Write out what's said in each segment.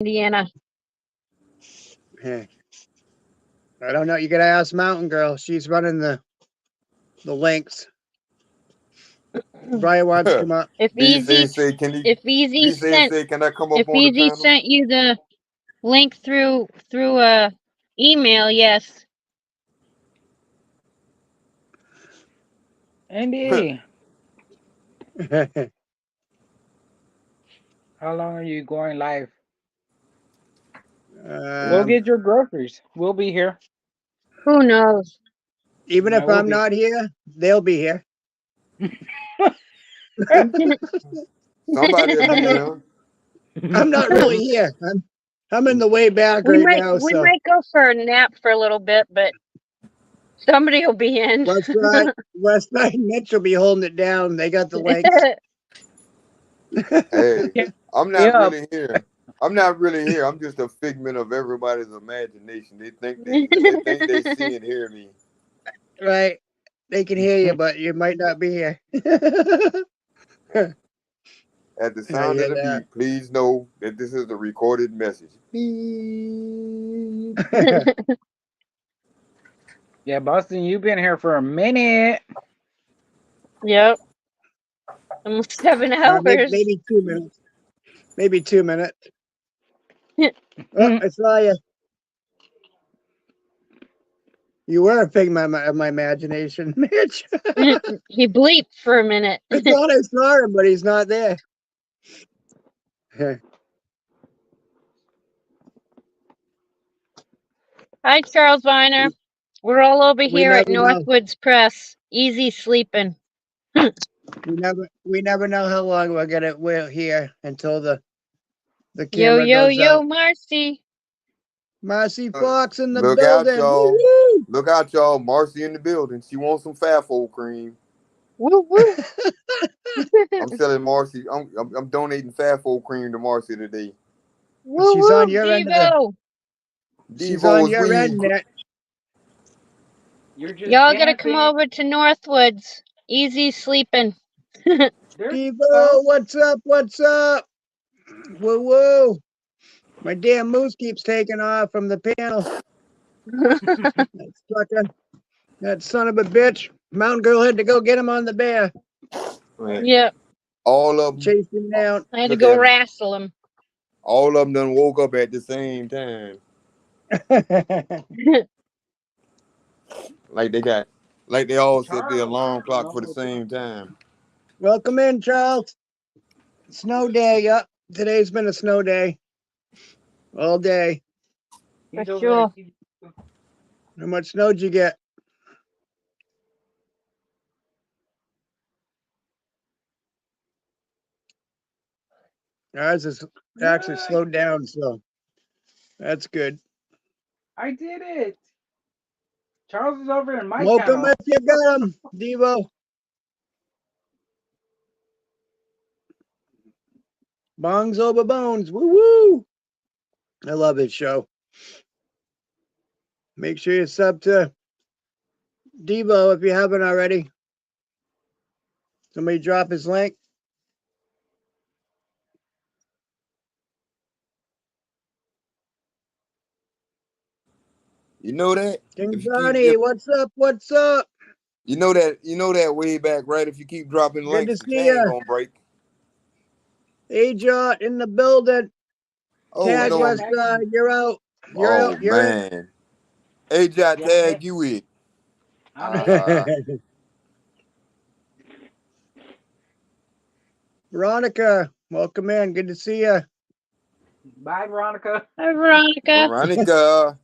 Indiana. I don't know. You gotta ask Mountain Girl. She's running the links. Brian wants to come up. If DJ Easy, say, can you? if Easy DJ sent, say, can I come if up on the Easy panel? sent you the link through a email, yes. Andy, how long are you going live? Go get your groceries. We'll be here. Who knows? Even if we'll I'm be. not here, they'll be here. Somebody will be here. I'm not really here. I'm in the way back we right now. we So might go for a nap for a little bit, but somebody will be in. Westside Mitch will be holding it down. They got the links. Hey, I'm not Yeah. really here. I'm not really here. I'm just a figment of everybody's imagination. They think they see and hear me. Right. They can hear you, but you might not be here. At the sound of the that. beep, please know that this is a recorded message. Beep. Yeah, Boston, you've been here for a minute. Yep. Almost 7 hours. Maybe 2 minutes. Maybe 2 minutes. Oh, I saw you. You were a figment of my imagination, Mitch. He bleeped for a minute. I thought I saw him, but he's not there. Hi, Charles Viner. We're all over here at never know. Northwoods Press. Easy sleeping. We never know how long we're here until the camera Yo, goes out. Marcy. Marcy Fox in the Look building. out, y'all. Woo-hoo! Look out, y'all. Marcy in the building. She wants some FAFO cream. Woo woo. I'm selling Marcy. I'm donating FAFO cream to Marcy today. Woo She's woo, on your end of Devo. She's on Devo's your end, weed. Mitch. Y'all gotta come over to Northwoods. Easy sleeping. Devo, what's up? What's up? Woo woo. My damn moose keeps taking off from the panel. That son of a bitch. Mountain Girl had to go get him on the bear. Right. Yep. All of them. Chased him down. I had to go wrestle him. All of them done woke up at the same time. Like they all set the alarm clock for the same time. Welcome in, Charles. Snow day. Yep. Today's been a snow day. All day. For sure. How much snow did you get? Ours is actually slowed down, so that's good. I did it. Charles is over in my Smoke channel. him if you got him, Devo. Bongs over bones. Woo woo. I love his show. Make sure you sub to Devo if you haven't already. Somebody drop his link. You know that? King Johnny, what's up? What's up? You know that way back, right? If you keep dropping Good links, to the see chain ya. gonna break. Ajot in the building. Oh, Tag no. Westside, you're out. You're out. You're man. Ajot tag you it. Veronica, welcome in. Good to see you. Bye, Veronica. Hi, Veronica. Veronica.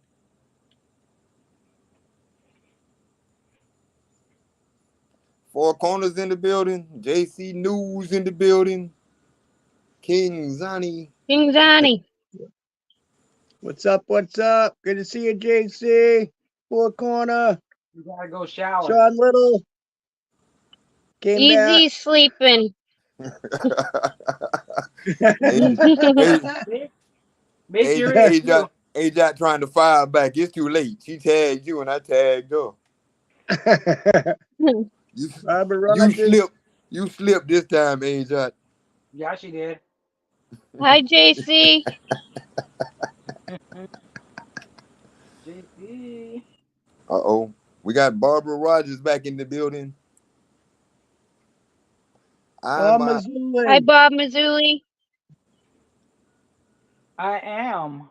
Four Corners in the building. JC News in the building. King Zani. King Zani. What's up? What's up? Good to see you, JC. Four Corner. You gotta go shower. Sean Little. Came Easy back. sleeping. Ajot trying to fire back. It's too late. She tagged you and I tagged her. You slipped this time, Ajot. Yeah, she did. Hi, JC. JC. Uh-oh. We got Barbara Rogers back in the building. Oh, I'm Hi, Missouri. Bob Mazzuli. I am.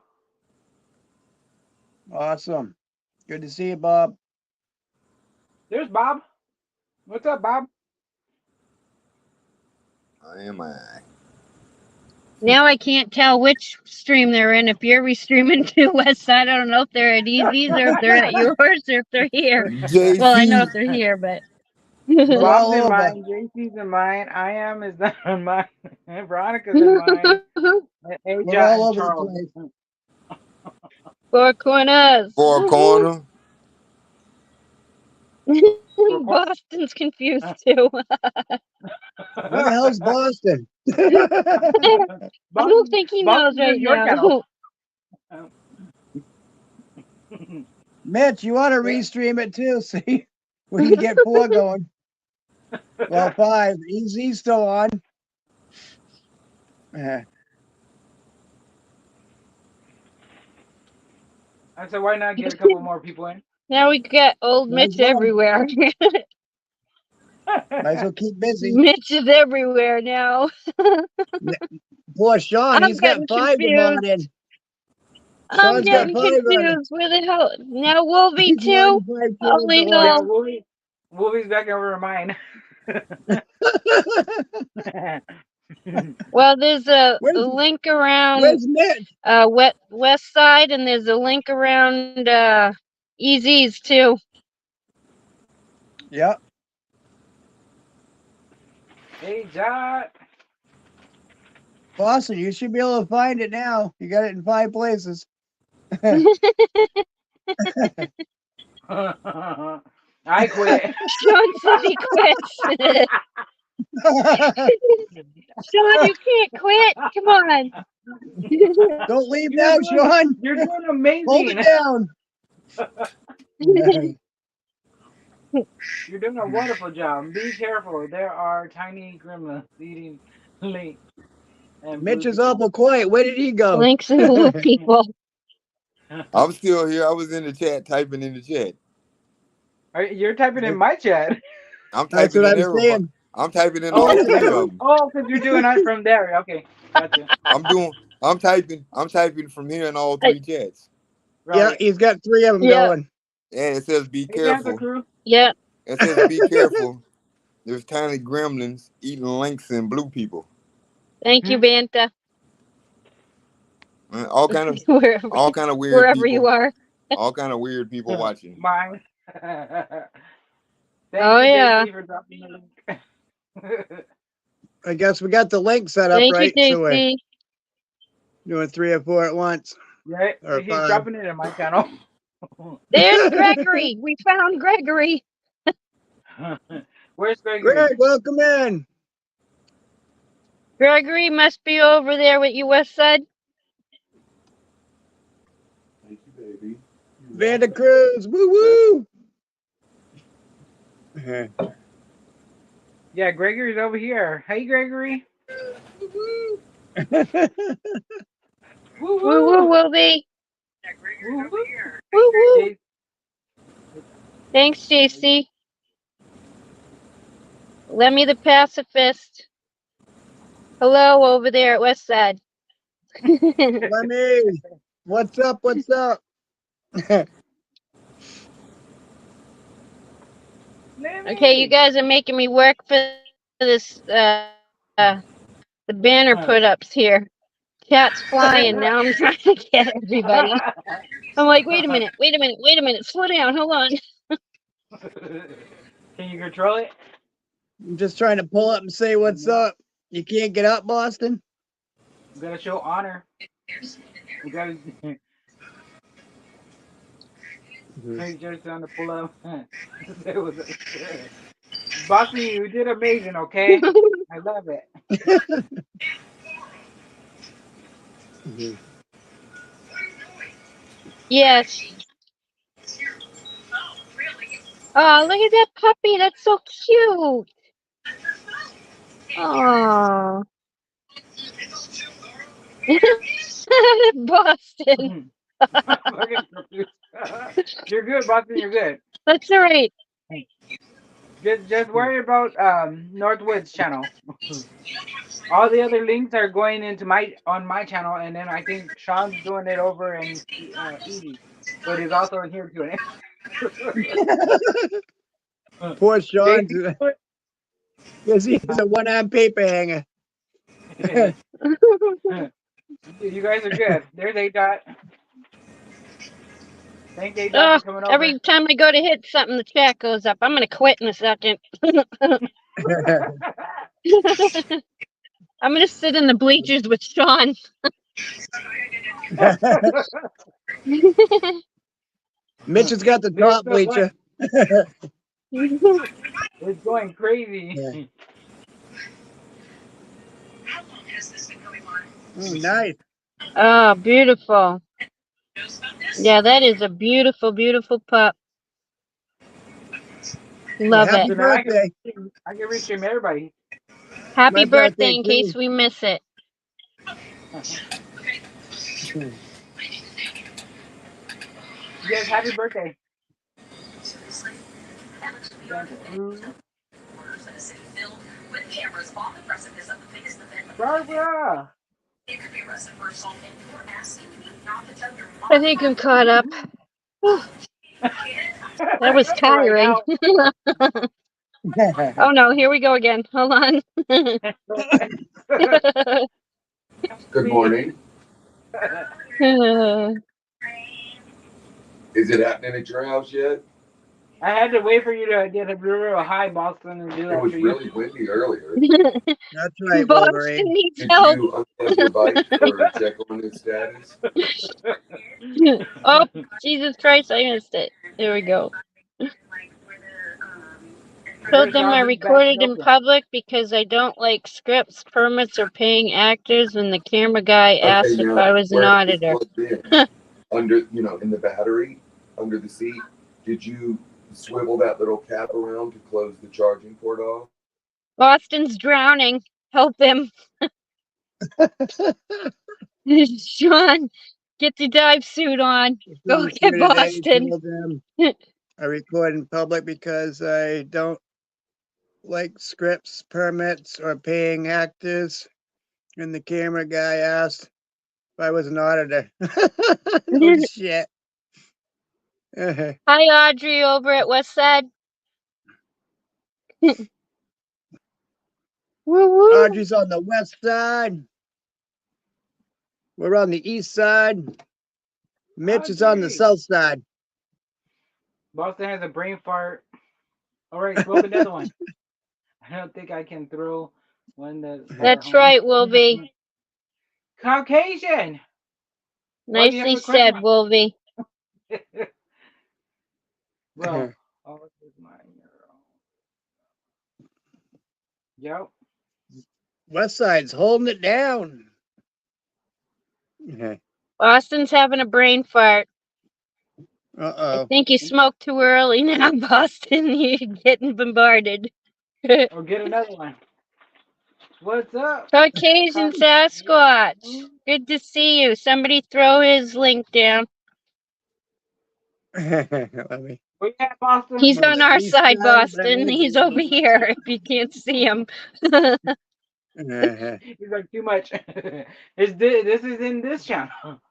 Awesome. Good to see you, Bob. There's Bob. What's up, Bob? I. Now I can't tell which stream they're in. If you're restreaming to West Side, I don't know if they're at Easy's or if they're at yours or if they're here. Well, I know JC. if they're here, but. We're Bob's all in over. mine. JC's in mine. I am is not in mine. Veronica's in mine. And We're all and over the Charles. place. Four corners. Four corner. Boston's confused too. Where the hell's Boston? I don't think he knows Boston's right in your now. Mitch, you want to restream it too? See, we can get 4 going. Well, 5. He's still on. I said, why not get a couple more people in? Now we got old Might Mitch as well. everywhere. Might as well keep busy. Mitch is everywhere now. Poor Sean, I'm he's got getting 5 to mod in. I'm Sean's got getting 5 on it. confused. Where the hell? Now Wolvie He's too? modding 5 Holy channels Yeah, hell. Wolvie's back over mine. Well, there's a Where's- link around Where's Mitch? West Side, and there's a link around Easy's too. Yep. Hey, Jot. Boston, you should be able to find it now. You got it in 5 places. I quit. Sean says he quits. Sean, you can't quit. Come on. Don't leave now, Sean. You're doing Hold amazing. it down. You're doing a wonderful job. Be careful. There are tiny gremlins eating Link. And Mitch blue is awful quiet. Where did he go? Links and blue people. people. I'm still here. I was in the chat, typing in the chat. You're typing in my chat. I'm That's typing what in I'm everybody. saying. I'm typing in Oh, all 3 of them. oh, because you're doing it from there. Okay, gotcha. I'm typing from here in all 3 chats. Yeah, Right. he's got 3 of them Yeah. going. And it says be Hey, Panther careful. Crew. Yeah. It says be careful. There's tiny gremlins eating links and blue people. Thank you, Banta. All kind of weird Wherever people. you are. All kind of weird people watching. Mine. Thank Oh, you, yeah. JC, for dropping the link. I guess we got the link set up, Thank right? you, So we're JC. doing 3 or 4 at once. Right? Or He's 5. dropping it in my channel. There's Gregory. We found Gregory. Where's Gregory? Greg, welcome in. Gregory must be over there with you, West Side. Thank you, baby. Vanda Cruz. Woo woo. Yeah, Gregory's over here. Hey, Gregory. Woo Woo Woo woo, Wolvie. woo. Woo woo. Hey, Thanks, JC. Let me the pacifist. Hello over there at West Side. Lemmy. What's up? What's up? Okay, you guys are making me work for this the banner put ups here. Cat's flying now. I'm trying to get everybody. I'm like, wait a minute, slow down, hold on. Can you control it? I'm just trying to pull up and say what's up. You can't get up, Boston? You gotta show honor. You gotta. Make sure it's on the pull up. It was Bossy, you did amazing, okay? I love it. Yes. Oh, look at that puppy. That's so cute. Oh. Boston. I'm fucking confused. You're good, Boston. You're good. That's all right. Just worry about Northwood's channel. All the other links are going into my channel, and then I think Sean's doing it over in Edie, but he's also in here doing it. Poor Sean. JC, Because he's a one-arm paper hanger. you guys are good. There's A-Dot. Thank A-Dot Oh, for coming over. every time I go to hit something, the chat goes up. I'm gonna quit in a second. I'm gonna sit in the bleachers with Sean. Mitch has got the top bleacher. It's going crazy. Yeah. Oh, nice. Oh, beautiful. Yeah, that is a beautiful, beautiful pup. Love Happy it. birthday. I can restream everybody. Happy My birthday birthday, in too. case we miss it. Yes, happy birthday. Barbara! I think I'm caught up. That was tiring. Oh no, here we go again. Hold on. Good morning. Is it happening at your house yet? I had to wait for you to get a real high, Boston, and do that It was for you. really windy earlier. That's right, Boston Wolverine. needs Did help. you unplug your bike or check on its status? Oh, Jesus Christ, I missed it. There we go. Told them I recorded in public because I don't like scripts, permits, or paying actors, and the camera guy asked if I was an where it's auditor. plugged in, under, in the battery, under the seat, did you swivel that little cap around to close the charging port off? Boston's drowning. Help him. Sean, get the dive suit on. Go Sean's get here today. Boston. Told him I record in public because I don't like scripts, permits, or paying actors. And the camera guy asked if I was an auditor. No shit. Hi, Audrey, over at Westside. Woo woo. Audrey's on the west side. We're on the east side. Mitch is on the Audrey. south side. Boston has a brain fart. All right, throw another one. I don't think I can throw one That's right, Wolvie. Caucasian. Nicely said, Wolvie. Well, oh, this is mine. Yep. West side's holding it down. Boston's having a brain fart. I Uh-oh. think you smoked too early now, Boston. You're getting bombarded. Or get another one. What's up? Caucasian Sasquatch. Good to see you. Somebody throw his link down. Let me. Where you at, Boston? He's on our east side, side, but I'm Boston. gonna He's go over here if you can't see him. He's like, too much. This is in this channel.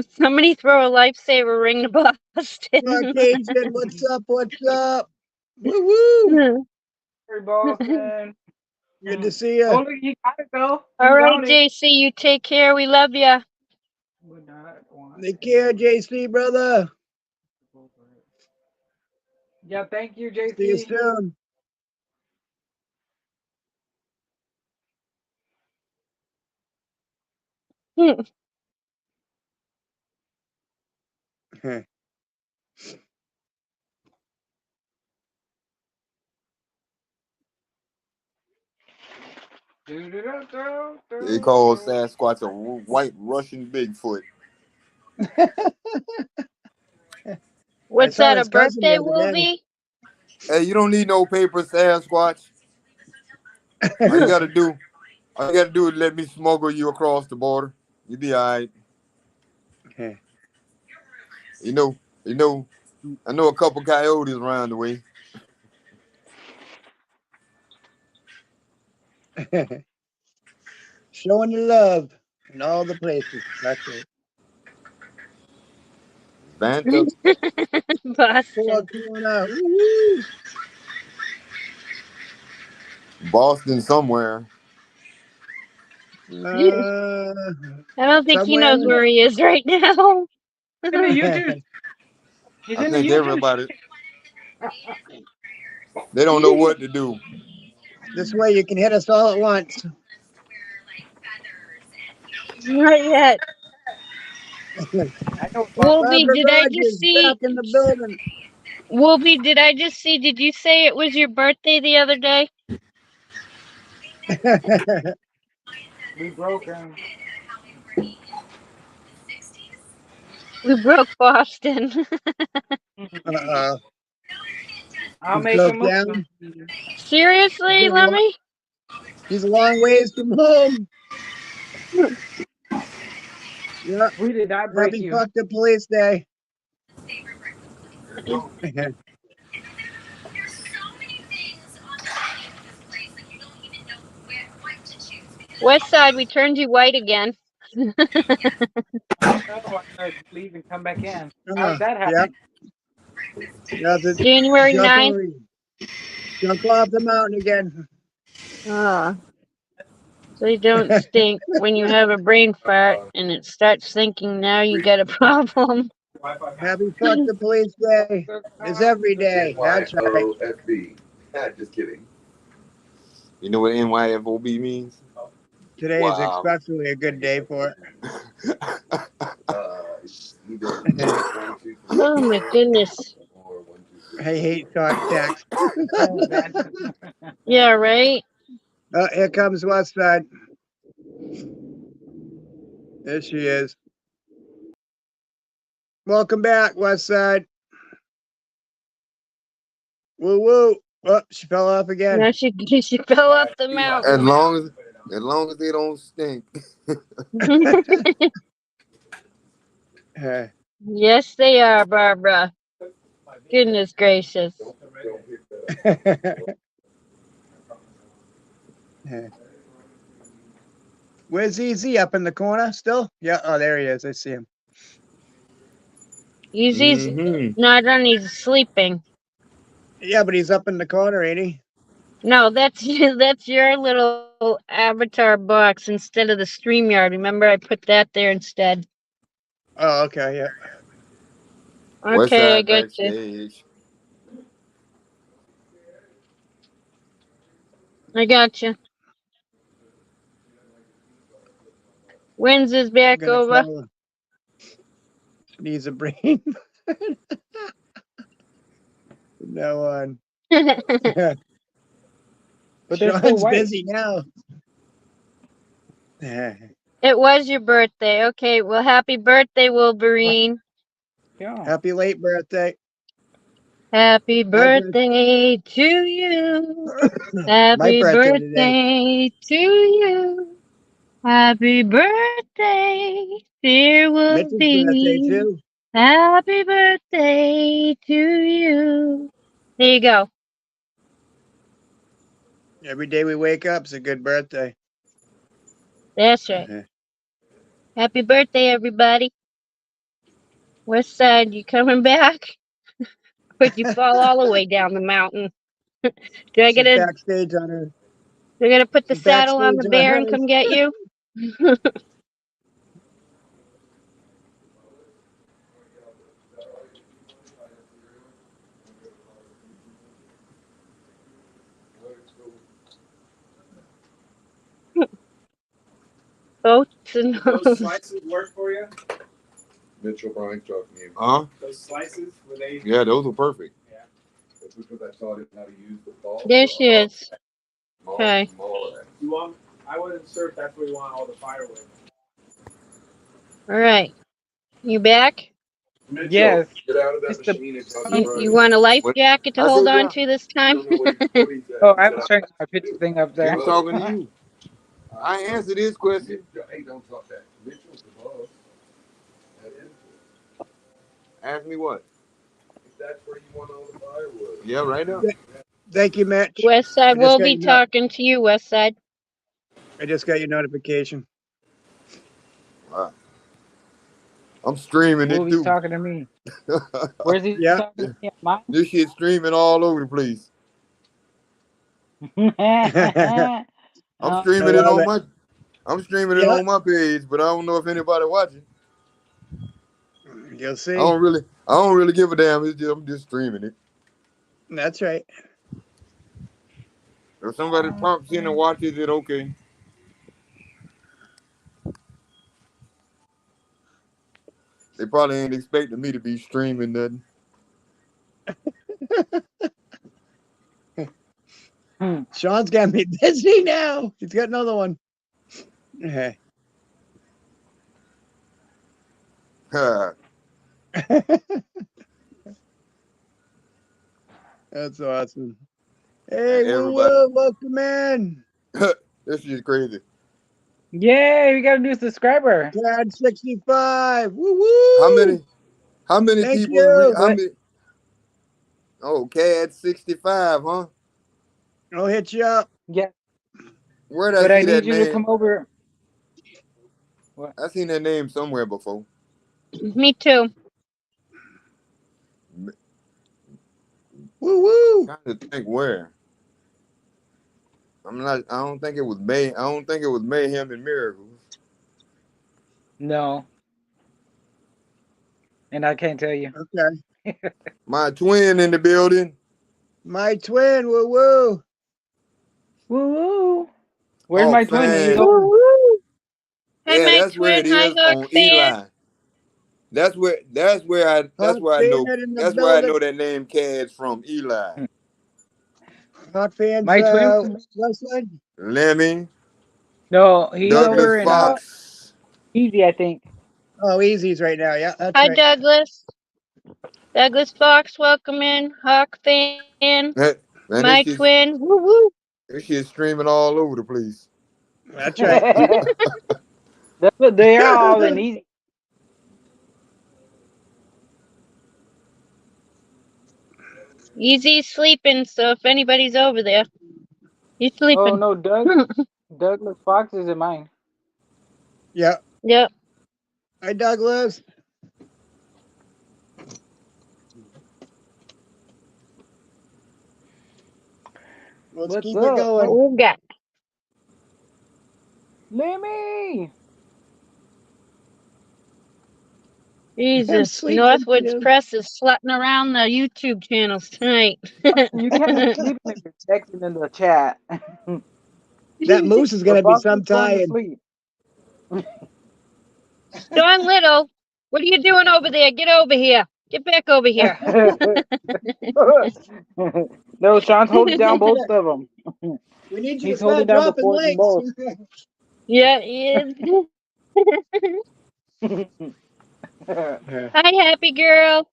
Somebody throw a lifesaver ring to Boston. Caucasian, what's up? What's up? Woo woo! Hey, Boston. Good to see you. Oh, look, you got it though. All right, JC, you take care. We love you. Take care, JC, brother. Yeah, thank you, JC. See you soon. They call Sasquatch a white Russian Bigfoot. What's saw that, a his cousin birthday, the other day. Wolvie? Hey, you don't need no paper, Sasquatch. All you gotta do is let me smuggle you across the border. You be all right. Okay. You know, I know a couple coyotes around the way. Showing the love in all the places. That's it. Vanta, Boston. Woo-hoo. Boston, somewhere. Uh, I don't think he knows somewhere. where he is right now. In the U-Juice. He's I in the think U-Juice. everybody they don't know what to do. This way you can hit us all at once. Not yet. I know. Wolby, Barbara did I just Rogers see? back in the building. Wolby, did I just see? Did you say it was your birthday the other day? We broke him. We broke Boston. Uh-oh. I'll He's make broke him move. down. Seriously, Lemmy? He's a long ways from home. Yeah. We did not break Happy you. fucked police day. West Side, we turned you white again. Oh, I gotta leave and come back in. How's that Yeah. happen? Yeah, the January 9th. jump off the mountain again. So you don't stink when you have a brain fart and it starts thinking now you got a problem. Happy fuck the police day. It's every day. That's right. NYOFB. Just kidding. You know what NYFOB means? Today is Wow. especially a good day for it. Either 1, 2, 3, Oh my goodness. or 1, 2, 3. I hate talk text. Oh, man. Yeah, right? Oh, here comes West Side. There she is. Welcome back, West Side. Woo woo. Oh, she fell off again. Now she fell off the As mountain. long as they don't stink. Yes, they are, Barbara. Goodness gracious. Where's EZ? Up in the corner still? Yeah. Oh, there he is. I see him. Easy's Mhm. not on, he's sleeping. Yeah, but he's up in the corner, ain't he? No, that's your little avatar box instead of the StreamYard. Remember, I put that there instead. Oh, okay. Yeah. West Okay, I Side got you. backstage. I got you. Wins is I'm back gonna over. tell him. Needs a brain. No one. But they're still Sean's white. busy now. It was your birthday. Okay, well, happy birthday, Wolverine. Yeah. Happy late birthday. Happy birthday. birthday to you. My Happy birthday today. birthday to you. Happy birthday, dear Mitch's birthday Wolverine. too. Happy birthday to you. There you go. Every day we wake up is a good birthday. That's right. Happy birthday, everybody. West Side, you coming back? Would you fall all the way down the mountain? Do I She's gotta backstage on her. put the She's saddle on the backstage on bear and hers. come get you? Boats and Those slices work for you? Mitchell Bryan talking to you. Huh? Those slices, were they? Yeah, those were perfect. It's because I taught him how to use the ball. There she is. Okay. You want? I wasn't sure if that's where you want all the firewood. All right. You back? Mitchell, Yes. get out of that It's the- machine and talk You, about you it. want a life What? jacket to I hold said, on yeah. to this I time? don't know what he's at. Oh, He I said, was trying my picture thing up He there. was talking to you. I answered his question. Hey, don't talk that. Mitchell's the boss. That is. Ask me what? If that's where you want all the firewood. Yeah, right now. Thank you, Mitch. West I Side just will got be your no- talking to you, West Side. I just got your notification. Wow. I'm streaming it Movie's too. talking to me. Where's he Yeah. talking to me? Mine? This shit streaming all over the place. I'm streaming it love on it. my. I'm streaming it Yeah. on my page, but I don't know if anybody watching. You'll I see. don't really give a damn. It's just, I'm just streaming it. That's right. If somebody pops in and watches it, okay. They probably ain't expecting me to be streaming nothing. Sean's got me busy now. He's got another one. Okay. That's awesome. Hey, woo Everybody. woo, welcome in. This shit's crazy. Yay, we got a new subscriber. Cad 65. Woo woo. How many Thank people you. how many Oh, CAD 65, huh? I'll hit you up. Yeah, Where did but I I see that need you to name? come over. I seen that name somewhere before. Me too. Woo woo. Trying to think where. I don't think it was Mayhem and Miracles. No. And I can't tell you. Okay. My twin in the building. My twin. Woo woo. Woo woo. Where's Hawk my twin? fan. He's over. Woo-woo. Hi, Yeah, my that's where twin. it Hi, is Hawk on fan. Eli. That's where I know. Fan in the That's where I building. know that name CAD's from. Eli. Hot fans. My twin? Wrestling. Lemmy. No, he's Douglas over in Fox. Easy, I think. Oh, Easy's right now. Yeah, that's Hi, right. Douglas. Douglas Fox, welcome in. Hawk fan. Man, My twin. Woo woo. this shit's streaming all over the place. That's right. They're all in Easy. Easy's sleeping, so if anybody's over there, he's Oh sleeping. no, Douglas Fox is in mine. Yeah. Yep. Hi, Douglas. Let's What's keep up? it going. What we got? Lemmy! Jesus. sleeping, Northwoods too. Press is slutting around the YouTube channels tonight. You can't be sleeping if you're texting in the chat. That moose is going to be Fox is some going to tie. sleep. Don Little, what are you doing over there? Get over here. Get back over here. No, Sean's holding down both of them. We need you He's to holding start down the dropping fort and both. links. Yeah, he is. Hi, happy girl.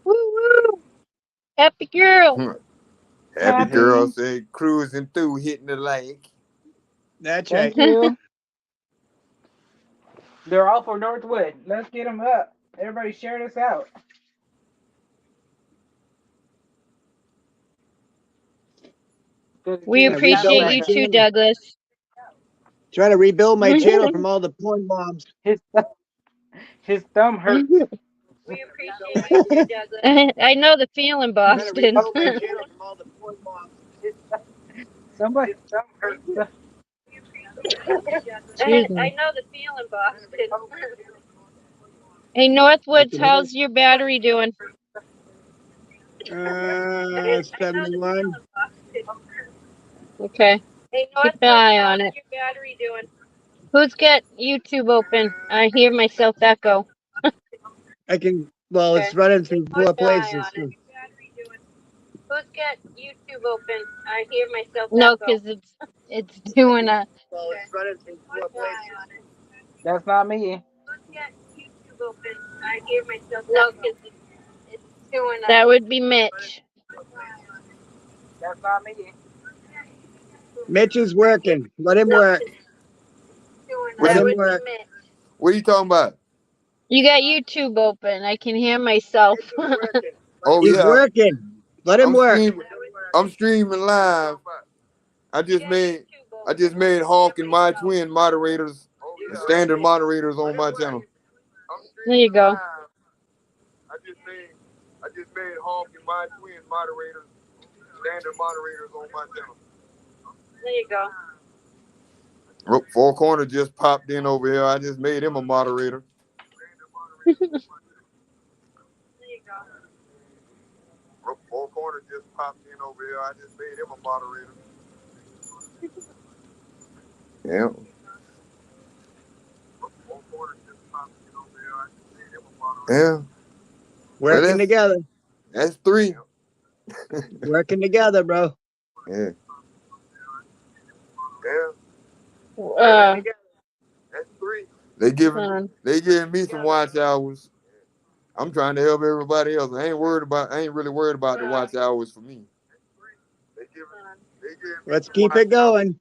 Woo woo. Happy girl. Happy girl say cruising through, hitting the lake. That's right. Thank you. They're all for Northwood. Let's get them up. Everybody share this out. We appreciate my you too, channel. Douglas. Trying to rebuild my channel from all the porn bombs. His thumb hurts. We appreciate you too, Douglas. I know the feeling, Trying to Boston. rebuild my channel from all the porn bombs. Somebody's thumb hurts. Excuse me. I know the feeling, Boston. Hey, Northwoods, how's your battery doing? 71. Okay. Hey, keep an eye on it. Your battery doing? Who's got YouTube open? I hear myself echo. I can, well, it's running through 4 places. So. Who's got YouTube open? I hear myself echo. No, because it's doing a. Well, it's running through 4 places. That's not me. Who's got YouTube No, 'cause it's doing that would be Mitch. That's not me. Mitch is working. Let him work. What Let you, him work. what are you talking about? You got YouTube open. I can hear myself. Oh He's yeah, working. Let him I'm work. streaming. I'm streaming live. I just made Hawk and my twin moderators, the standard moderators on my channel. There you go. I just made Hawk and my twin moderators, standard moderators on my channel. There you go. Oh, Four Corner just popped in over here. I just made him a moderator. Four Corner just popped in over here. I just made him a moderator. Yeah. Four Corner just popped in over here. I just made him a moderator. Yeah. Working together. That's three. Working together, bro. Yeah. That's three. They giving me some watch hours. I'm trying to help everybody else. I ain't really worried about the watch hours for me. Let's keep it going.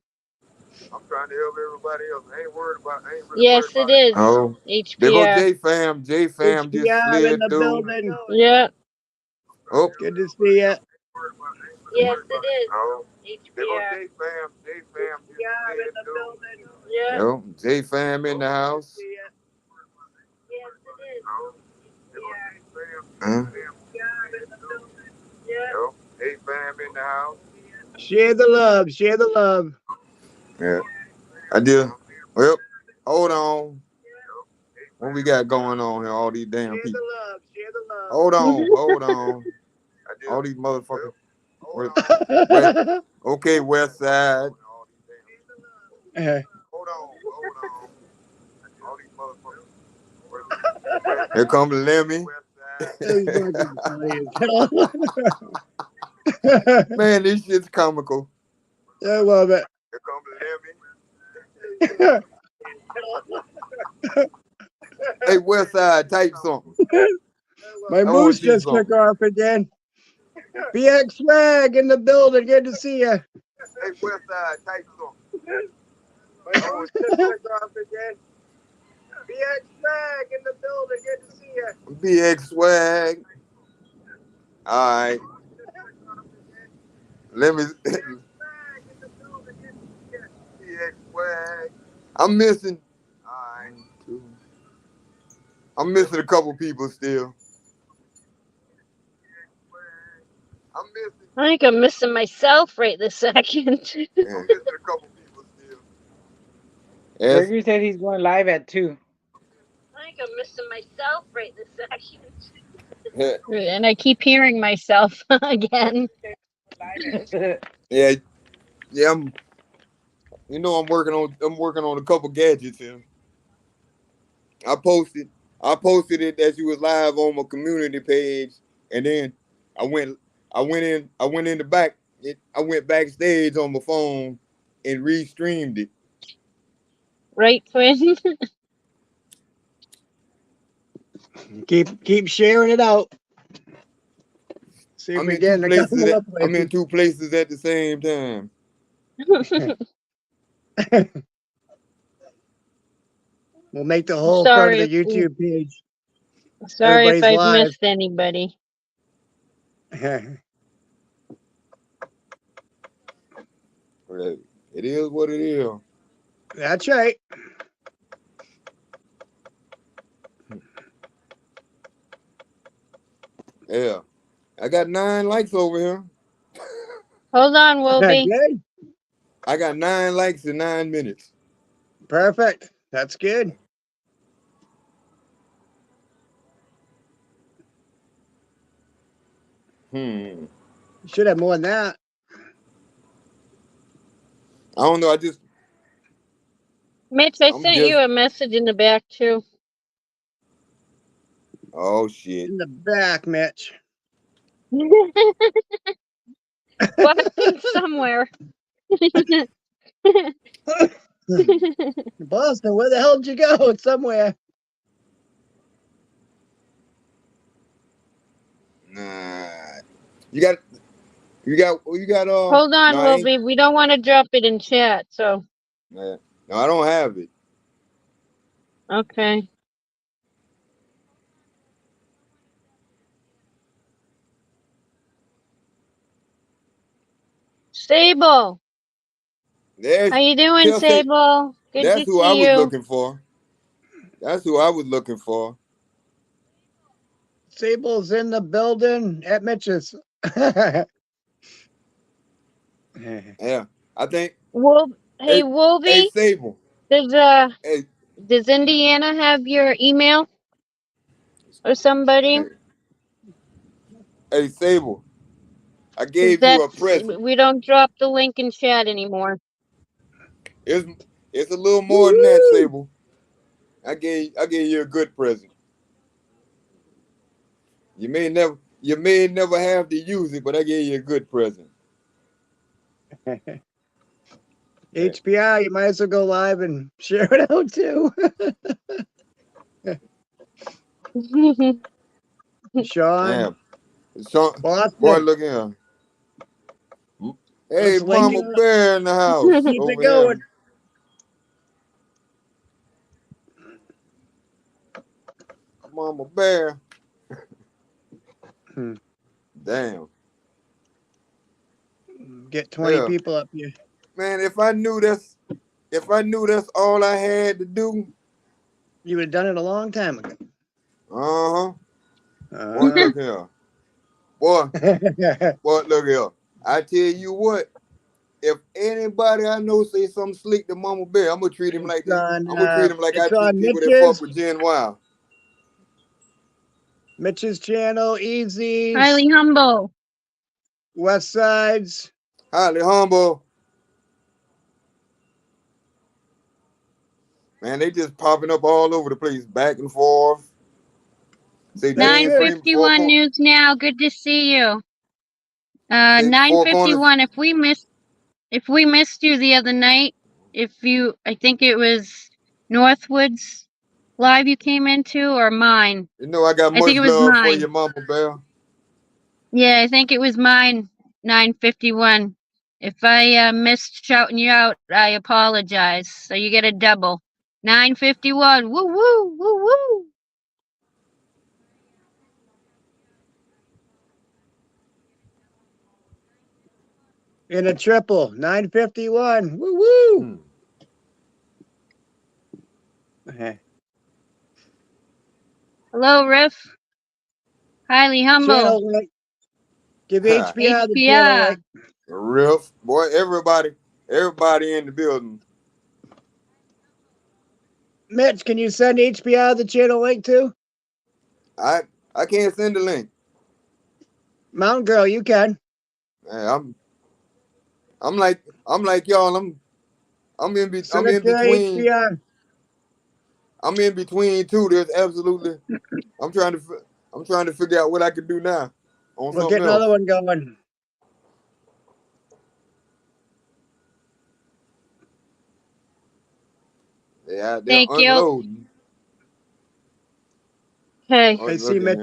I'm trying to help everybody else. I ain't really Yes, worried it is. Oh. There go HPR. J-Fam. J-Fam just HBR slid in the through. building. Yeah. Oh. Good to see you. Yes, it is. Oh. There go HPR. J-Fam. J-Fam just slid through. Yeah. Yo, J-Fam in the house. Yes, it is. Yo, J-Fam in the house. Share the love. Share the love. Yeah. I did. Well, hold on. What we got going on here? All these damn Share the people. love. Share the love. Hold on. All these motherfuckers. Okay, West Side. Hold on. All these motherfuckers. Here comes Lemmy. Man, this shit's comical. I love it. Here comes Lemmy. Hey, West Side, type something. My moose just took off again. BX Swag in the building. Good to see you. Hey, West Side, type something. My moose just took off again. BX Swag in the building. Good to see you. BX Swag. All right. Let me. BX Swag. I'm missing. All right. I'm missing a couple people still. I think I'm missing myself right this second. I'm missing a couple people still. Burger said he's going live at 2. I think I'm missing myself right this second. And I keep hearing myself again. Yeah. I'm working on a couple gadgets here. I posted it as you was live on my community page, and then I went in the back. I went backstage on my phone and restreamed it. Right, twin? Keep sharing it out. See if we get I'm in two places at the same time. We'll make the whole front of the YouTube page. Sorry if I've missed anybody. It is what it is. That's right. Yeah. I got 9 likes over here. Hold on, Wolby. I got 9 likes in 9 minutes. Perfect. That's good. You should have more than that. I don't know. Mitch, I sent you a message in the back too. Oh shit. In the back, Mitch. Watching somewhere. Boston, where the hell did you go? It's somewhere. You got Hold on, no, I ain't, Wolfie. We don't want to drop it in chat, so no, I don't have it. okay. Sable, There's how you doing, tell say Sable? Good that's to who I see was you. looking for. That's who I was looking for. Sable's in the building at Mitch's. Yeah. I think Wolf, hey, hey Wolfie, Sable. does Hey, does Indiana have your email or somebody? hey Sable. I Because gave you a that's present. we don't drop the link in chat anymore. It's a little more than that, Woo! Sable. I gave you a good present. You may never have to use it, but I gave you a good present. Yeah. HBI, you might as well go live and share it out too. Sean, So, boy, Boston, look here. Hey, let's link Mama it up. Bear in the house Keep over it going. here. Mama Bear. Hmm. Damn. Get 20 Yeah. people up here. Man, if I knew that's all I had to do. You would have done it a long time ago. Uh-huh. Boy, look here. Boy, look here. I tell you what, if anybody I know say something slick to Mama Bear, I'm gonna treat him like this. I'm gonna treat him like I it's treat on people that fuck with Gen Wild. Mitch's channel, Easy's, Highly humble. West Sides. Highly humble. Man, they just popping up all over the place, back and forth. Say Gene Freeman, 951 News Now. Good to see you. 951. If we missed you the other night, I think it was Northwoods live you came into or mine. You know I got I think much it was love for mine. you, Mama Bear. Yeah, I think it was mine. 951. If I missed shouting you out, I apologize. So you get a double. 951. Woo woo woo woo. In a triple, 951. Woo woo. Hello, Riff. Highly humble. Channel link. Give HBI the channel link. Riff, boy, everybody in the building. Mitch, can you send HBI the channel link too? I can't send the link. Mountain Girl, you can. Man, I'm like y'all. I'm in Send it to between. HBI. I'm in between two. There's absolutely. I'm trying to figure out what I can do now. On We'll something get another else. one going. Yeah, they're Thank you. unloading. Okay. I see Mitch.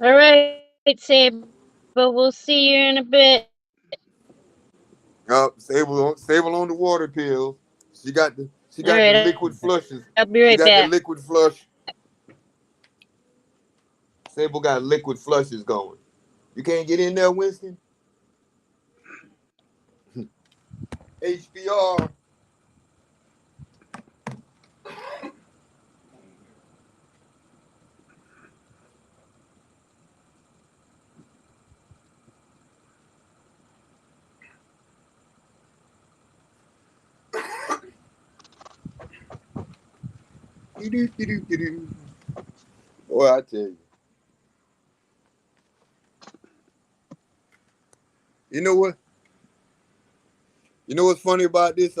All right, Sable. We'll see you in a bit. Sable on the water pills. She got the Right, liquid flushes. I'll be right She got back. the liquid flush. Sable got liquid flushes going. You can't get in there, Winston? HBR. Boy, I tell you. You know what? You know what's funny about this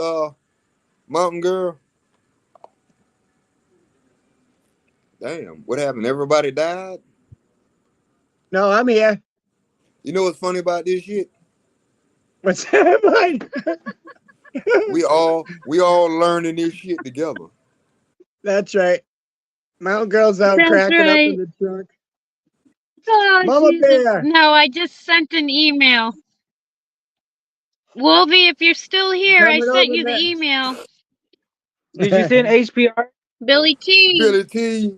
Mountain Girl? Damn, what happened? Everybody died? No, I'm here. You know what's funny about this shit? What's happening? We all learning this shit together. That's right. Mountain Girl's out That's cracking up right. in the trunk. Oh, Mama Jesus. Bear. No, I just sent an email. Wolvie, if you're still here, I Coming sent over you the next. email. Did you send HPR? Billy T. Billy T,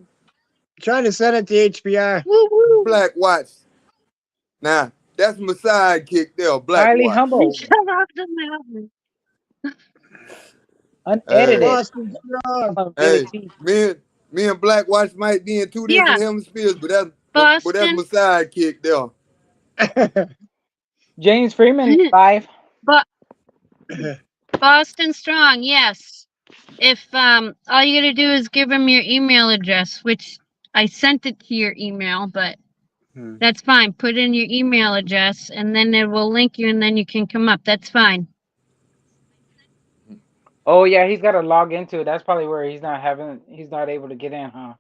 Trying to send it to HBR. Woo woo. Black Watch. Now, that's my sidekick there, Black Highly Watch. humble, Shut off the mountain. unedited. Boston Strong. Come on, Billy Hey, T. me and Black Watch might be in two Yeah, different hemispheres, but that's Boston. my sidekick there. James Freeman 5. But Boston Strong, yes. If all you gotta do is give him your email address, which I sent it to your email, but that's fine. Put in your email address and then it will link you and then you can come up. That's fine. Oh yeah, he's got to log into it. That's probably where he's not able to get in, huh?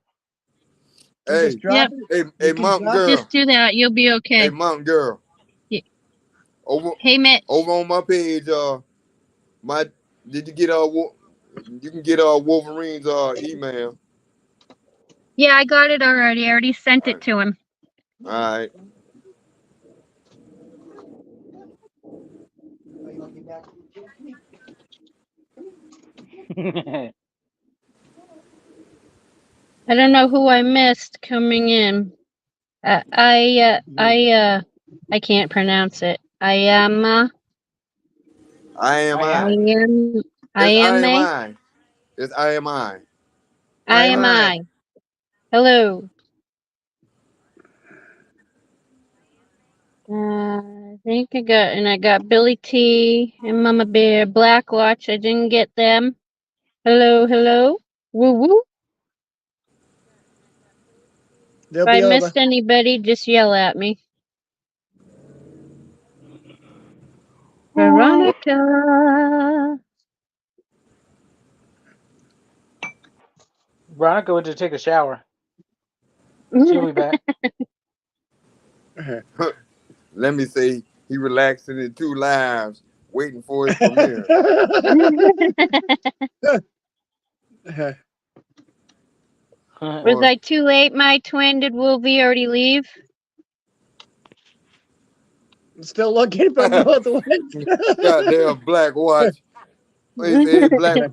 You Hey, just drop Yep. it. hey, You can Mountain drop it. Girl. Just do that. You'll be Hey, okay. Mountain Girl. Yeah. Over Hey Mitch. on my page, did you get you can get Wolverine's email. Yeah, I got it already. I already sent it to him. All right. I don't know who I missed coming in. I can't pronounce it. I am I I. am. I am It's I am I. I. Hello. I think I got Billy T and Mama Bear, Black Watch. I didn't get them. Hello, hello. Woo woo. They'll If I be over. missed anybody, just yell at me. Veronica. Veronica went to take a shower. She'll be back. Let me say he relaxing in 2 lives, waiting for his premiere. Was I too late, my twin? Did Wolvie already leave? Still looking for Northwoods. Goddamn Black Watch. He said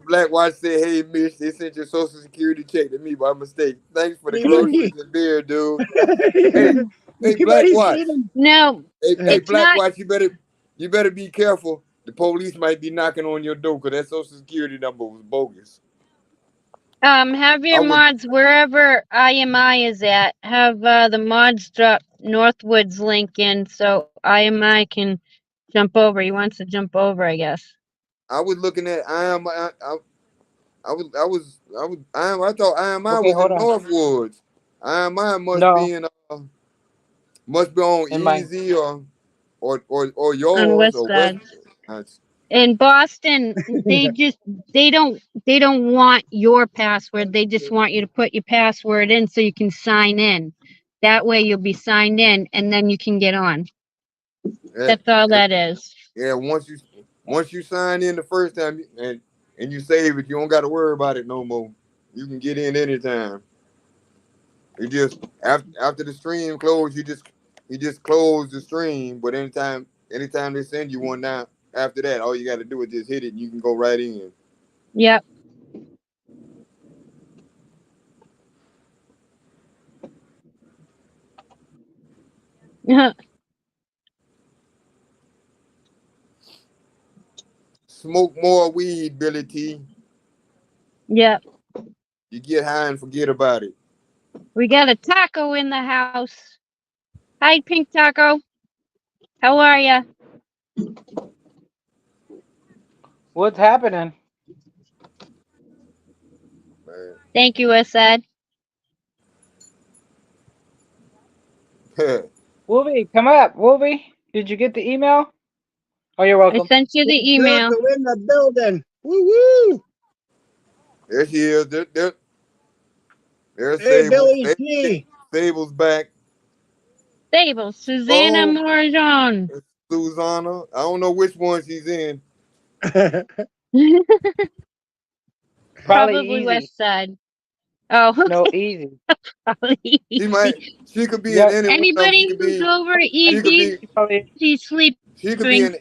Black Watch said, "Hey Mitch, they sent your social security check to me by mistake. Thanks for the groceries and beer, dude." Hey, Black Watch. No, Hey, it's Black not. Watch, you better be careful. The police might be knocking on your door because that social security number was bogus. Have your mods wherever IMI is at. Have the mods drop Northwood's link in so IMI can jump over. He wants to jump over, I guess. I was looking at I thought IMI Okay, was hold in on. Northwoods. IMI must be on In my- Easy or yours On West or Side. West. In Boston, they don't want your password. They just want you to put your password in so you can sign in. That way you'll be signed in and then you can get on. That's all that is. Yeah, once you sign in the first time and you save it, you don't got to worry about it no more. You can get in anytime. You just after the stream closed, you just close the stream. But anytime they send you one now, after that, all you got to do is just hit it, and you can go right in. Yep. Smoke more weed, Billy T. Yep. You get high and forget about it. We got a taco in the house. Hi, Pink Taco. How are ya? What's happening? Man. Thank you, Asad. Wolvie, come up. Wolvie, did you get the email? Oh, you're I welcome. sent you the email. Taco in the building. Woo woo. There she is. There's Hey, Sable. Billy T. Sable's back. Sable, Susanna Morjon. Susanna. I don't know which one she's in. Probably easy. West Side. Oh, No, easy. probably. She might. She could be in Yep. any one of them. She Anybody could who's be. over She could ED, be. Probably. she's sleeping. She could be in.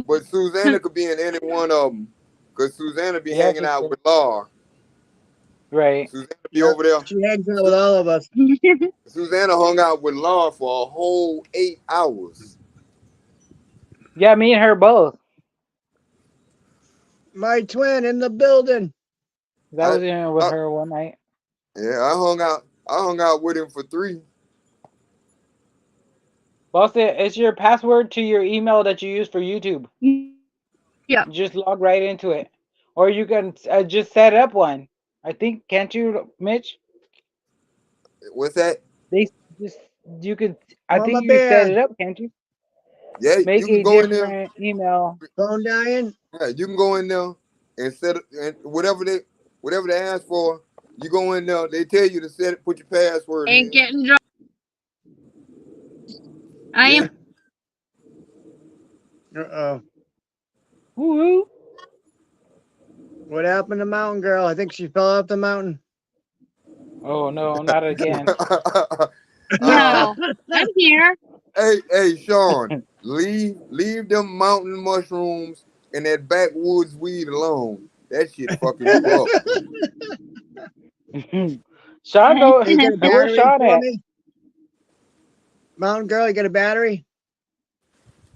But Susanna could be in any one of them. Cause Susanna be Yeah, hanging she out could. with Laura. Right. Susanna be Yep. over there. She hangs out with all of us. Susanna hung out with Laura for a whole 8 hours. Yeah, me and her both. My twin in the building. That I, was in with I her one night. yeah, I hung out. I hung out with him for 3. Boss, it's your password to your email that you use for YouTube. Yeah. Just log right into it, or you can just set up one. I think, can't you, Mitch? What's that? They just you can. I Mama think you set Bear. it up, can't you? Yeah, Make you can a go in there. different email. Phone dying. Yeah, you can go in there and set it, and whatever they ask for. You go in there. They tell you to set it. Put your password Ain't in. getting drunk. I Yeah. am. Uh-oh. Woo! What happened to Mountain Girl? I think she fell off the mountain. Oh no, not again. uh, No, I'm here. hey, Sean, leave them mountain mushrooms and that backwoods weed alone. That shit fucking you up. Sean, go. Hey, you got a Where's battery Sean for at? me? Mountain Girl, you got a battery?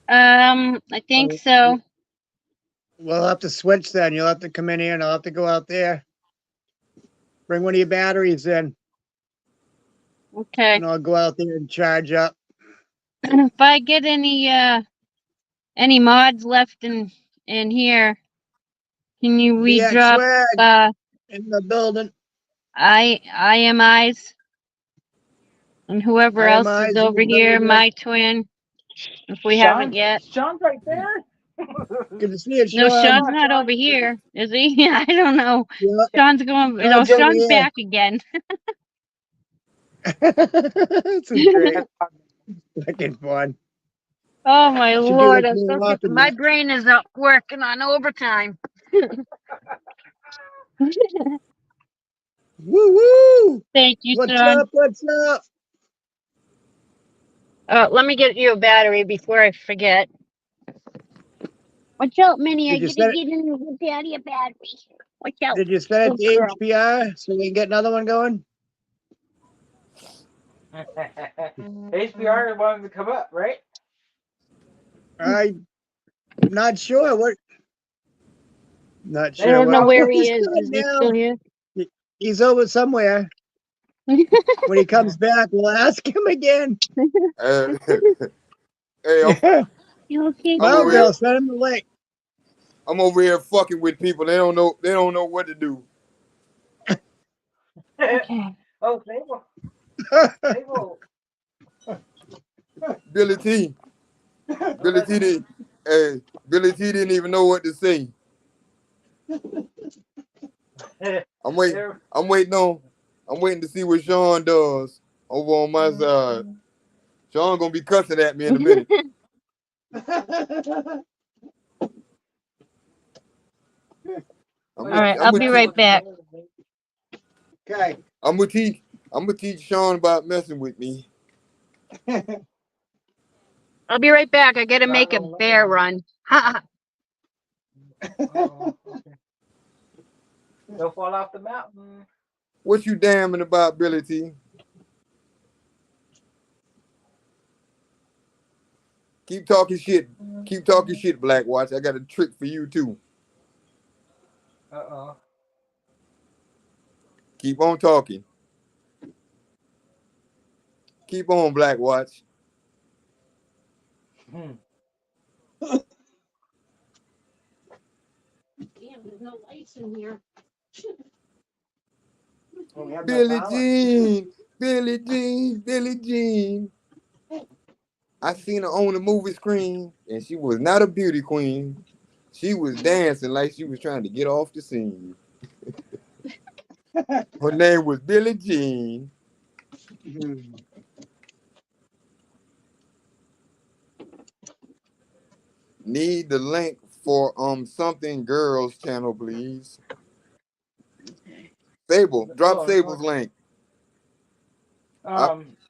I think so. We'll have to switch then. You'll have to come in here and I'll have to go out there. Bring one of your batteries in Okay. and I'll go out there and charge up. If I get any mods left in here, can you VX redrop Swag in the building. IMIs and whoever else IMI's is in over the here, building. my twin, if we haven't yet. Sean's right there. Good to see you, No, Sean. Sean's not over here, is he? I don't know. Yeah. Sean's going. No, Sean's over Sean's here. back again. This is great. Fucking fun. Oh my Should do lord! this I'm more so often. my brain is up working on overtime. Woo woo! Thank you, What's Sean. up? What's up? Let me get you a battery before I forget. Watch out, Minnie. I Did you gotta set it? get in with Daddy a battery. Watch out. Did you set it Good to girl. HPR so we can get another one going? HPR wanted to come up, right? I'm not sure. What? Not I sure. don't know Well, where we'll he just is. do it Is he now. still here? He's over somewhere. When he comes back, we'll ask him again. Hey, hey, You okay? I'm Well, over girl, here. send him the link. I'm over here fucking with people. They don't know. They don't know what to do. Okay. Oh, Sable. Sable. Billy T. Billy T. Did, hey, Billy T. Didn't even know what to say. I'm waiting. I'm waiting to see what Sean does over on my side. Sean gonna be cussing at me in a minute. All right, I'll be right back. Okay. I'm gonna teach Sean about messing with me. I'll be right back. I gotta make a bear run. Oh, okay. They'll fall off the mountain. What you damning about, Billy T? Keep talking shit. Keep talking shit, Black Watch. I got a trick for you too. Uh-oh. Keep on talking. Keep on, Black Watch. Damn, there's no lights in here. Billie Jean, Billie Jean, Billie Jean. I seen her on the movie screen, and she was not a beauty queen. She was dancing like she was trying to get off the scene. Her name was Billie Jean. Need the link for something girls channel, please. Sable, drop Oh, Sable's link.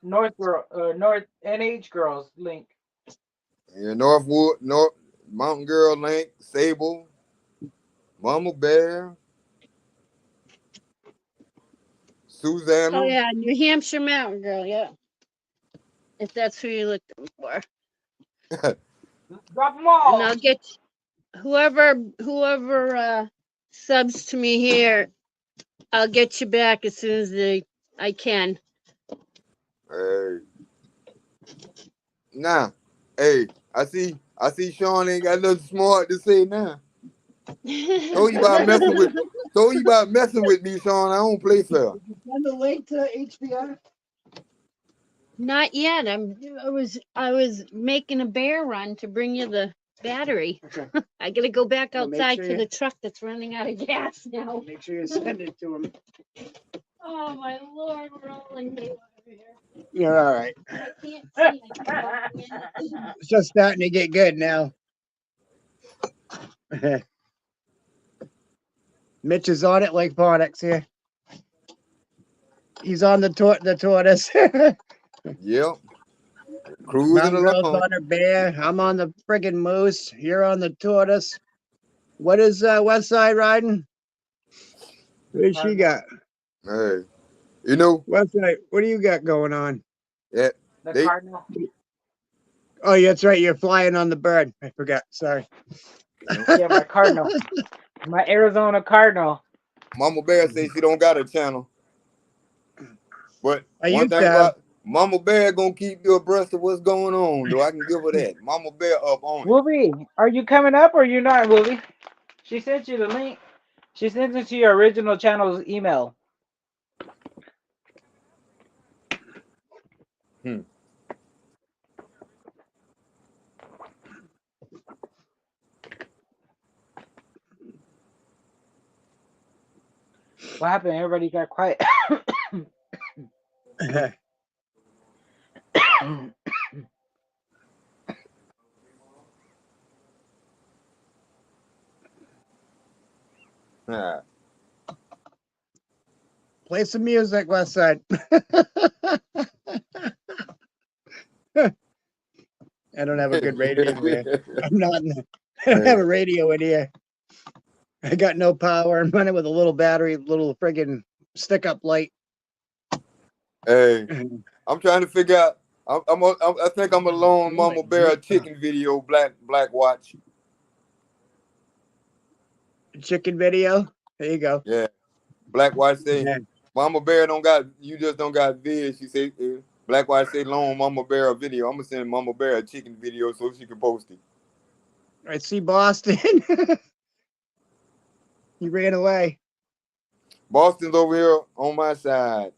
North NH girls link. Yeah, North Mountain Girl link, Sable, Mama Bear, Susanna. Oh yeah, New Hampshire Mountain Girl. Yeah, if that's who you're looking for, Drop them and all. I'll get whoever subs to me here. I'll get you back as soon as I can. Hey, nah, hey, I see Sean ain't got nothing smart to say now. Told you about messing with me, Sean. I don't play fair. Send the link to HBR. Not yet. I was making a bear run to bring you the battery. Okay. I gotta go back Well, make outside sure to you- the truck that's running out of gas now. Make sure you send it to him. Oh my Lord, we're all in here over here. You're all right. I can't see. I keep bumping into It's just starting to get good now. Mitch is on it like Bonix here. He's on the tortoise. Yep. Cruising Mountain Girl's along. on her bear. I'm on the friggin' moose. You're on the tortoise. What is West Side riding? What does she got? Hey, you know, West Side, what do you got going on? yeah, The They- Cardinal. Oh, yeah, that's right. You're flying on the bird. I forgot. Sorry. Yeah, my Cardinal. My Arizona Cardinal. Mama Bear says she don't got a channel. But I one used thing to have. about Mama Bear gonna keep you abreast of what's going on, though. I can give her that. Mama Bear up on it. Wolvie, are you coming up or you not, Wolvie? She sent you the link. She sent it to your original channel's email. What happened? Everybody got quiet. Ah, Play some music, West Side. I don't have a good radio here. I'm not. I don't have a radio in here. I got no power. I'm running with a little battery, little friggin' stick-up light. Hey, I'm trying to figure out. I think I'm alone. Mama Bear a chicken video. Black watch. Chicken video. There you go. Yeah, Black watch say Yeah. Mama Bear don't got. You just don't got vid. She say Black watch say loan Mama Bear a video. I'm gonna send Mama Bear a chicken video so she can post it. I see Boston. He ran away. Boston's over here on my side.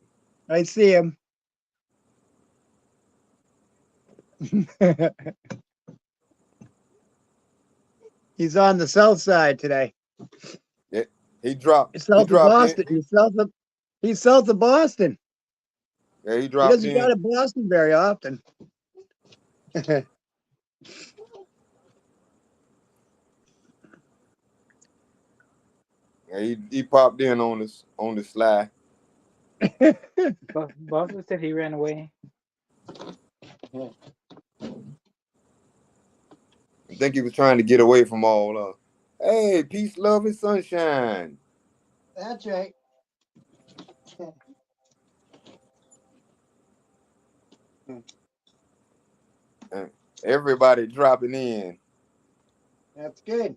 I see him. He's on the south side today. He dropped. He's south of dropped Boston. in. He's south of Boston. Yeah, he He dropped doesn't go in. to Boston very often. Yeah, he popped in on the slide. Boston said he ran away. I think he was trying to get away from all. Hey, peace, love, and sunshine. That's right. Everybody dropping in. That's good.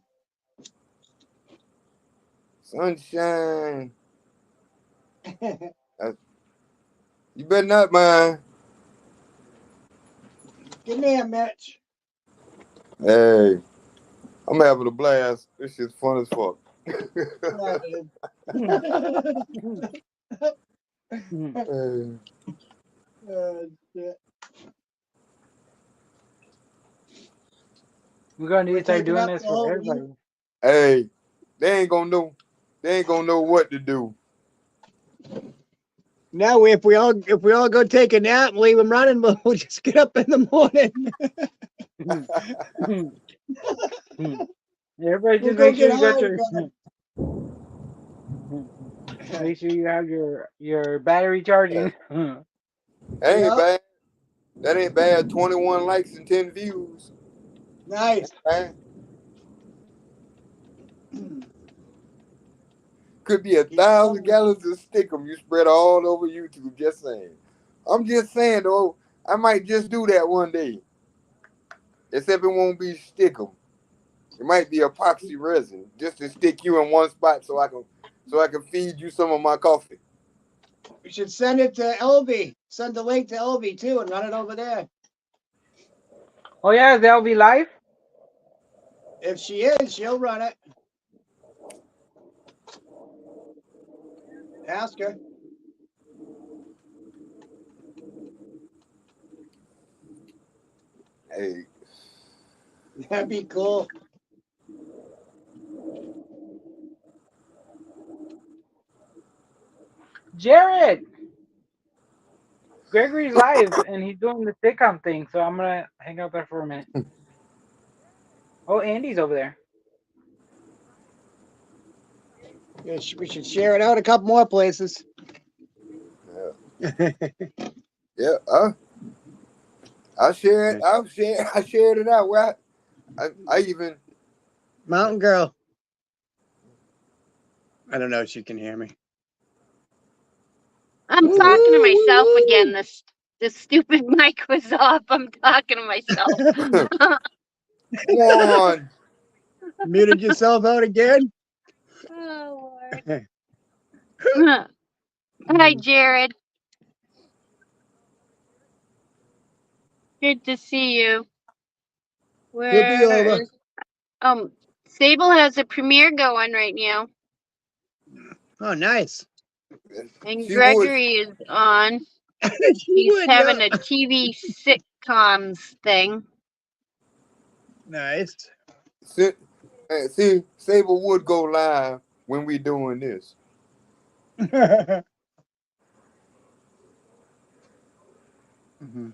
Sunshine. You better not mind. Give me a Mitch. Hey, I'm having a blast. This shit's fun as fuck. Hey. We're gonna need to start taking doing up this the whole for everybody. Hey, they ain't gonna know what to do. Now, if we all go take a nap and leave him running, we'll just get up in the morning. Everybody We'll just go make sure get you got high your. together. Make sure you have your battery charging. That ain't Yeah. bad. That ain't bad. 21 likes and 10 views. Nice. Man. Could be 1,000 gallons of stickum you spread all over YouTube. Just saying. I'm just saying though. I might just do that one day. Except it won't be stickum. It might be epoxy resin, just to stick you in one spot so I can feed you some of my coffee. We should send it to LV. Send the link to LV too and run it over there. Oh yeah, they'll be live. If she is, she'll run it. Ask her. Hey, That'd be cool. Jared, Gregory's live and he's doing the sitcom thing, so I'm gonna hang out there for a minute. Oh, Andy's over there. Yeah, we should share it out a couple more places. yeah, I shared it out. Where I even Mountain Girl. I don't know if she can hear me. I'm talking to myself again. This stupid mic was off. I'm talking to myself. come on. Muted yourself out again? Oh, Lord. Hi, Jared. Good to see you. He'll be over. Sable has a premiere going right now, Oh, nice. and She Gregory is on. He's would, having yeah. a TV sitcoms thing. Nice. See, Sable would go live when we doing this.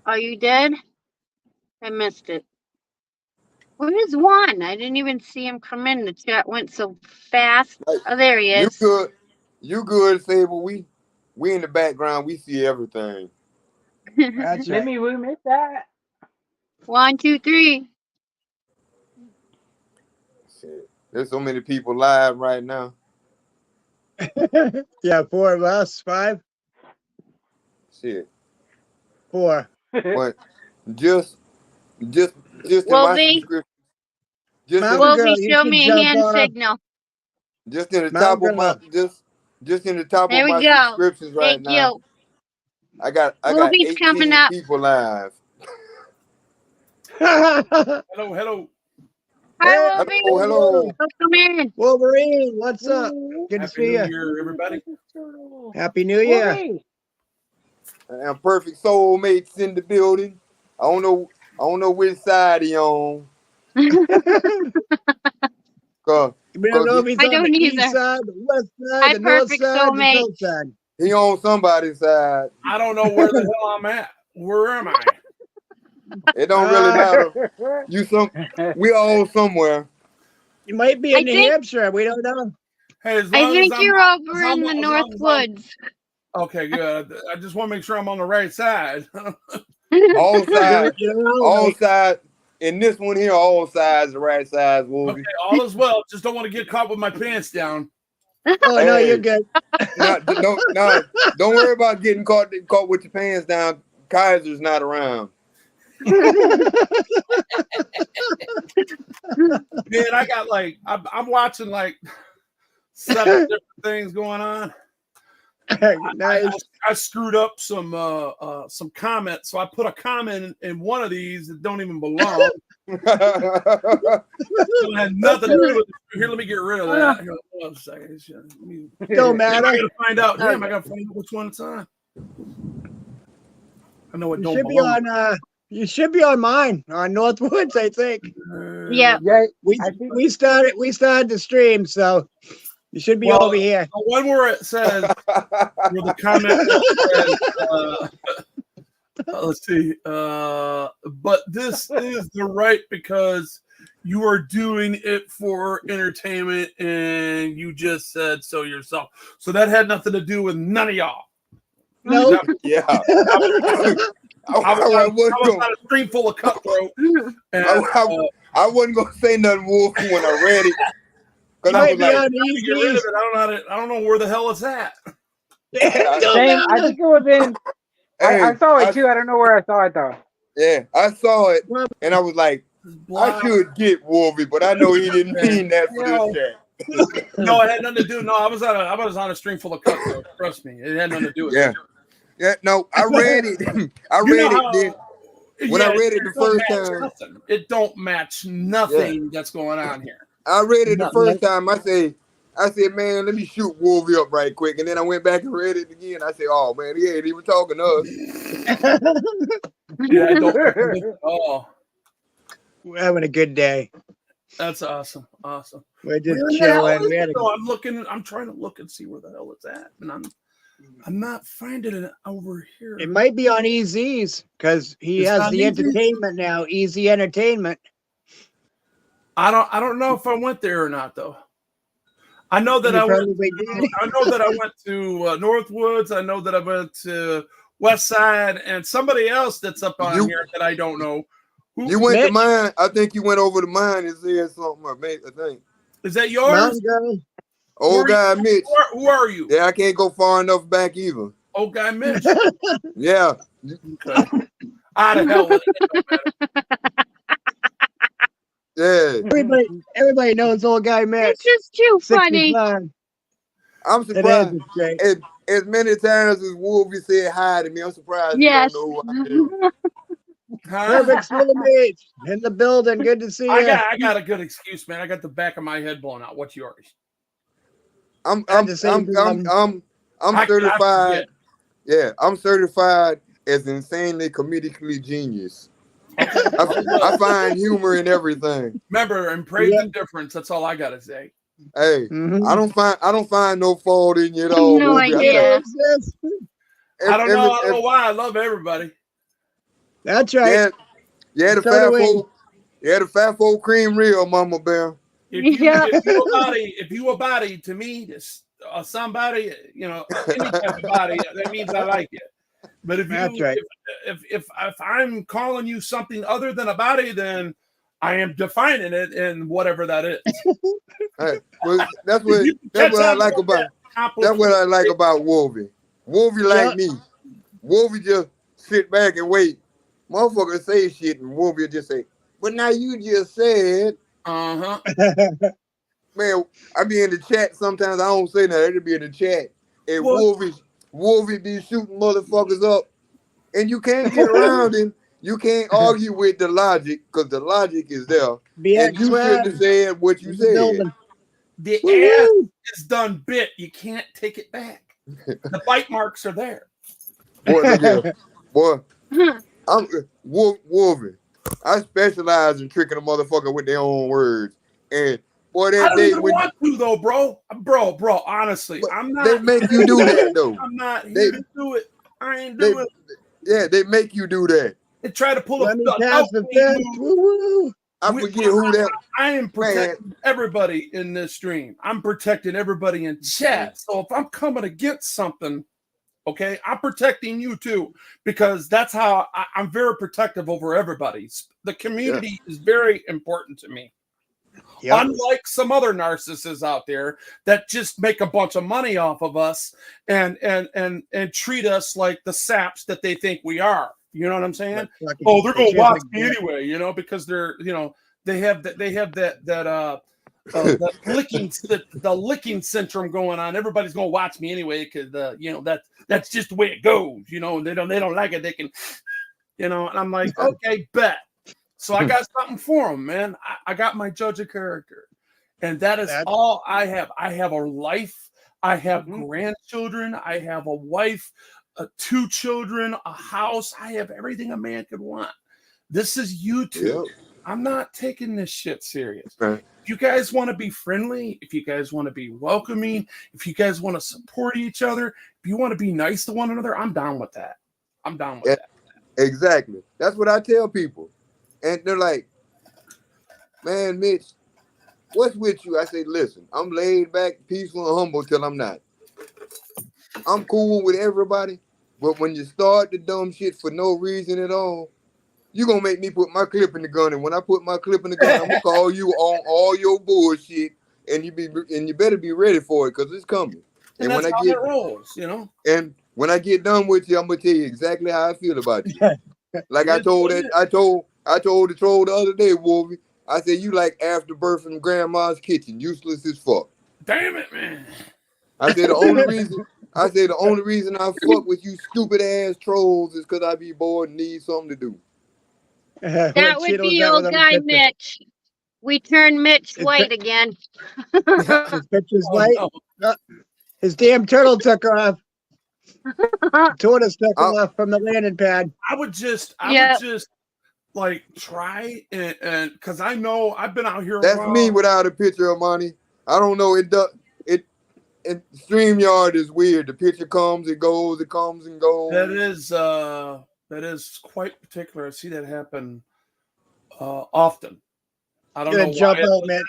Are you dead? I missed it. Where is Juan? I didn't even see him come in. The chat went so fast. Oh, there he is. You good, Sable. We in the background. We see everything. That's Let right. me remix that. 1, 2, 3. Shit. There's so many people live right now. Yeah, 4 of us, 5, Shit. 4. But just in Will my be. subscription. Just Mountain in, Will Girl, be you show should me a jump hand on. signal. just in the Mountain top of my Girl. just in the top There of we my go. subscriptions right Thank now. you. I got Willby's coming 18 up. people live. Hello. Hi, Hey, Willby. Hello. Come in. Wolverine, what's up? Good to Happy see New you. Year, everybody. Happy New Year. Wolby. And Perfect Soulmates in the building. I don't know which side he on. Cause We don't know if he's I on don't the either. east side, the west side, Hi, the north Perfect side, the Soulmate. south side. he on somebody's side. I don't know where the hell I'm at. Where am I? It don't really matter. We all somewhere. You might be I in New think- Hampshire. We don't know. Hey, as I long think as you're I'm, over in the North Woods. okay, good. I just want to make sure I'm on the right side. All sides. You don't know, All right? sides. In this one here, all sides, the right sides, Wolby. Okay, all is well. Just don't want to get caught with my pants down. Oh, no, Hey. you're good. Don't worry about getting caught with your pants down. Kaiser's not around. Man, I got I'm watching like 7 different things going on. Nice. I screwed up some comments, so I put a comment in one of these that don't even belong. It had nothing to do with it. Here, let me get rid of that. Here, hold on a second. Don't I matter. gotta find out. Damn, I gotta find out which one it's on. I know it You don't should be belong. on. You should be on mine on Northwoods, I think. Yeah. Yeah, We started the stream, so you should be over here. The one where it says where the comment says, let's see. But this is the right because You are doing it for entertainment, and you just said so yourself. So that had nothing to do with none of y'all. No. Yeah. I was on a stream full of cutthroat. And, I wasn't gonna say nothing, Wolf, when I read it. Because I Might was be like, on get rid of it. I don't know where the hell it's at. Same. I think it was in. I saw it too. I don't know where I saw it though. Yeah, I saw it, and I was like, I should get Wolfie, but I know he didn't mean that for this chat. No, it had nothing to do. No, I was on a stream full of cutthroat. Trust me, it had nothing to do with it. Yeah. No, I read it. I read it. Then when I read it the first time, it don't match nothing that's going on here. I read it the first time. I said, man, let me shoot Wolfie up right quick, and then I went back and read it again. I said, oh man, he ain't even talking to us. Yeah, I don't at all. We're having a good day. That's awesome. We're just chilling. I'm trying to look and see where the hell it's at, and I'm not finding it over here. It might be on EZ's because he has the entertainment now. Easy Entertainment. I don't know if I went there or not though. I know that I went to Northwoods. I know that I went to West Side, and somebody else that's up on here that I don't know. You went to mine. I think you went over to mine and said something. I think. Is that yours? Old guy Mitch. Who are you? Yeah, I can't go far enough back either. Old guy Mitch. Yeah. Okay. Out of hell with it. Yeah. Everybody knows old guy Mitch. It's just too funny. I'm surprised. As many times as Wolfie said hi to me, I'm surprised you don't know who I am. Perfect Beach in the building. Good to see you. I got a good excuse, man. I got the back of my head blown out. What's yours? I'm certified. Yeah, I'm certified as insanely comedically genius. I find humor in everything. Remember, and praise indifference. That's all I gotta say. Hey, I don't find no fault in you at all. No idea. I don't know why. I love everybody. That's right. Yeah, the fat folk cream real, Mama Bear. If you a body to me, somebody, any type of body, that means I like it. But if I'm calling you something other than a body, then I am defining it in whatever that is. Hey, well, that's what I like about. That's what I like about Wolfie. Wolfie like me. Wolfie just sit back and wait. Motherfuckers say shit and Wolfie just say, but now you just said. Man, I be in the chat sometimes. I don't say that. It'll be in the chat. And Wolfie be shooting motherfuckers up. And you can't get around him. You can't argue with the logic because the logic is there. And you shouldn't have said what you said. The ass is done bit. You can't take it back. The bite marks are there. Boy, I'm Wolfie. I specialize in tricking a motherfucker with their own words. And boy, that day when want to though, bro. Honestly, I'm not. They make you do that though. I'm not here to do it. I ain't doing it. Yeah, they make you do that. They try to pull I forget who that. I am protecting everybody in this stream. I'm protecting everybody in chat. So if I'm coming against something, okay, I'm protecting you too, because that's how I'm very protective over everybody. The community is very important to me. Yep. Unlike some other narcissists out there that just make a bunch of money off of us and treat us like the saps that they think we are. You know what I'm saying? Oh, they're gonna watch me anyway, because they're they have that licking syndrome going on. Everybody's gonna watch me anyway because that's just the way it goes. They don't like it. They can, and I'm like, okay, bet. So I got something for them, man. I got my judge of character, and that's all I have. I have a life. I have grandchildren. I have a wife, 2 children, a house. I have everything a man could want. This is YouTube. Yep. I'm not taking this shit serious. Right. If you guys want to be friendly, if you guys want to be welcoming, if you guys want to support each other, if you want to be nice to one another, I'm down with that. that. Exactly. That's what I tell people. And they're like, man, Mitch, what's with you? I say, listen, I'm laid back, peaceful, and humble till I'm not. I'm cool with everybody, but when you start the dumb shit for no reason at all, you gonna make me put my clip in the gun, and when I put my clip in the gun, I'm gonna call you on all your bullshit, and you better be ready for it, cause it's coming. And when that's I how get it rolls, you know. and when I get done with you, I'm gonna tell you exactly how I feel about you. Like I told the troll the other day, Wolvie. I said you like afterbirth from grandma's kitchen, useless as fuck. Damn it, man. I said the only reason I fuck with you stupid ass trolls is because I be bored and need something to do. That would be old guy Mitch. We turned Mitch white again. His picture's Oh, white. no. His damn turtle took off. Tortoise took off from the landing pad. I would just like try and because I know I've been out here. That's me without a picture of money. I don't know. And StreamYard is weird. The picture comes, it goes, it comes and goes. That is quite particular. I see that happen often. I don't know jump why out, man.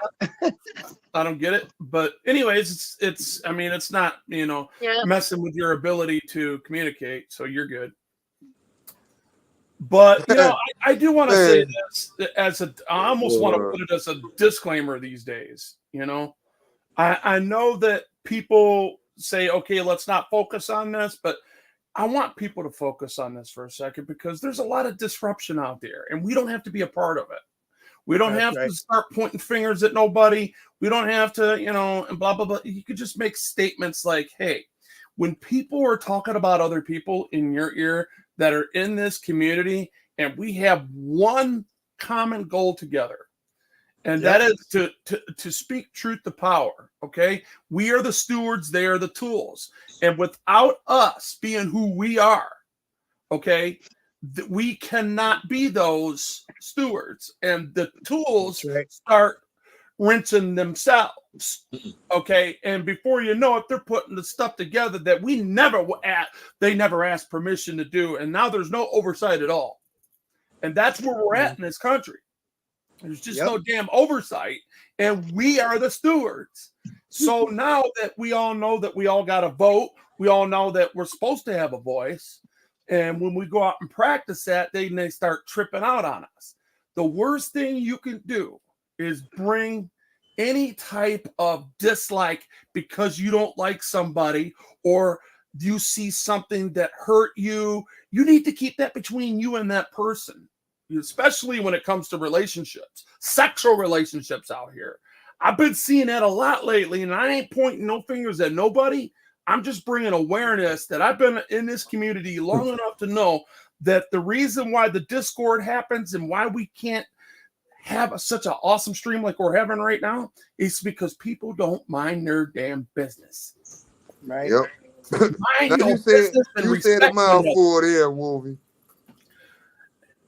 I don't get it, but anyways, it's. I mean, it's not messing with your ability to communicate, so you're good. But I do want to say this as I almost want to put it as a disclaimer these days. I know that people say, okay, let's not focus on this, but I want people to focus on this for a second because there's a lot of disruption out there, and we don't have to be a part of it. We don't have to start pointing fingers at nobody. We don't have to, and blah, blah, blah. You could just make statements like, hey, when people are talking about other people in your ear that are in this community, and we have one common goal together, and that is to speak truth to power, okay? We are the stewards, they are the tools. And without us being who we are, okay, we cannot be those stewards. And the tools start rinsing themselves, okay? And before you know it, they're putting the stuff together that they never asked permission to do. And now there's no oversight at all. And that's where we're at in this country. There's just no damn oversight, and we are the stewards. So now that we all know that we all got to vote, we all know that we're supposed to have a voice, and when we go out and practice that, they start tripping out on us. The worst thing you can do is bring any type of dislike because you don't like somebody or you see something that hurt you. You need to keep that between you and that person. Especially when it comes to relationships, sexual relationships out here. I've been seeing that a lot lately, and I ain't pointing no fingers at nobody. I'm just bringing awareness that I've been in this community long enough to know that the reason why the Discord happens and why we can't have such an awesome stream like we're having right now is because people don't mind their damn business. Right. Yep. Mind your business and you said a mouthful there, Wolvie.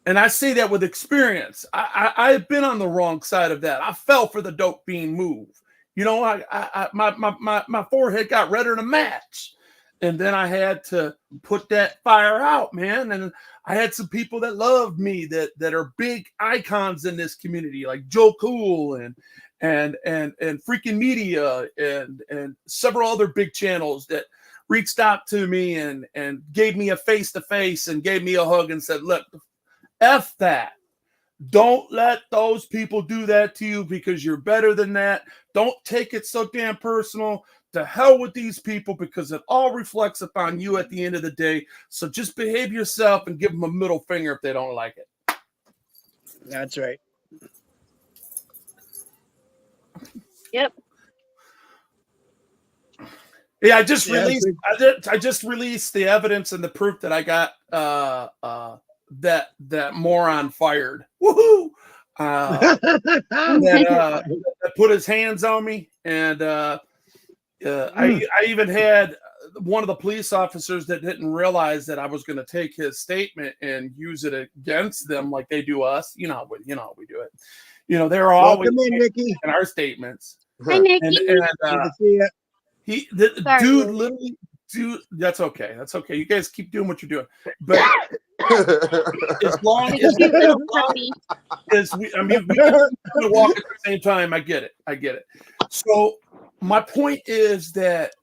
And I say that with experience. I've been on the wrong side of that. I fell for the dope being moved. My forehead got redder than a match. And then I had to put that fire out, man. And I had some people that loved me that are big icons in this community, like Joe Cool and Freaking Media and several other big channels that reached out to me and gave me a face-to-face and gave me a hug and said, look, F that. Don't let those people do that to you because you're better than that. Don't take it so damn personal. To hell with these people because it all reflects upon you at the end of the day. So just behave yourself and give them a middle finger if they don't like it. That's right. Yep. Yeah, I just released the evidence and the proof that I got that moron fired. Woohoo! That put his hands on me, and I even had one of the police officers that didn't realize that I was going to take his statement and use it against them like they do us. You know how we do it. They're always in our statements. Hi, Nikki. Dude literally do. That's okay. That's okay. You guys keep doing what you're doing. But as long as, Cute little puppy. we can walk at the same time. I get it. So my point is that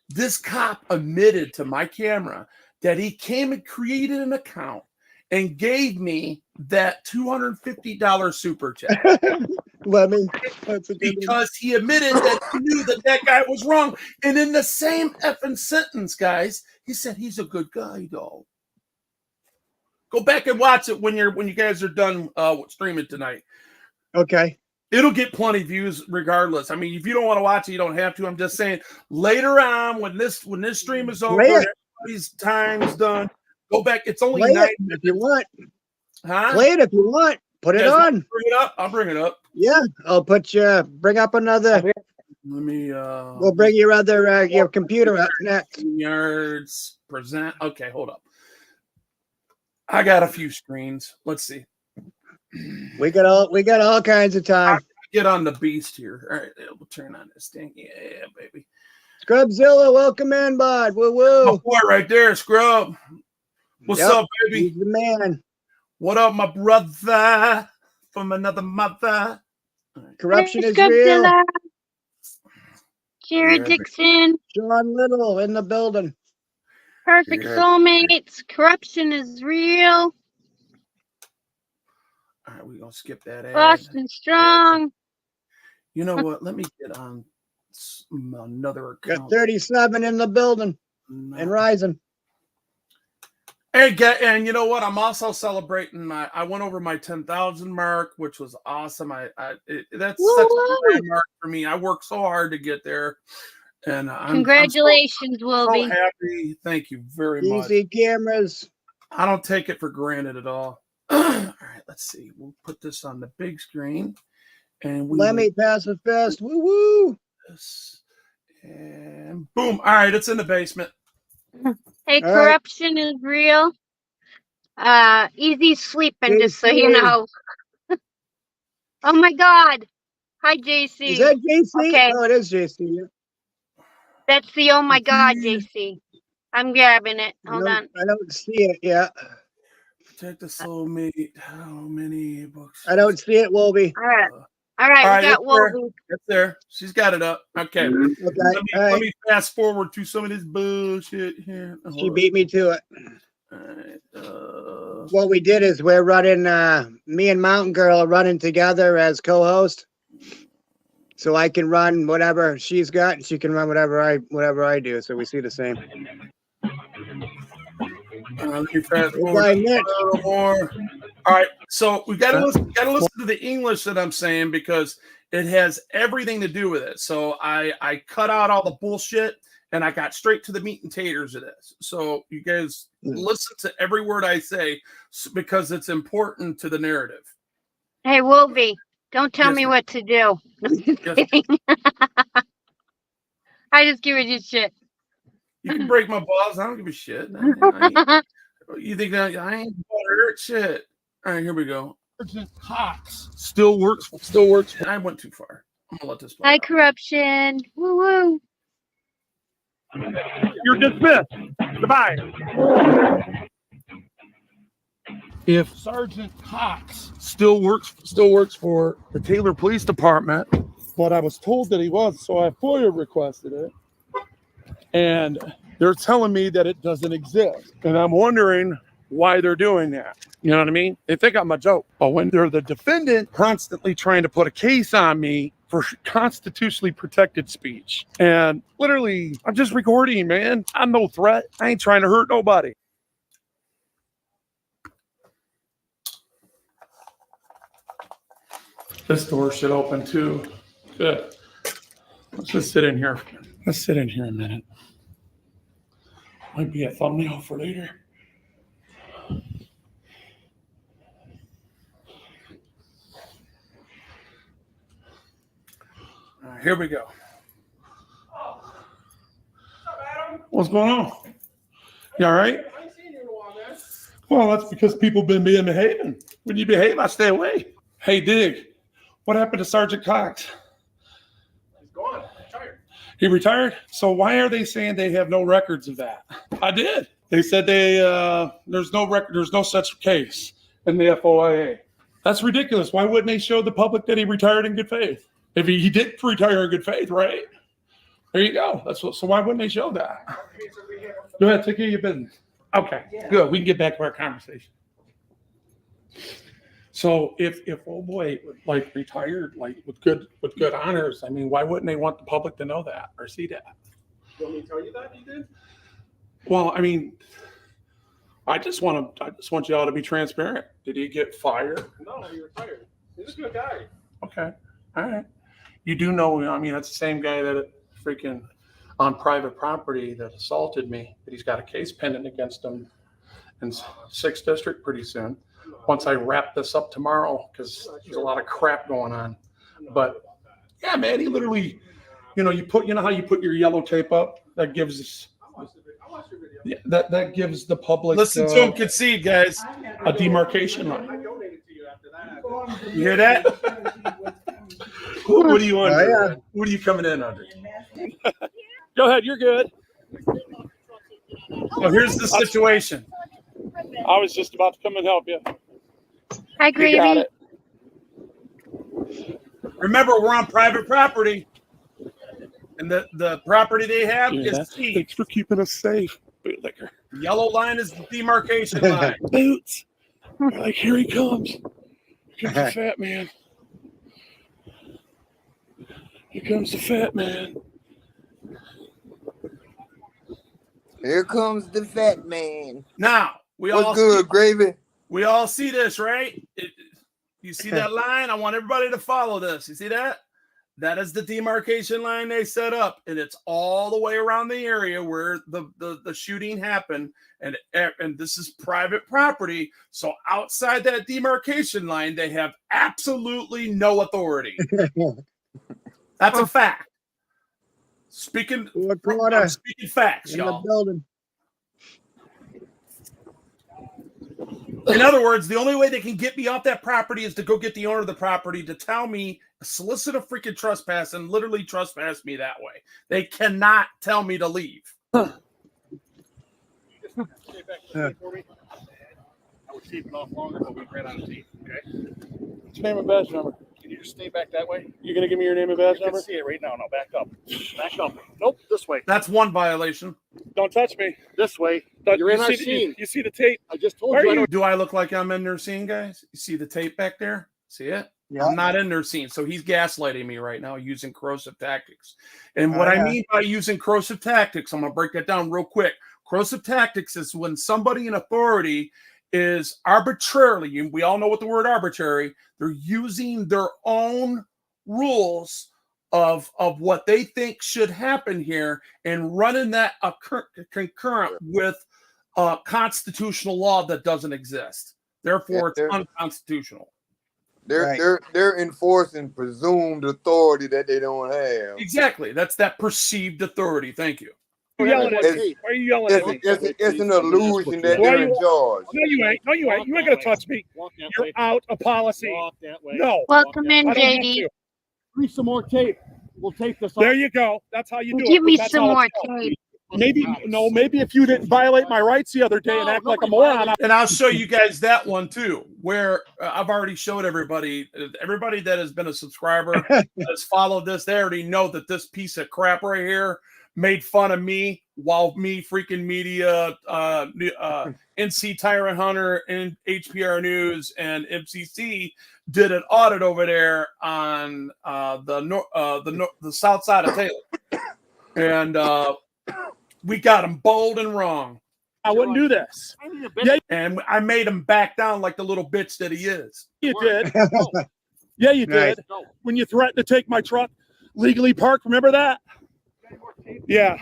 this cop admitted to my camera that he came and created an account and gave me that $250 super chat. That's a good one. Because he admitted that he knew that guy was wrong. And in the same effing sentence, guys, he said he's a good guy, though. Go back and watch it when you guys are done streaming tonight. Okay. It'll get plenty of views regardless. I mean, if you don't want to watch it, you don't have to. I'm just saying later on when this stream is over, everybody's time's done. Go back. It's only 9 minutes. If you want. Huh? Play it if you want. Put it on. Bring it up. I'll bring it up. Yeah. I'll bring up another. Let me We'll bring your other your computer up next. Yards present. Okay, hold up. I got a few screens. Let's see. We got all kinds of time. Get on the beast here. All right, we'll turn on this thing. Yeah, baby. Scrubzilla, welcome in, bud. Woo woo. My boy right there, Scrub. What's up, baby? He's the man. What up, my brother from another mother? Corruption is Scrubzilla. real. Jared Dixon. Sean Little in the building. Perfect soulmates. Corruption is real. All right, we're going to skip that ad. Boston Strong. You know what? Let me get on another account. Got 37 in the building and rising. Hey, and you know what? I'm also celebrating I went over my 10,000 mark, which was awesome. That's such a great mark for me. I worked so hard to get there. And Congratulations, I'm Wilby. so happy. Thank you very much. Easy cameras. I don't take it for granted at all. All right, let's see. We'll put this on the big screen, and Let me pass it fast. Woo woo. And boom. All right, it's in the basement. Hey, All corruption is real. Easy sleeping, just so you JC. know. Oh my God. Hi, JC. Is that JC? Okay. Oh, it is JC. Yeah. That's the oh my God, JC. I'm grabbing it. Hold on. I don't see it yet. Protect the soulmate. How many books? I don't see it, Wolby. All right. All right, we got it's there. Wolby. It's there. She's got it up. Okay. Okay. Let me fast forward to some of this bullshit here. She beat me to it. All right. What we did is we're running, me and Mountain Girl are running together as co-host. So I can run whatever she's got, and she can run whatever I do. So we see the same. Let me fast forward a little more. All right, so we got to listen to the English that I'm saying because it has everything to do with it. So I cut out all the bullshit and I got straight to the meat and taters of this. So you guys listen to every word I say because it's important to the narrative. Hey, Wolby, don't tell me what to do. I just give you shit. You can break my balls. I don't give a shit. You think that I ain't hurt? Shit. All right, here we go. Cox still works. I went too far. I'm gonna let this play. Hi, corruption. Woo woo. You're dismissed. Goodbye. If Sergeant Cox still works for the Taylor Police Department, but I was told that he was, so I FOIA requested it. And they're telling me that it doesn't exist. And I'm wondering why they're doing that. You know what I mean? They think I'm a joke. But when they're the defendant constantly trying to put a case on me for constitutionally protected speech. And literally, I'm just recording, man. I'm no threat. I ain't trying to hurt nobody. This door should open too. Good. Let's just sit in here. Let's sit in here a minute. Might be a thumbnail for later. All right, here we go. What's going on? You all right? I ain't seen you in a while, man. Well, that's because people been behaving. When you behave, I stay away. Hey, Dig, what happened to Sergeant Cox? He's gone. I'm tired. He retired. So why are they saying they have no records of that? I did. They said there's no record, there's no such case in the FOIA. That's ridiculous. Why wouldn't they show the public that he retired in good faith? If he did retire in good faith, right? There you go. So why wouldn't they show that? Go ahead, take care of your business. Okay, good. We can get back to our conversation. So if old boy like retired like with good honors, I mean, why wouldn't they want the public to know that or see that? You want me to tell you that he did? Well, I mean, I just want y'all to be transparent. Did he get fired? No, he retired. He's a good guy. Okay, all right. You do know, I mean, that's the same guy that freaking on private property that assaulted me, but he's got a case pending against him in 6th District pretty soon. Once I wrap this up tomorrow, because there's a lot of crap going on. But yeah, man, he literally, you know how you put your yellow tape up? That gives us, that gives the public. Listen to him concede, guys. A demarcation line. You hear that? What are you under? Oh, yeah. What are you coming in under? Go ahead, you're good. So here's the situation. I was just about to come and help you. Hi, You got Gravy. it. Remember, we're on private property, and the property they have is key. Thanks for keeping us safe, bootlicker. Yellow line is the demarcation line. Boots. Like, here he comes. Here comes the fat man. Here comes the fat man. Here comes the fat man. Now What's good, Gravy? We all see this, right? You see that line? I want everybody to follow this. You see that? That is the demarcation line they set up, and it's all the way around the area where the shooting happened, and this is private property. So outside that demarcation line, they have absolutely no authority. That's a fact. Speaking facts, in the y'all. building. In other words, the only way they can get me off that property is to go get the owner of the property to tell me, solicit a freaking trespass, and literally trespass me that way. They cannot tell me to leave. I was taping off longer, but we ran out of tape. Okay. What's your name and badge number? Can you just stay back that way? You gonna give me your name and badge You can number? see it right now. No, back up. Back up. Nope, this way. That's one violation. Don't touch me. This way. You're in our scene. You see the tape? I just told you. Do I look like I'm in their scene, guys? You see the tape back there? See it? Yeah. I'm not in their scene. So he's gaslighting me right now using corrosive tactics. And what I mean by using corrosive tactics, I'm going to break that down real quick. Corrosive tactics is when somebody in authority is arbitrarily, and we all know what the word arbitrary, they're using their own rules of what they think should happen here and running that concurrent with constitutional law that doesn't exist. Therefore, it's unconstitutional. They're enforcing presumed authority that they don't have. Exactly. That's that perceived authority. Thank you. Why are you yelling at me? It's an illusion that they're in charge. No, you ain't. No, you ain't. You ain't gonna touch me. You're out of policy. No. Welcome in, I don't want JD. to. Need some more tape. We'll take this off. There you go. That's how you do it. Give me That's some how more it's done. tape. Maybe if you didn't violate my rights the other day and act like a moron. And I'll show you guys that one too, where I've already showed everybody that has been a subscriber has followed this. They already know that this piece of crap right here made fun of me while me freaking media, NC Tyrant Hunter and HPR News and MCC did an audit over there on the south side of Taylor, and we got him bold and wrong. I wouldn't do this. Yeah, and I made him back down like the little bitch that he is. You did. Yeah, you Nice. did. When you threatened to take my truck legally parked, remember that? Yeah.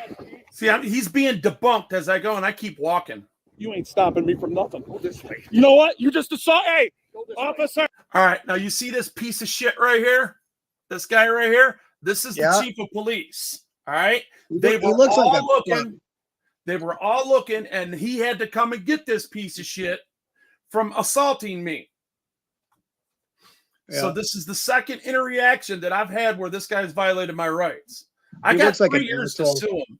See, he's being debunked as I go, and I keep walking. You ain't stopping me from nothing. Go this way. You know what? You just assault. Hey, officer. All right, now you see this piece of shit right here? This guy right here? This is the chief of police. All right. They were looks all like a looking. They were all looking, and he had to come and get this piece of shit from assaulting me. So this is the second interaction that I've had where this guy's violated my rights. I He got looks like 3 an years to asshole. sue him.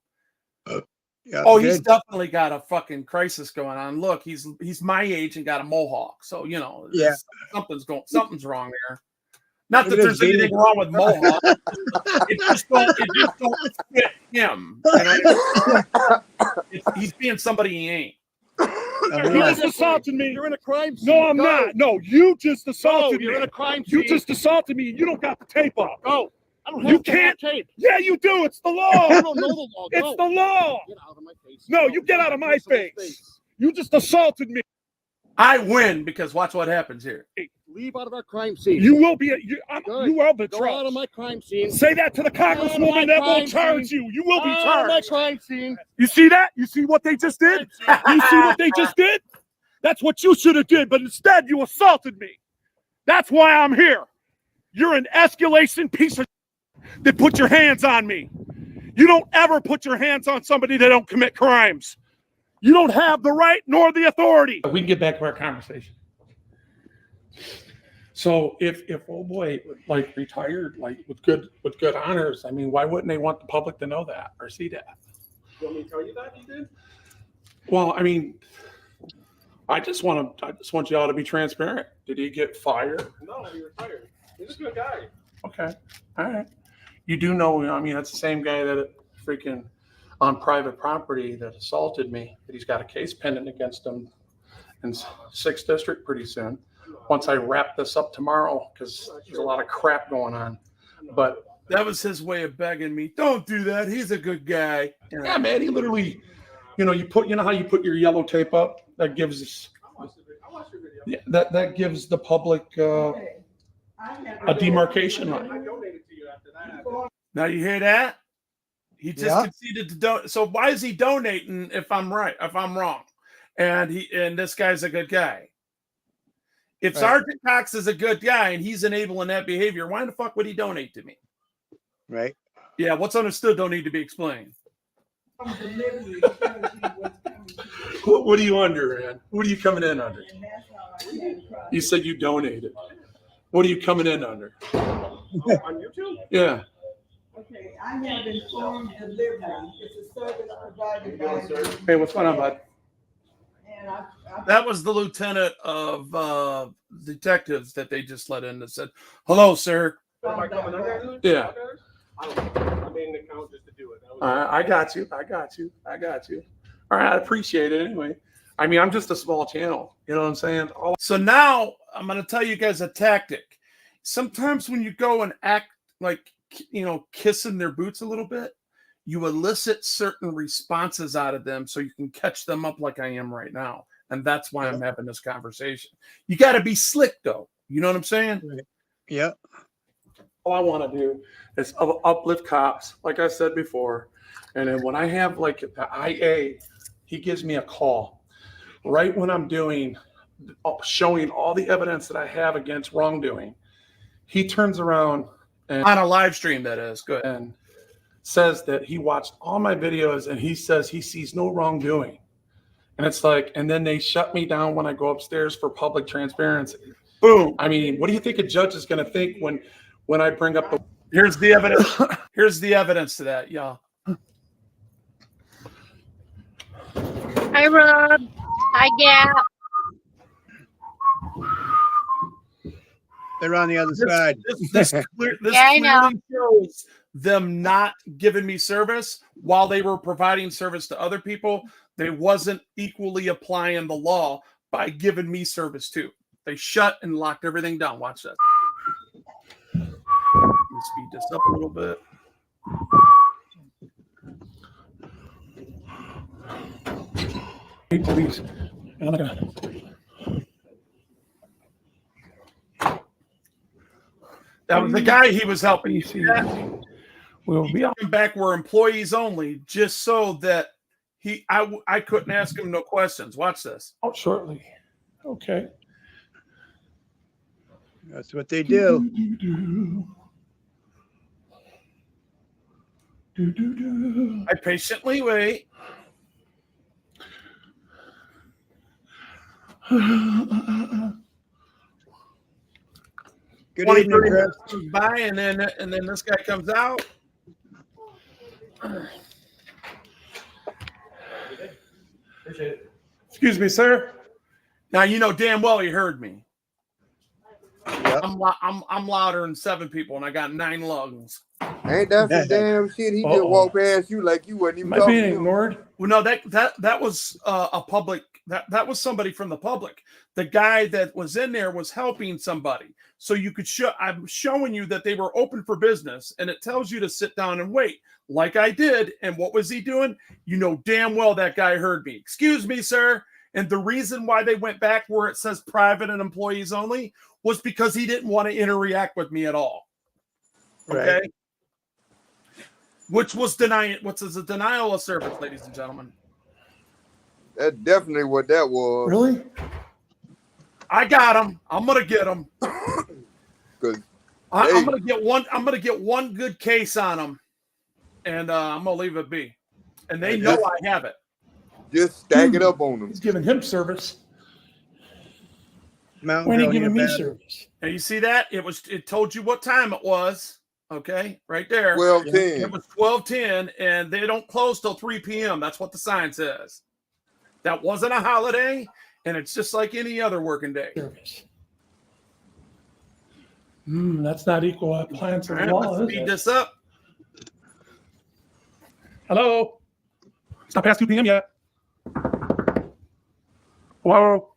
Yeah, Oh, he's good. definitely got a fucking crisis going on. Look, he's my age and got a mohawk. So, you know, Yeah. something's wrong there. Not Look that at there's his beard. anything wrong with mohawk. It just don't fit him. You know? He's being somebody he ain't. You just assaulted me. You're in a crime scene. No, I'm not. No, you just assaulted me. You're in a crime scene. You just assaulted me and you don't got the tape up. Go. I don't have you can't. Tape. Yeah, you do. It's the law. I don't know the law. Go. It's the law. Get out of my face. No, you get out of my face. You just assaulted me. I win because watch what happens here. Leave out of our crime scene. You will be. You will be. Go out of my crime scene. Say that to the congresswoman that will charge you. You will be charged. Out of my crime scene. You see that? You see what they just did? You see what they just did? That's what you should have did, but instead you assaulted me. That's why I'm here. You're an escalation piece of that put your hands on me. You don't ever put your hands on somebody that don't commit crimes. You don't have the right nor the authority. We can get back to our conversation. So if old boy like retired like with good honors, I mean, why wouldn't they want the public to know that or see that? You want me to tell you that he did? Well, I mean, I just want y'all to be transparent. Did he get fired? No, he retired. He's a good guy. Okay, all right. You do know, I mean, that's the same guy that freaking on private property that assaulted me, that he's got a case pending against him in 6th District pretty soon. Once I wrap this up tomorrow, because there's a lot of crap going on. But that was his way of begging me, don't do that. He's a good guy. Yeah, man, he literally, you know how you put your yellow tape up? That gives us, yeah, that gives the public a demarcation line. Now you hear that? He just conceded to donate. So why is he donating if I'm right, if I'm wrong? And this guy's a good guy. If Sergeant Cox is a good guy and he's enabling that behavior, why the fuck would he donate to me? Right. Yeah, what's understood don't need to be explained. What are you under, man? What are you coming in under? You said you donated. What are you coming in under? On YouTube? Yeah. Okay, I have informed delivery. It's a service provided by. Hey, what's going on, bud? And That was the lieutenant of detectives that they just let in that said, "Hello, sir." Am I coming under? Yeah. I made an account just to do it. I got you. All right, I appreciate it anyway. I mean, I'm just a small channel. You know what I'm saying? So now I'm going to tell you guys a tactic. Sometimes when you go and act like, kissing their boots a little bit, you elicit certain responses out of them so you can catch them up like I am right now. And that's why I'm having this conversation. You got to be slick, though. You know what I'm saying? Right. Yeah. All I want to do is uplift cops, like I said before. And then when I have like the IA, he gives me a call right when I'm showing all the evidence that I have against wrongdoing. He turns around and on a live stream, that is good, and says that he watched all my videos and he says he sees no wrongdoing. And it's like, and then they shut me down when I go upstairs for public transparency. Boom. I mean, what do you think a judge is going to think when I bring up here's the evidence. Here's the evidence to that, y'all. Hi, Rob. Hi, Gap. They're on the other side. This Yeah, I know. clearly shows them not giving me service while they were providing service to other people. They wasn't equally applying the law by giving me service too. They shut and locked everything down. Watch that. Let me speed this up a little bit. Hey, please. That was the guy he was helping. You see that? We'll be back where employees only, just so that I couldn't ask him no questions. Watch this. Oh, shortly. Okay. That's what they do. I patiently wait. Good evening, Chris. By and then this guy comes out. Excuse me, sir. Now you know damn well he heard me. Yep. I'm louder than 7 people, and I got 9 lungs. Ain't that some damn shit? He just Uh-oh. walked past you like you wasn't even Am I talking being to him. ignored? Well, no, that was a public. That was somebody from the public. The guy that was in there was helping somebody. So you could show. I'm showing you that they were open for business, and it tells you to sit down and wait, like I did. And what was he doing? You know damn well that guy heard me. Excuse me, sir. And the reason why they went back where it says private and employees only was because he didn't want to interact with me at all. Okay. Right. Which was denying. What's a denial of service, ladies and gentlemen. That's definitely what that was. Really? I got him. I'm gonna get him. 'Cause, I'm hey. gonna get one. I'm gonna get one good case on him, and I'm gonna leave it be. And they know I have it. Just stack it up on them. He's giving him service. Mountain When are you Girl, giving me bad. service? And you see that? It told you what time it was. Okay, right there. 12:10. It was 12:10, and they don't close till 3 p.m. That's what the sign says. That wasn't a holiday, and it's just like any other working day. Service. That's not equal appliance All of right, law, let's is speed it? this up. Hello? It's not past 2 p.m. yet. Whoa.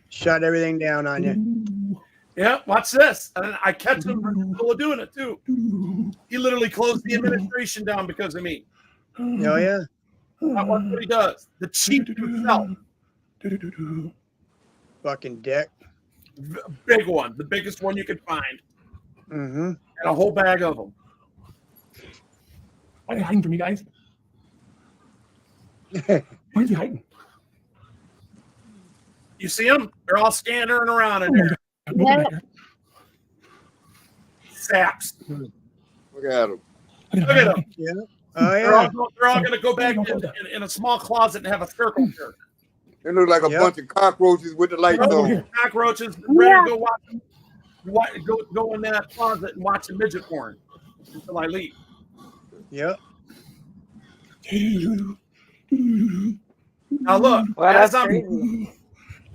Shut everything down on you. Yeah, watch this. And I catch him in the middle of doing it too. He literally closed the administration down because of me. Oh yeah. That's what he does. The chief himself. Fucking dick. Big one. The biggest one you could find. Mm-hmm. And a whole bag of them. Why are you hiding from me, guys? Why are you hiding? You see them? They're all scantering around in there. Move back here. Saps. Look at him. Look at them. Yeah. Oh They're all, yeah. they're all going to go back in a small closet and have a circle jerk. They look like a Yep. bunch of cockroaches with the lights Over on. here. Cockroaches ready to go watch. Go in that closet and watch the midget porn until I leave. Yep. Now look, Well, as that's I'm crazy.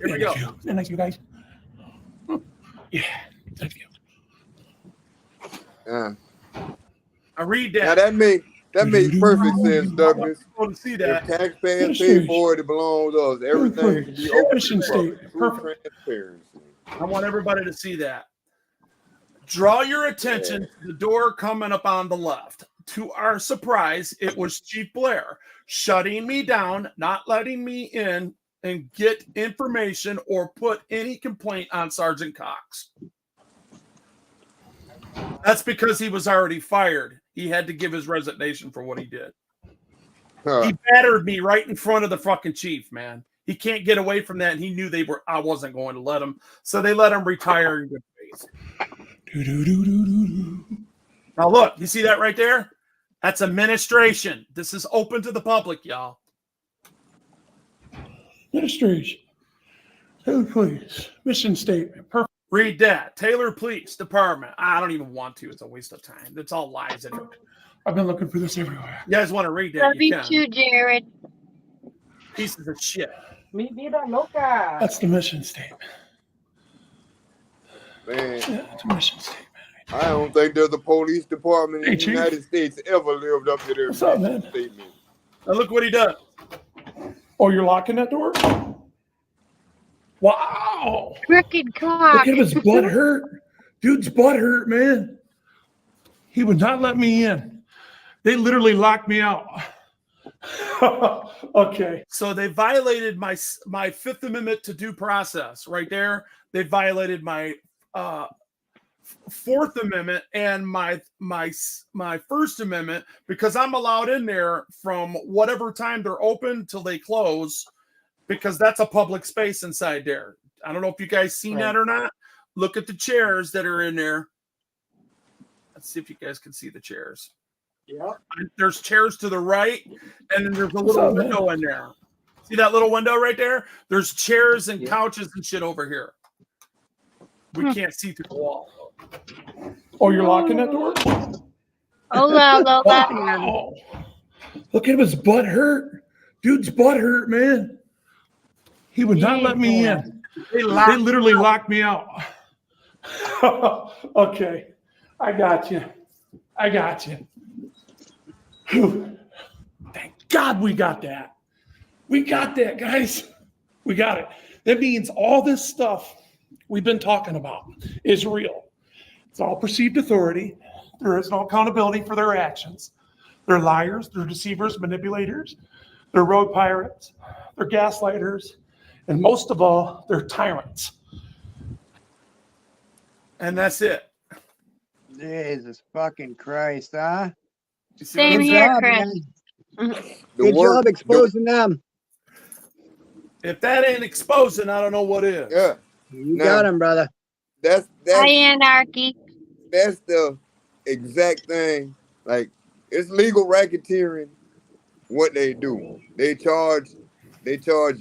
here we go. Nice, you guys. Yeah. Thank you. Yeah. I read Now that. that makes perfect sense, Douglas. I want to see If that. taxpayers pay for it, it belongs to us. Everything should be open to Mission the public. statement. True Perfect. transparency. I want everybody to see that. Draw your attention to the door coming up on the left. To our surprise, it was Chief Blair shutting me down, not letting me in and get information or put any complaint on Sergeant Cox. That's because he was already fired. He had to give his resignation for what he did. Huh. He battered me right in front of the fucking chief, man. He can't get away from that, and he knew I wasn't going to let him, so they let him retire in good faith. Now look, you see that right there? That's administration. This is open to the public, y'all. Administration. Taylor Police. Mission statement. Perfect. Read that. Taylor Police Department. I don't even want to. It's a waste of time. It's all lies anyway. I've been looking for this everywhere. You guys want to read that? Love You you can. too, Jared. Pieces of shit. Mi vida loca. That's the mission statement. Man, Yeah, that's a mission statement. I don't think there's a police department in Hey, the Chief. United States ever lived up to their What's up, mission man? statement. Now look what he does. Oh, you're locking that door? Wow. Crooked cock. Look at his butt hurt. Dude's butt hurt, man. He would not let me in. They literally locked me out. Okay. So they violated my Fifth Amendment to due process right there. They violated my Fourth Amendment and my First Amendment because I'm allowed in there from whatever time they're open till they close because that's a public space inside there. I don't know if you guys seen that or not. Look at the chairs that are in there. Let's see if you guys can see the chairs. Yeah. There's chairs to the right, and then there's a little window in there. See that little window right there? There's chairs and couches and shit over here. We can't see through the wall. Oh, you're locking that door? Hola, Lola. Wow. Look at his butt hurt. Dude's butt hurt, man. He would not let me in. They literally locked me out. Okay. I got you. Whew. Thank God we got that. We got that, guys. We got it. That means all this stuff we've been talking about is real. It's all perceived authority. There is no accountability for their actions. They're liars, they're deceivers, manipulators, they're road pirates, they're gaslighters, and most of all, they're tyrants. And that's it. Jesus fucking Christ, huh? You see what Same I'm Good here, job, Chris. man. The Good work- job exposing them. If that ain't exposing, I don't know what is. Yeah, You Now- got him, brother. that's Hi, Anarchy. that's the exact thing. Like, it's legal racketeering. What they do, they charge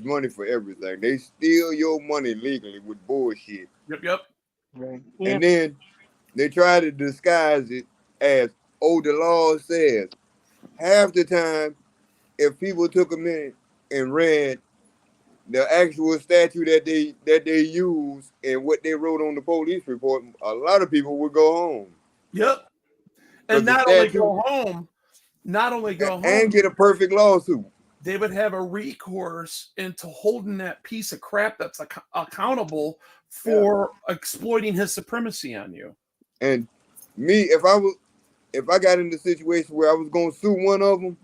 money for everything. They steal your money legally with bullshit, Yep. Right. Yep. and then they try to disguise it as, oh, the law says. Half the time, if people took a minute and read the actual statute that they use and what they wrote on the police report, a lot of people would go home. Yep. But And the not only statute- go home, and get a perfect lawsuit. they would have a recourse into holding that piece of crap that's accountable for exploiting his supremacy on you. And me, if I got in the situation where I was gonna sue one of them,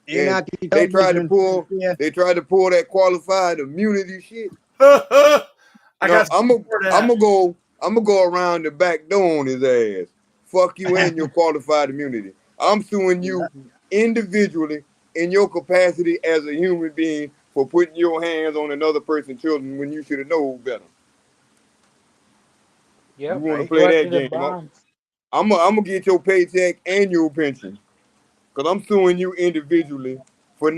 You're and not they tried to pull Yeah. that qualified immunity shit. I got I'm gonna go around the back door on his ass. Fuck you and your qualified immunity. I'm suing you individually in your capacity as a human being for putting your hands on another person's children when you should have known better. Yep. You wanna Right. play that Collective game? bonds. I'm gonna get your paycheck and your pension, cause I'm suing you individually for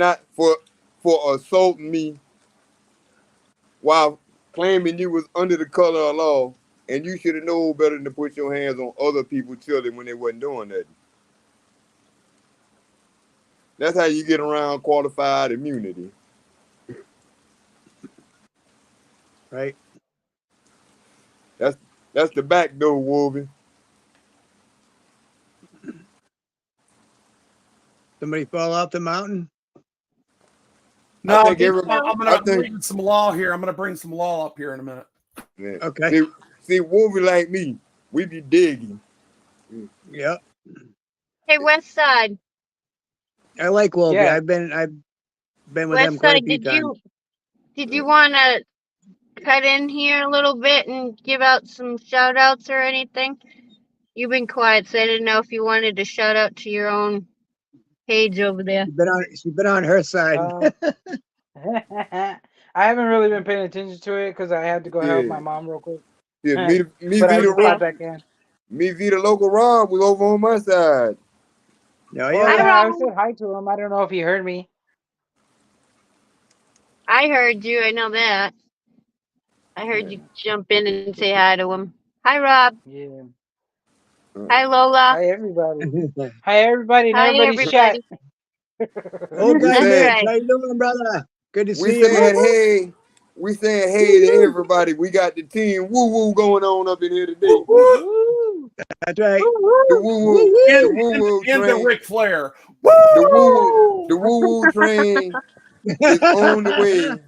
assaulting me while claiming you was under the color of law, and you should have known better than to put your hands on other people's children when they wasn't doing that. That's how you get around qualified immunity. Right. That's the back door, Wolvie. Somebody fall off the mountain? No, I think I'm I gonna think- bring some law here. I'm gonna bring some law up here in a minute. Yeah. Okay. See, Wolvie like me, we be digging. Yep. Hey, West Side. I like Wolby. Yeah. I've been with him West quite a Side, few times. did you want to cut in here a little bit and give out some shout outs or anything? You've been quiet, so I didn't know if you wanted to shout out to your own page over there. She's been on her side. I haven't really been paying attention to it because I had to go help Yeah. my mom real quick. Yeah, me But I be just the got back in. me be the local Rob was over on my side. Oh, Oh, yeah. yeah, I Rob. said hi to him. I don't know if he heard me. I heard you, I know that. I heard you jump in and say hi to him. Hi, Rob. Yeah. Hi, Lola. Hi, everybody. Hi, everybody. And Hi, everybody's chat. Oh, We guys, said- right. how you doing, brother? Good to We see you. saying man. hey, we saying hey to everybody. We got the team woo woo going on up in here today. Woo! That's right. The woo woo, the woo woo And the train, Ric Flair. the woo woo train is on the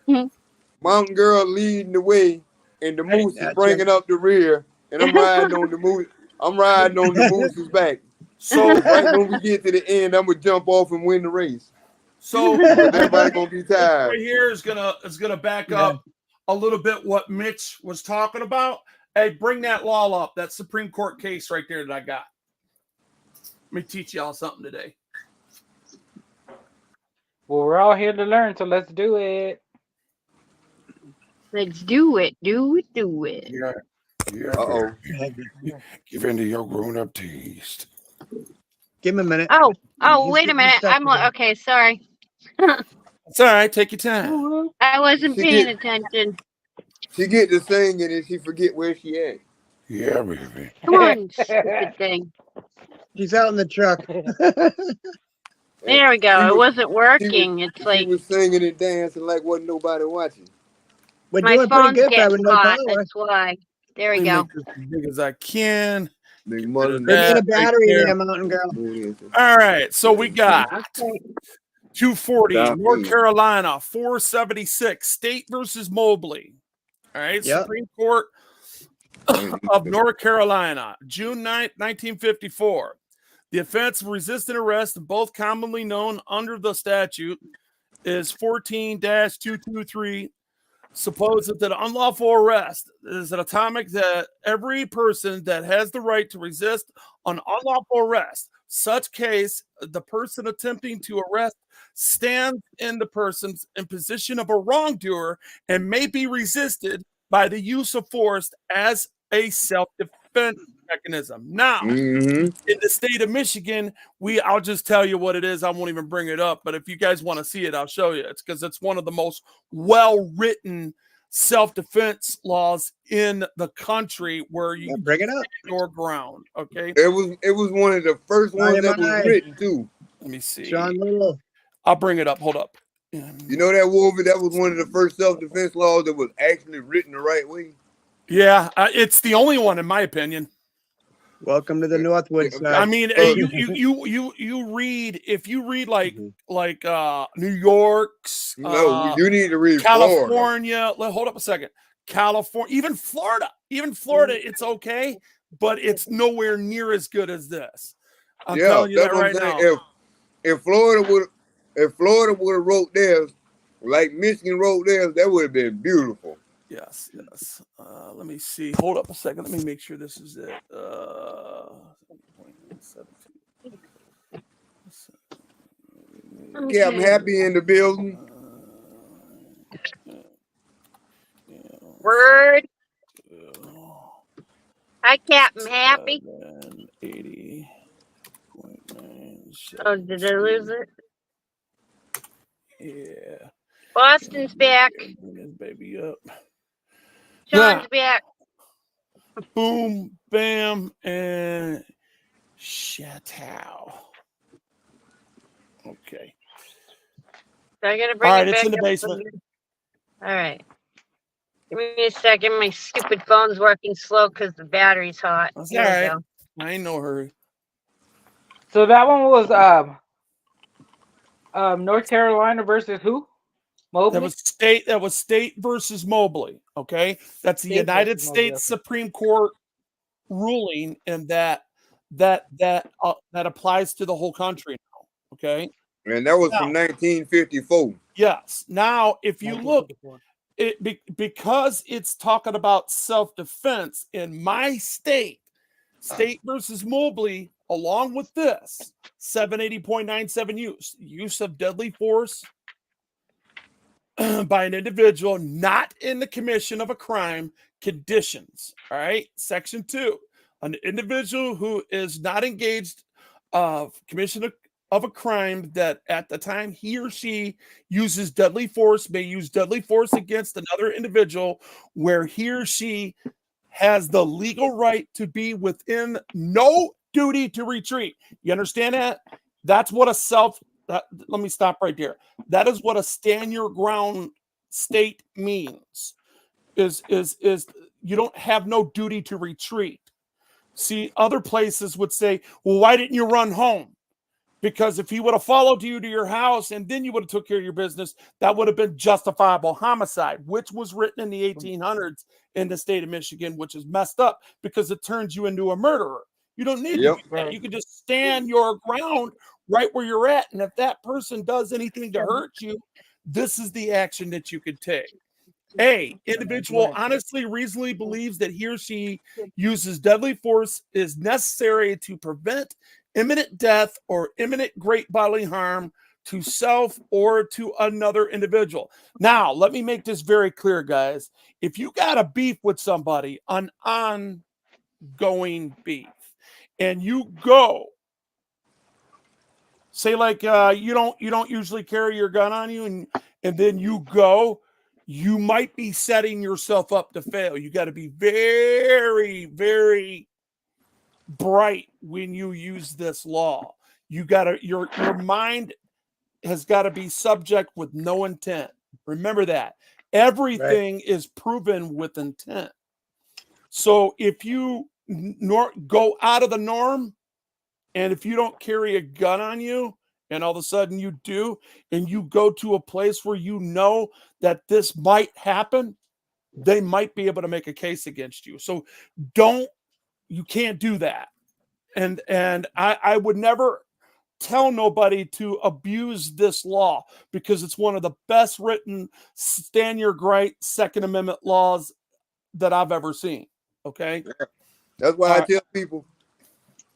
way. Mountain Girl leading the way, and the moose is that's bringing up the rear, and I'm riding on the moose. I'm riding on the moose's back. So Right when we get to the end, I'm gonna jump off and win the race. so Everybody gonna be right tired. here is gonna back up a little bit what Mitch was talking about. Hey, bring that law up. That Supreme Court case right there that I got. Let me teach y'all something today. Well, we're all here to learn, so let's do it. Let's do it. Do it. Yeah. Uh-oh. Give in to your grown-up taste. Give him a minute. Oh, He's wait a getting minute. stuff I'm together. okay. Sorry. It's all right. Take your time. I wasn't She paying did- attention. She get to singing and she forget where she at. Yeah, baby. Come on, stupid thing. She's out in the truck. There we go. It wasn't She working. It's like was singing and dancing like wasn't nobody watching. We're my doing pretty phone's good, but getting with no hot. power. That's why. There we Let me go. make this as big as I can. Big Get mother. rid of Give me that the right battery there. there, Mountain Girl. All right, so we got Okay. 240, Stop North me. Carolina, 476, State versus Mobley. All right, Yep. Supreme Court of North Carolina, June 9th, 1954. The offense of resisting arrest, both commonly known under the statute, is 14-223. Supposes that unlawful arrest is an atomic that every person that has the right to resist an unlawful arrest, such case the person attempting to arrest stands in the person's in position of a wrongdoer and may be resisted by the use of force as a self-defense mechanism. Now, Mm-hmm. in the state of Michigan, I'll just tell you what it is. I won't even bring it up, but if you guys want to see it, I'll show you. It's because it's one of the most well-written self-defense laws in the country where you Bring it up. stand your ground. Okay, It was one of the first ones that was written too. let me see. Sean Little. I'll bring it up. Hold up. You know that, Wolfie? That was one of the first self-defense laws that was actually written the right way. Yeah, it's the only one in my opinion. Welcome to the Northwood side. I mean, you read, if you read like New York's, No, you need to read California. Hold up a second. California, even Florida, it's okay, but it's nowhere near as good as this. I'm telling you that right now. If Florida would have wrote theirs, like Michigan wrote theirs, that would have been beautiful. Yes. Let me see. Hold up a second. Let me make sure this is it. Captain Happy in the building. Word. Hi, Captain Happy. 80.9. Oh, did I lose it? Yeah. Boston's back. Bring this baby up. Sean's back. Boom, bam, and shadow. Okay. So I gotta bring All right, it it's back in the up basement. again. All right. Give me a second. My stupid phone's working slow because the battery's hot. That's Here all we right. go. I ain't no hurry. So that one was North Carolina versus who? Mobley? That was state versus Mobley. Okay. That's the State United versus Mobley, States okay. Supreme Court ruling, and that applies to the whole country now. Okay. And that was from 1954. Yes. Now, if you look, because it's talking about self-defense in my state versus Mobley, along with this 780.97 use of deadly force by an individual not in the commission of a crime conditions. All right. Section 2, an individual who is not engaged commission of a crime that at the time he or she uses deadly force may use deadly force against another individual where he or she has the legal right to be within no duty to retreat. You understand that? That's what let me stop right there. That is what a stand your ground state means. Is you don't have no duty to retreat. See, other places would say, well, why didn't you run home? Because if he would have followed you to your house and then you would have took care of your business, that would have been justifiable homicide, which was written in the 1800s in the state of Michigan, which is messed up because it turns you into a murderer. You don't need to do that. You can just stand your ground right where you're at. And if that person does anything to hurt you, this is the action that you could take. A, individual honestly, reasonably believes that he or she uses deadly force is necessary to prevent imminent death or imminent great bodily harm to self or to another individual. Now, let me make this very clear, guys. If you got a beef with somebody, an ongoing beef, and you go, say like you don't usually carry your gun on you, and then you go, you might be setting yourself up to fail. You got to be very, very bright when you use this law. You gotta your mind has got to be subject with no intent. Remember that. Everything is proven with intent. So if you go out of the norm, and if you don't carry a gun on you, and all of a sudden you do, and you go to a place where you know that this might happen, they might be able to make a case against you. So you can't do that. And I would never tell nobody to abuse this law, because it's one of the best written stand your right Second Amendment laws that I've ever seen. Okay. That's why I tell people,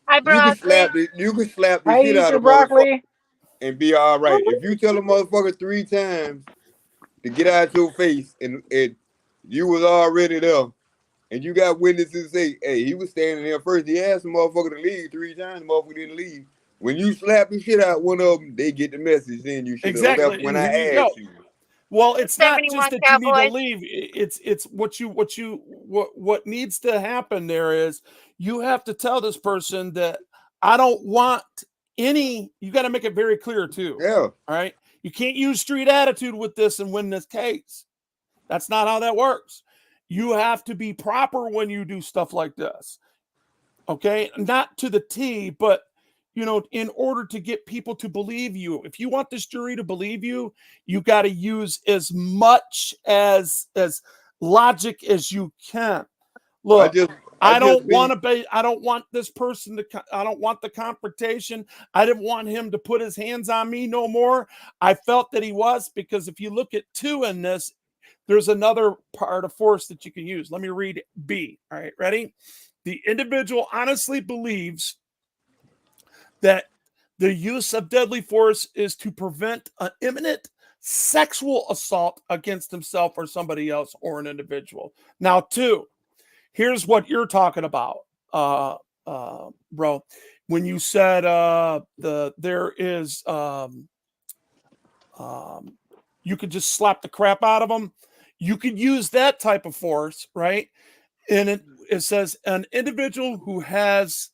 Hi, you can slap broccoli. the I shit eat out your of motherfuckers broccoli. and be all right. If you tell a motherfucker 3 times to get out your face, and you was already there, and you got witnesses say, hey, he was standing there first. He asked the motherfucker to leave 3 times. The motherfucker didn't leave. When you slap the shit out one of them, they get the message. Then you should have Exactly. left when And I here you asked go. you. Well, it's not 71 just that you need to Cowboys. leave. It's what needs to happen there is you have to tell this person that I don't want any. You got to make it very clear too. Yeah. All right. You can't use street attitude with this and win this case. That's not how that works. You have to be proper when you do stuff like this. Okay. Not to the T, but in order to get people to believe you, if you want this jury to believe you, you got to use as much as logic as you can. Look, I don't want this person I don't want the confrontation. I didn't want him to put his hands on me no more. I felt that he was, because if you look at 2 in this, there's another part of force that you can use. Let me read B. All right, ready? The individual honestly believes that the use of deadly force is to prevent an imminent sexual assault against himself or somebody else or an individual. Now, 2, here's what you're talking about, bro. When you said there is you could just slap the crap out of them. You could use that type of force, right? And it says an individual who has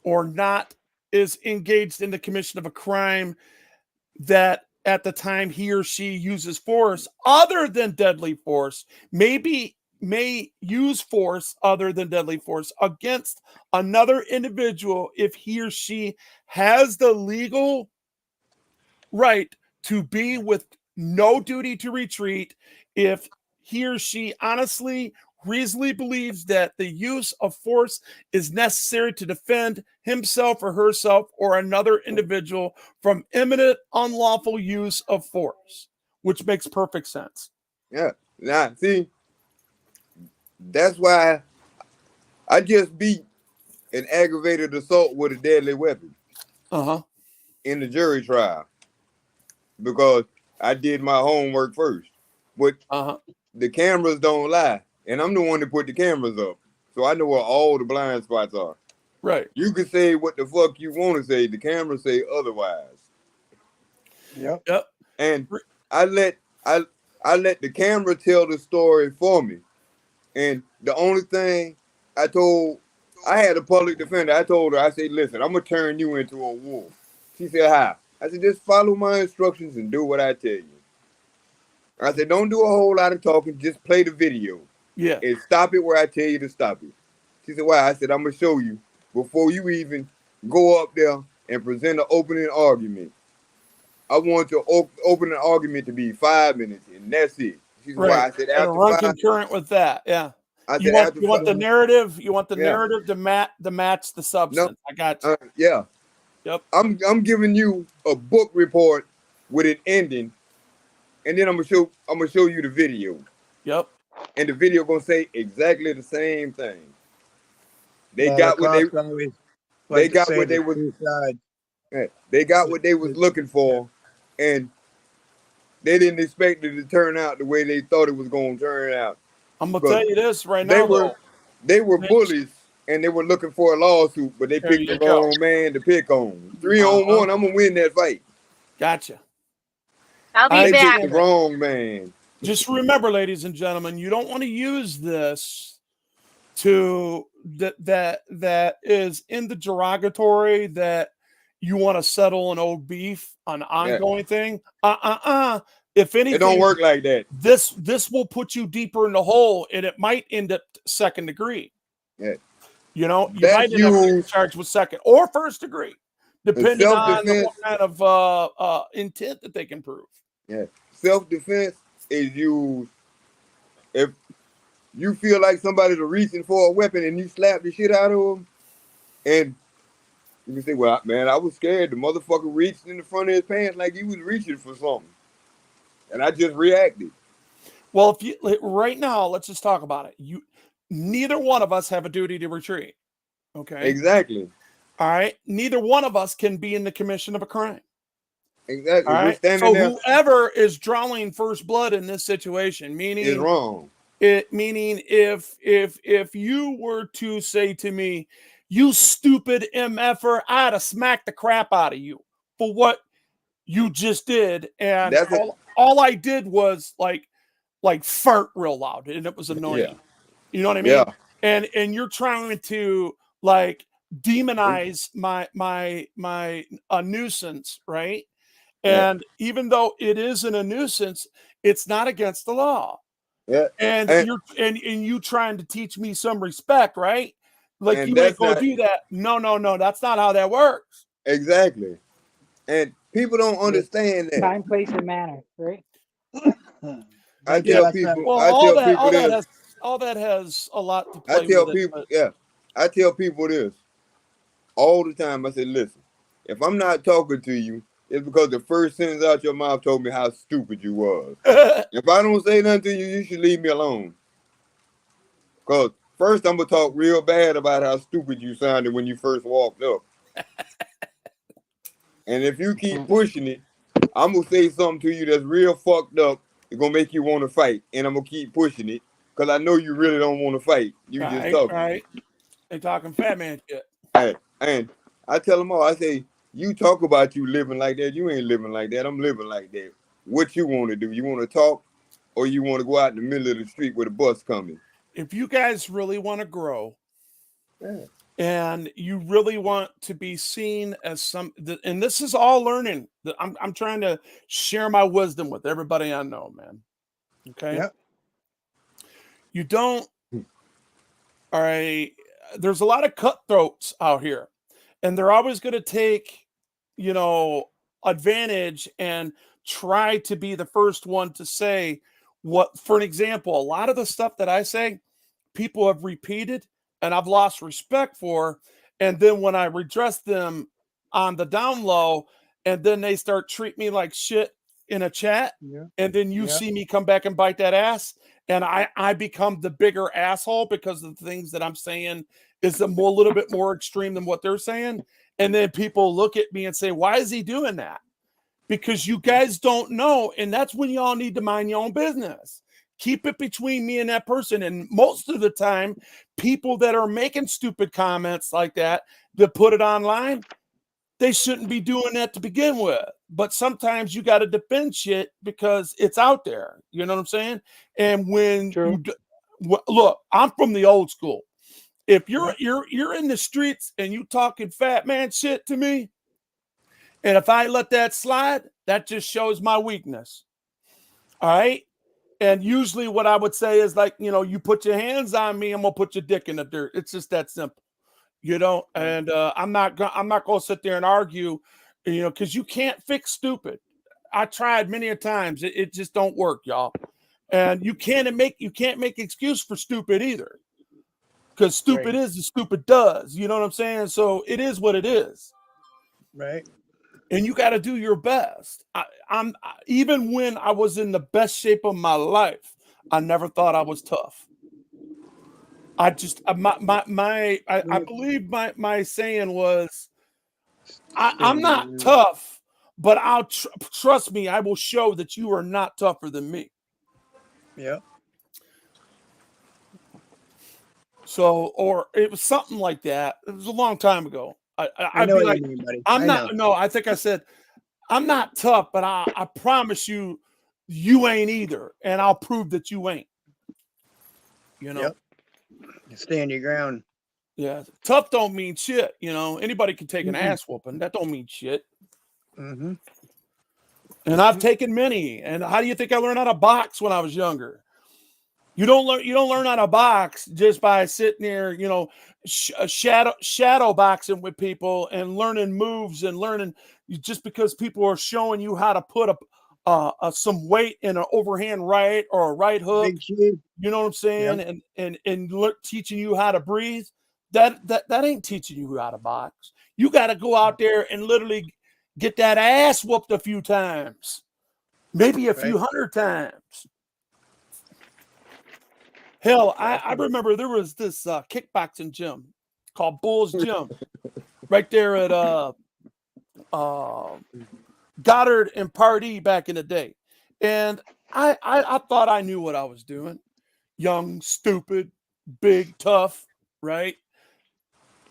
or not is engaged in the commission of a crime that at the time he or she uses force other than deadly force may use force other than deadly force against another individual if he or she has the legal right to be with no duty to retreat, if he or she honestly reasonably believes that the use of force is necessary to defend himself or herself or another individual from imminent unlawful use of force, which makes perfect sense. Yeah. Now, see, that's why I just beat an aggravated assault with a deadly weapon in the jury trial, because I did my homework first. But the cameras don't lie. And I'm the one that put the cameras up. So I know where all the blind spots are. Right. You can say what the fuck you want to say. The cameras say otherwise. Yep. And I let the camera tell the story for me. And the only thing I had a public defender. I told her, I said, listen, I'm going to turn you into a wolf. She said, how? I said, just follow my instructions and do what I tell you. I said, don't do a whole lot of talking. Just play the video. Yeah. And stop it where I tell you to stop it. She said, why? I said, I'm going to show you before you even go up there and present an opening argument. I want your opening argument to be 5 minutes, and that's it. She said, why? I said, after run 5 concurrent with that. Yeah. I You said, want the narrative. You want the Yeah. narrative to match the substance. I got you. Yeah. Yep. I'm giving you a book report with an ending, and then I'm gonna show you the video. Yep. And the video gonna say exactly the same thing. They got what they got what they was they got what they was looking for, and they didn't expect it to turn out the way they thought it was gonna turn out. I'm gonna tell you this right now. They were bullies, and they were looking for a lawsuit, but they picked the wrong man to pick on. 3-on-1, I'm gonna win that fight. Gotcha. I'll be back. Picked the wrong man. Just remember, ladies and gentlemen, you don't want to use this to that is in the derogatory that you want to settle an old beef, an ongoing thing. If anything, It don't work like that. This will put you deeper in the hole, and it might end up second degree. Yeah. You know, you That's might end up getting used- charged with second or first degree, depending on self-defense- what kind of intent that they can prove. Yeah. Self-defense is used if you feel like somebody's reaching for a weapon and you slap the shit out of them, and you can say, well, man, I was scared. The motherfucker reached in the front of his pants like he was reaching for something. And I just reacted. Well, if you right now, let's just talk about it. Neither one of us have a duty to retreat. Okay. Exactly. All right. Neither one of us can be in the commission of a crime. Exactly. All We're right. standing So there whoever is drawing first blood in this situation, meaning is wrong. Meaning if you were to say to me, you stupid MFer, I'd have smacked the crap out of you for what you just did. And That's it. all I did was like fart real loud, and it was annoying. Yeah. You know what I mean? Yeah. And you're trying to like demonize my nuisance, right? Yeah. And even though it isn't a nuisance, it's not against the law. Yeah. And you trying to teach me some respect, right? Like And you ain't that's gonna not- do that. No, that's not how that works. Exactly. And people don't understand that. Time, place, and manner, right? I Yeah, tell that's people, Well, I tell people this. all that has a lot to play I tell with it, people, but- yeah. I tell people this all the time. I say, listen, if I'm not talking to you, it's because the first sentence out your mouth told me how stupid you was. If I don't say nothing to you, you should leave me alone. Because first I'm going to talk real bad about how stupid you sounded when you first walked up. And if you keep pushing it, I'm going to say something to you that's real fucked up. It's going to make you want to fight. And I'm going to keep pushing it because I know you really don't want to fight. You just talking. right. They talking fat man shit. Hey, and I tell them all, I say, you talk about you living like that. You ain't living like that. I'm living like that. What you want to do? You want to talk or you want to go out in the middle of the street with a bus coming? If you guys really want to grow, Yeah. and you really want to be seen as and this is all learning. I'm trying to share my wisdom with everybody I know, man. Okay. Yep. You don't. All right. There's a lot of cutthroats out here, and they're always going to take, advantage and try to be the first one to say what. For an example, a lot of the stuff that I say, people have repeated and I've lost respect for. And then when I redress them on the down low, and then they start treat me like shit in a chat, Yeah. and then you Yeah. see me come back and bite that ass, and I become the bigger asshole because of the things that I'm saying is a little bit more extreme than what they're saying. And then people look at me and say, why is he doing that? Because you guys don't know. And that's when y'all need to mind your own business. Keep it between me and that person. And most of the time, people that are making stupid comments like that put it online, they shouldn't be doing that to begin with. But sometimes you got to defend shit because it's out there. You know what I'm saying? And when look, I'm from the old school. If you're in the streets and you talking fat man shit to me, and if I let that slide, that just shows my weakness. All right. And usually what I would say is like, you put your hands on me, I'm going to put your dick in the dirt. It's just that simple, and I'm not going to sit there and argue, because you can't fix stupid. I tried many a times. It just don't work, y'all. And you can't make excuse for stupid either, because stupid is as stupid does. You know what I'm saying? So it is what it is. Right. And you got to do your best. I'm even when I was in the best shape of my life, I never thought I was tough. I just I believe my saying was, I'm not tough, but I'll trust me. I will show that you are not tougher than me. Yeah. So, or it was something like that. It was a long time ago. I know what you mean, buddy. I think I said, I'm not tough, but I promise you, you ain't either. And I'll prove that you ain't, Yep. Stand your ground. Yeah, tough don't mean shit. You know, anybody can take an Mhm. ass whooping. That don't mean shit. Mm-hmm. And I've taken many. And how do you think I learned how to box when I was younger? You don't learn how to box just by sitting there, you know, shadow boxing with people and learning moves and learning just because people are showing you how to put some weight in an overhand right or a right hook. Big Chief. You know what I'm saying? And teaching you how to breathe. That ain't teaching you how to box. You got to go out there and literally get that ass whooped a few times, maybe a few hundred times. Hell, I remember there was this kickboxing gym called Bull's Gym right there at Goddard and Pardee back in the day. And I thought I knew what I was doing. Young, stupid, big, tough, right?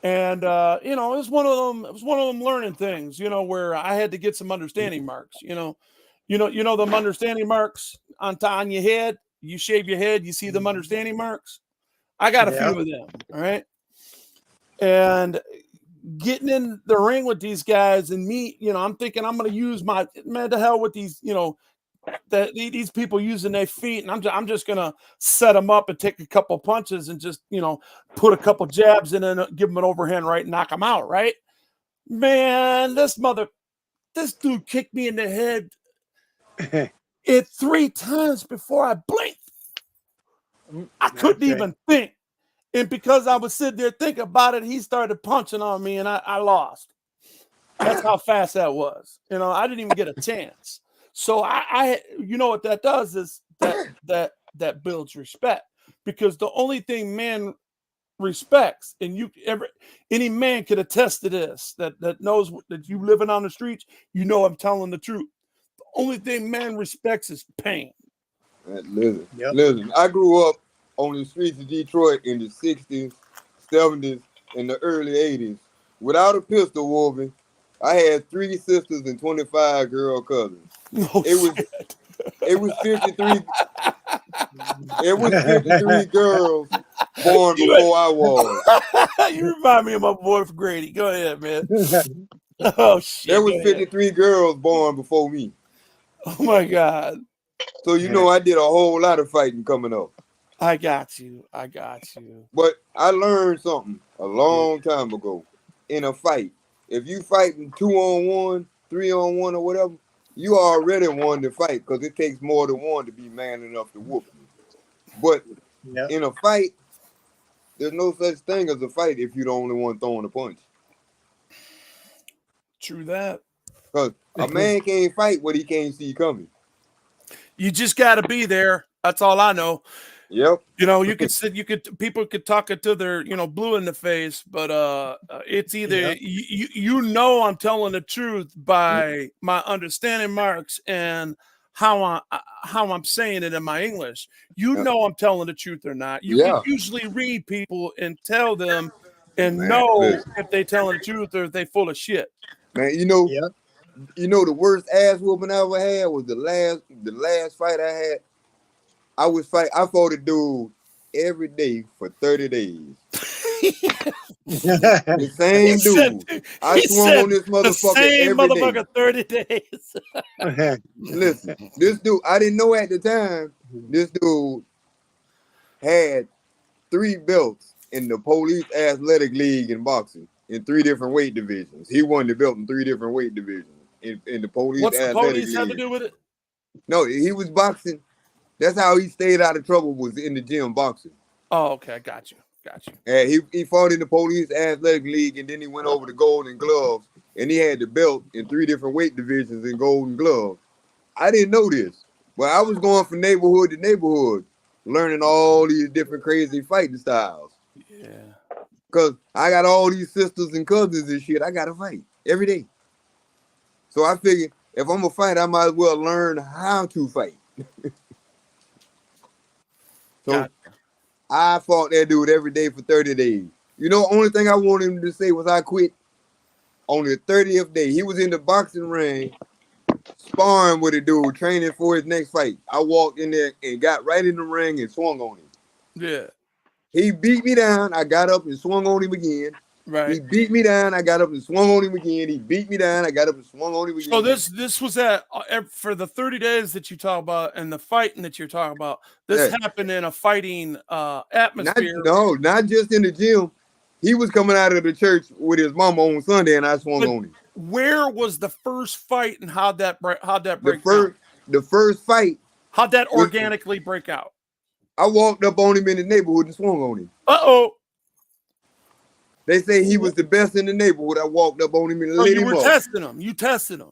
And you know, it was one of them learning things, you know, where I had to get some understanding marks, you know them understanding marks on your head. You shave your head, you see them understanding marks. I got a few of them, all right? And getting in the ring with these guys and me, you know, I'm thinking I'm going to use my man to hell with these, you know, these people using their feet, and I'm just going to set them up and take a couple punches and just, you know, put a couple jabs in and give them an overhand right and knock them out, right? Man, this dude kicked me in the head it 3 times before I blinked. I couldn't even think. And because I was sitting there thinking about it, he started punching on me and I lost. That's how fast that was. You know, I didn't even get a chance. So I you know what that does is that builds respect, because the only thing man respects, and any man could attest to this, that knows that you living on the streets, you know I'm telling the truth. The only thing man respects is pain. Listen, I grew up on the streets of Detroit in the 60s, 70s, and the early 80s. Without a pistol, Wolvie, I had 3 sisters and 25 girl cousins. It was 53. It was 53 girls born before I was. You remind me of my boy Grady. Go ahead, man. Oh shit. There was 53 girls born before me. Oh my God. So you know I did a whole lot of fighting coming up. I got you. But I learned something a long time ago. In a fight, if you fighting 2-on-1, 3-on-1, or whatever, you already won the fight, because it takes more than one to be man enough to whoop you. But in a fight, there's no such thing as a fight if you're the only one throwing a punch. True that. Because a man can't fight what he can't see coming. You just got to be there. That's all I know. Yep. You know, people could talk it to their, you know, blue in the face, but it's either you know I'm telling the truth by my understanding marks and how I'm saying it in my English. You know I'm telling the truth or not. You can usually read people and tell them and know if they telling the truth or if they full of shit. Man, you know the worst ass whooping I ever had was the last fight I had. I fought a dude every day for 30 days. The same dude. I swung on this motherfucker every day. 30 days. Listen, this dude, I didn't know at the time, this dude had 3 belts in the Police Athletic League in boxing in 3 different weight divisions. He won the belt in 3 different weight divisions in the Police What's Athletic the police League. have to do with it? No, he was boxing. That's how he stayed out of trouble, was in the gym boxing. Oh, okay. Got you. And he fought in the Police Athletic League, and then he went over to Golden Gloves, and he had the belt in 3 different weight divisions in Golden Gloves. I didn't know this, but I was going from neighborhood to neighborhood, learning all these different crazy fighting styles. Yeah. Because I got all these sisters and cousins and shit, I got to fight every day. So I figured if I'm going to fight, I might as well learn how to fight. So I fought that dude every day for 30 days. You know, only thing I wanted him to say was I quit on the 30th day. He was in the boxing ring, sparring with a dude, training for his next fight. I walked in there and got right in the ring and swung on him. Yeah. He beat me down. I got up and swung on him again. He Right. beat me down. I got up and swung on him again. He beat me down. I got up and swung on him again. So this was at for the 30 days that you talk about and the fighting that you're talking about. This Yeah. happened in a fighting not atmosphere. not just in the gym. He was coming out of the church with his mama on Sunday, and I swung But on him. where was the first fight, and how'd that break down? The first fight, How'd that was- organically break out? I walked up on him in the neighborhood and swung on him. Uh-oh. They say he was the best in the neighborhood. I walked up on him and So lit you him were up. testing him. You tested him.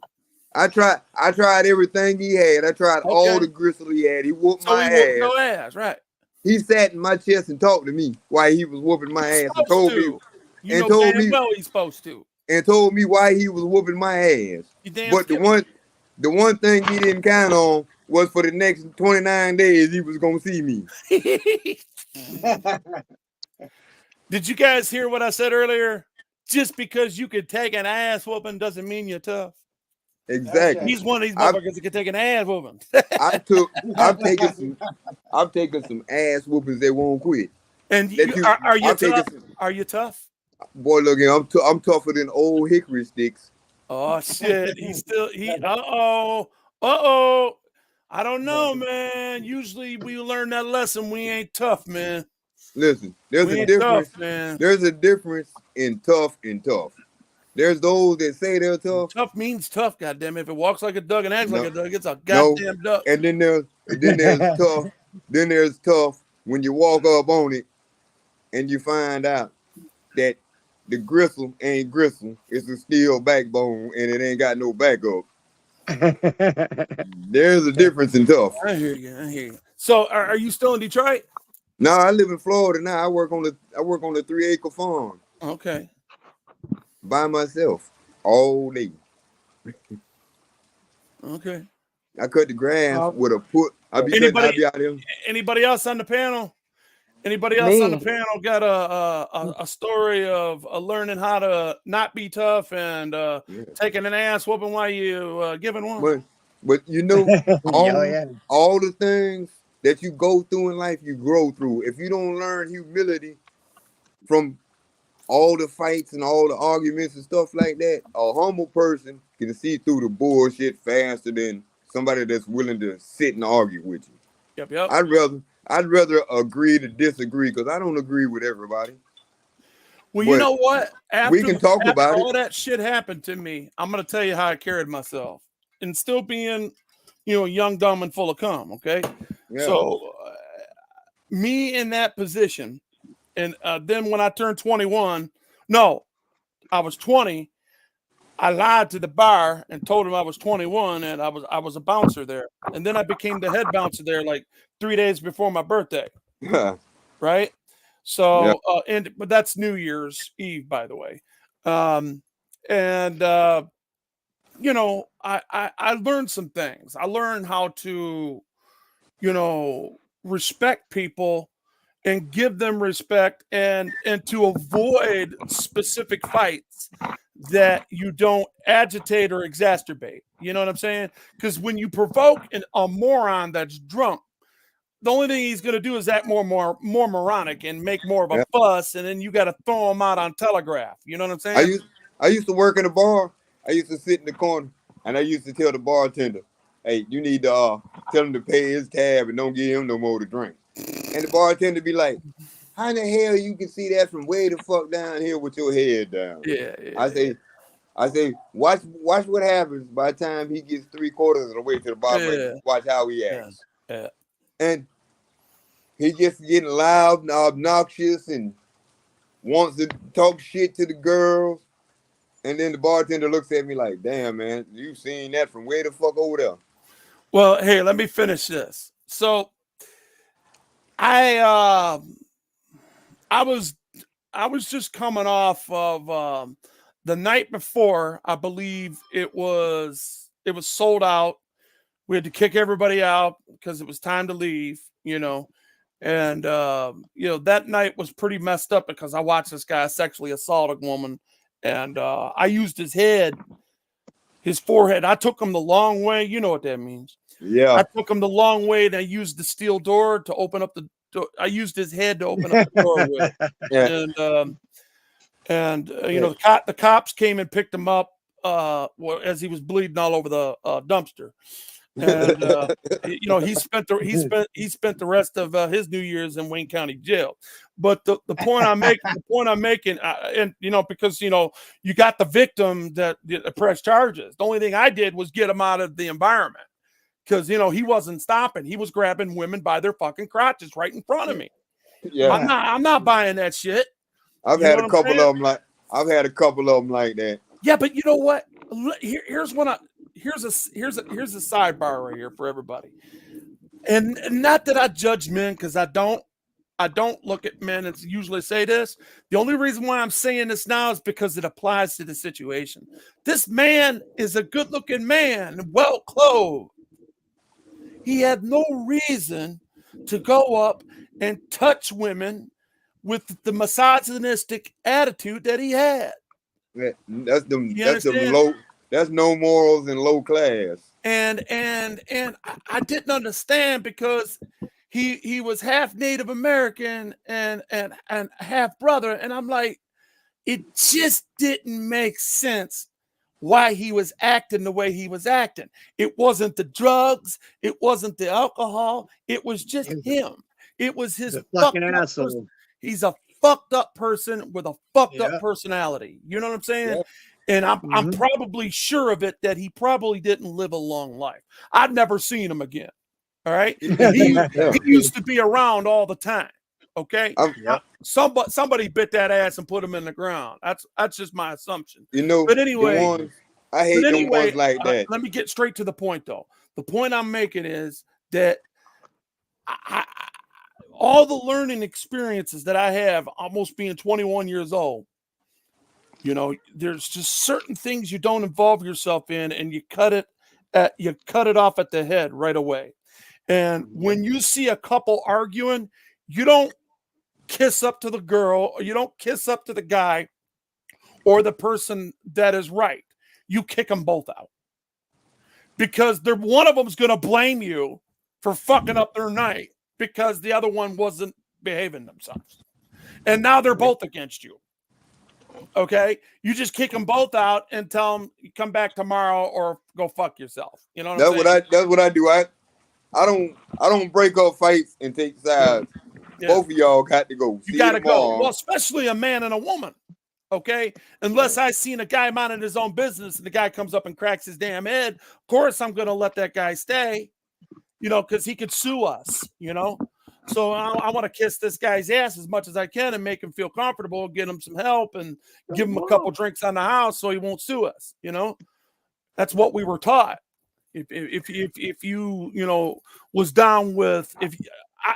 I tried everything he had. I tried all Okay. the gristle he had. He whooped So my he whooped ass. your ass, right? He sat in my chest and talked to me while he was whooping my ass and told me You and know told damn me- well he's supposed to. why he was whooping my ass. You damn But the one thing he didn't count on was for the next 29 days he was gonna see me. Did you guys hear what I said earlier? Just because you could take an ass whooping doesn't mean you're tough. Exactly. He's one of these I've- motherfuckers that can take an ass whooping. I've taken some ass whoopings that won't quit. And That you- are you I've taken tough? some- Are you tough? Boy, look here, I'm tougher than old hickory sticks. Oh shit! Uh-oh. I don't know, man. Usually we learn that lesson. We ain't tough, man. Listen, there's We a ain't difference. tough, man. There's a difference in tough and tough. There's those that say they're tough, Tough means tough, goddamn. If it walks like a duck and acts like No. a duck, it's a No. goddamn duck. and then there's tough. Then there's tough when you walk up on it and you find out that the gristle ain't gristle. It's a steel backbone and it ain't got no backup. There's a difference in tough. I hear you. So are you still in Detroit? No, I live in Florida now. I work on the 3-acre farm Okay. by myself all day. Okay. I cut the grass with a put. I be out here. Anybody else on the panel? Anybody else on the Me. panel got a story of learning how to not be tough and taking an ass whooping while you giving one? But you know, Oh, yeah. all the things that you go through in life, you grow through. If you don't learn humility from all the fights and all the arguments and stuff like that, a humble person can see through the bullshit faster than somebody that's willing to sit and argue with you. Yep. I'd rather agree to disagree because I don't agree with everybody. Well, you But know what? we can talk after about all it. that shit happened to me, I'm gonna tell you how I carried myself, and still being, young, dumb, and full of cum. Okay, Yeah. so me in that position, and then when I turned 21, no, I was 20. I lied to the bar and told him I was 21 and I was a bouncer there, and then I became the head bouncer there like 3 days before my birthday. Right. So, but that's New Year's Eve, by the way. I learned some things. I learned how to, respect people and give them respect and to avoid specific fights that you don't agitate or exacerbate. You know what I'm saying? Because when you provoke a moron that's drunk, the only thing he's going to do is act more moronic and make more of a fuss, and then you got to throw him out on telegraph. You know what I'm saying? I used to work in a bar. I used to sit in the corner and I used to tell the bartender, "Hey, you need to tell him to pay his tab and don't give him no more to drink." And the bartender be like, "How in the hell you can see that from way the fuck down here with your head down?" Yeah. I say, watch what happens by the time he gets 3/4 of the way to the bar. Yeah. Watch how he acts. Yeah. And he just getting loud and obnoxious and wants to talk shit to the girls. And then the bartender looks at me like, "Damn, man, you seen that from way the fuck over there." Well, hey, let me finish this. So I was just coming off of the night before. I believe it was sold out. We had to kick everybody out because it was time to leave, and that night was pretty messed up because I watched this guy sexually assault a woman, and I used his forehead. I took him the long way. You know what that means. Yeah. I took him the long way, and I used the steel door to open up I used his head to open up the door with. Yeah. And you know, the cops came and picked him up as he was bleeding all over the dumpster. And you know, he spent the rest of his New Year's in Wayne County Jail. But the point I'm making, and you know, because you know, you got the victim that pressed charges. The only thing I did was get him out of the environment, because you know, he wasn't stopping. He was grabbing women by their fucking crotches right in front of me. Yeah. I'm not buying that shit. I've had a couple of them like that. Yeah, but you know what? Here's a sidebar right here for everybody. And not that I judge men, because I don't look at men and usually say this. The only reason why I'm saying this now is because it applies to the situation. This man is a good-looking man, well-clothed. He had no reason to go up and touch women with the misogynistic attitude that he had. That's no morals and low class. And I didn't understand, because he was half Native American and half brother, and I'm like, it just didn't make sense why he was acting the way he was acting. It wasn't the drugs, it wasn't the alcohol, it was just him. It was his fucking asshole. He's a fucked up person with a fucked up personality. You know what I'm saying? Yep. And I'm probably sure of it that he probably didn't live a long life. I've never seen him again. All right. He used to be around all the time. Okay. Somebody bit that ass and put him in the ground. That's just my assumption. You know, but anyway, I hate them ones like that. Let me get straight to the point though. The point I'm making is that all the learning experiences that I have, almost being 21 years old, you know, there's just certain things you don't involve yourself in, and you cut it off at the head right away. And when you see a couple arguing, you don't kiss up to the girl, or you don't kiss up to the guy or the person that is right. You kick them both out, because one of them's going to blame you for fucking up their night because the other one wasn't behaving themselves. And now they're both against you. Okay? You just kick them both out and tell them, come back tomorrow or go fuck yourself. You know what I'm saying? That's what I do. I don't break up fights and take sides. Yeah. Both of y'all got to go. You got to go. Well, especially a man and a woman. Okay? Unless I seen a guy minding his own business and the guy comes up and cracks his damn head, of course I'm going to let that guy stay. You know, because he could sue us, you know. So I want to kiss this guy's ass as much as I can and make him feel comfortable, get him some help, and give him a couple drinks on the house so he won't sue us, you know. That's what we were taught. If you know, was down with,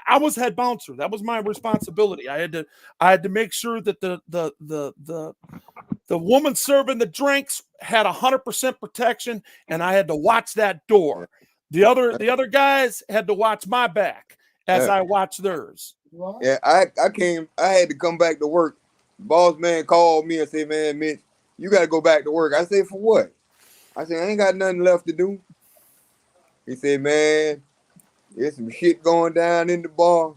I was head bouncer. That was my responsibility. I had to make sure that the woman serving the drinks had 100% protection, and I had to watch that door. The other guys had to watch my back as I watched theirs. Yeah, I had to come back to work. Boss man called me and said, man, Mitch, you got to go back to work. I said, for what? I said, I ain't got nothing left to do. He said, man, there's some shit going down in the bar.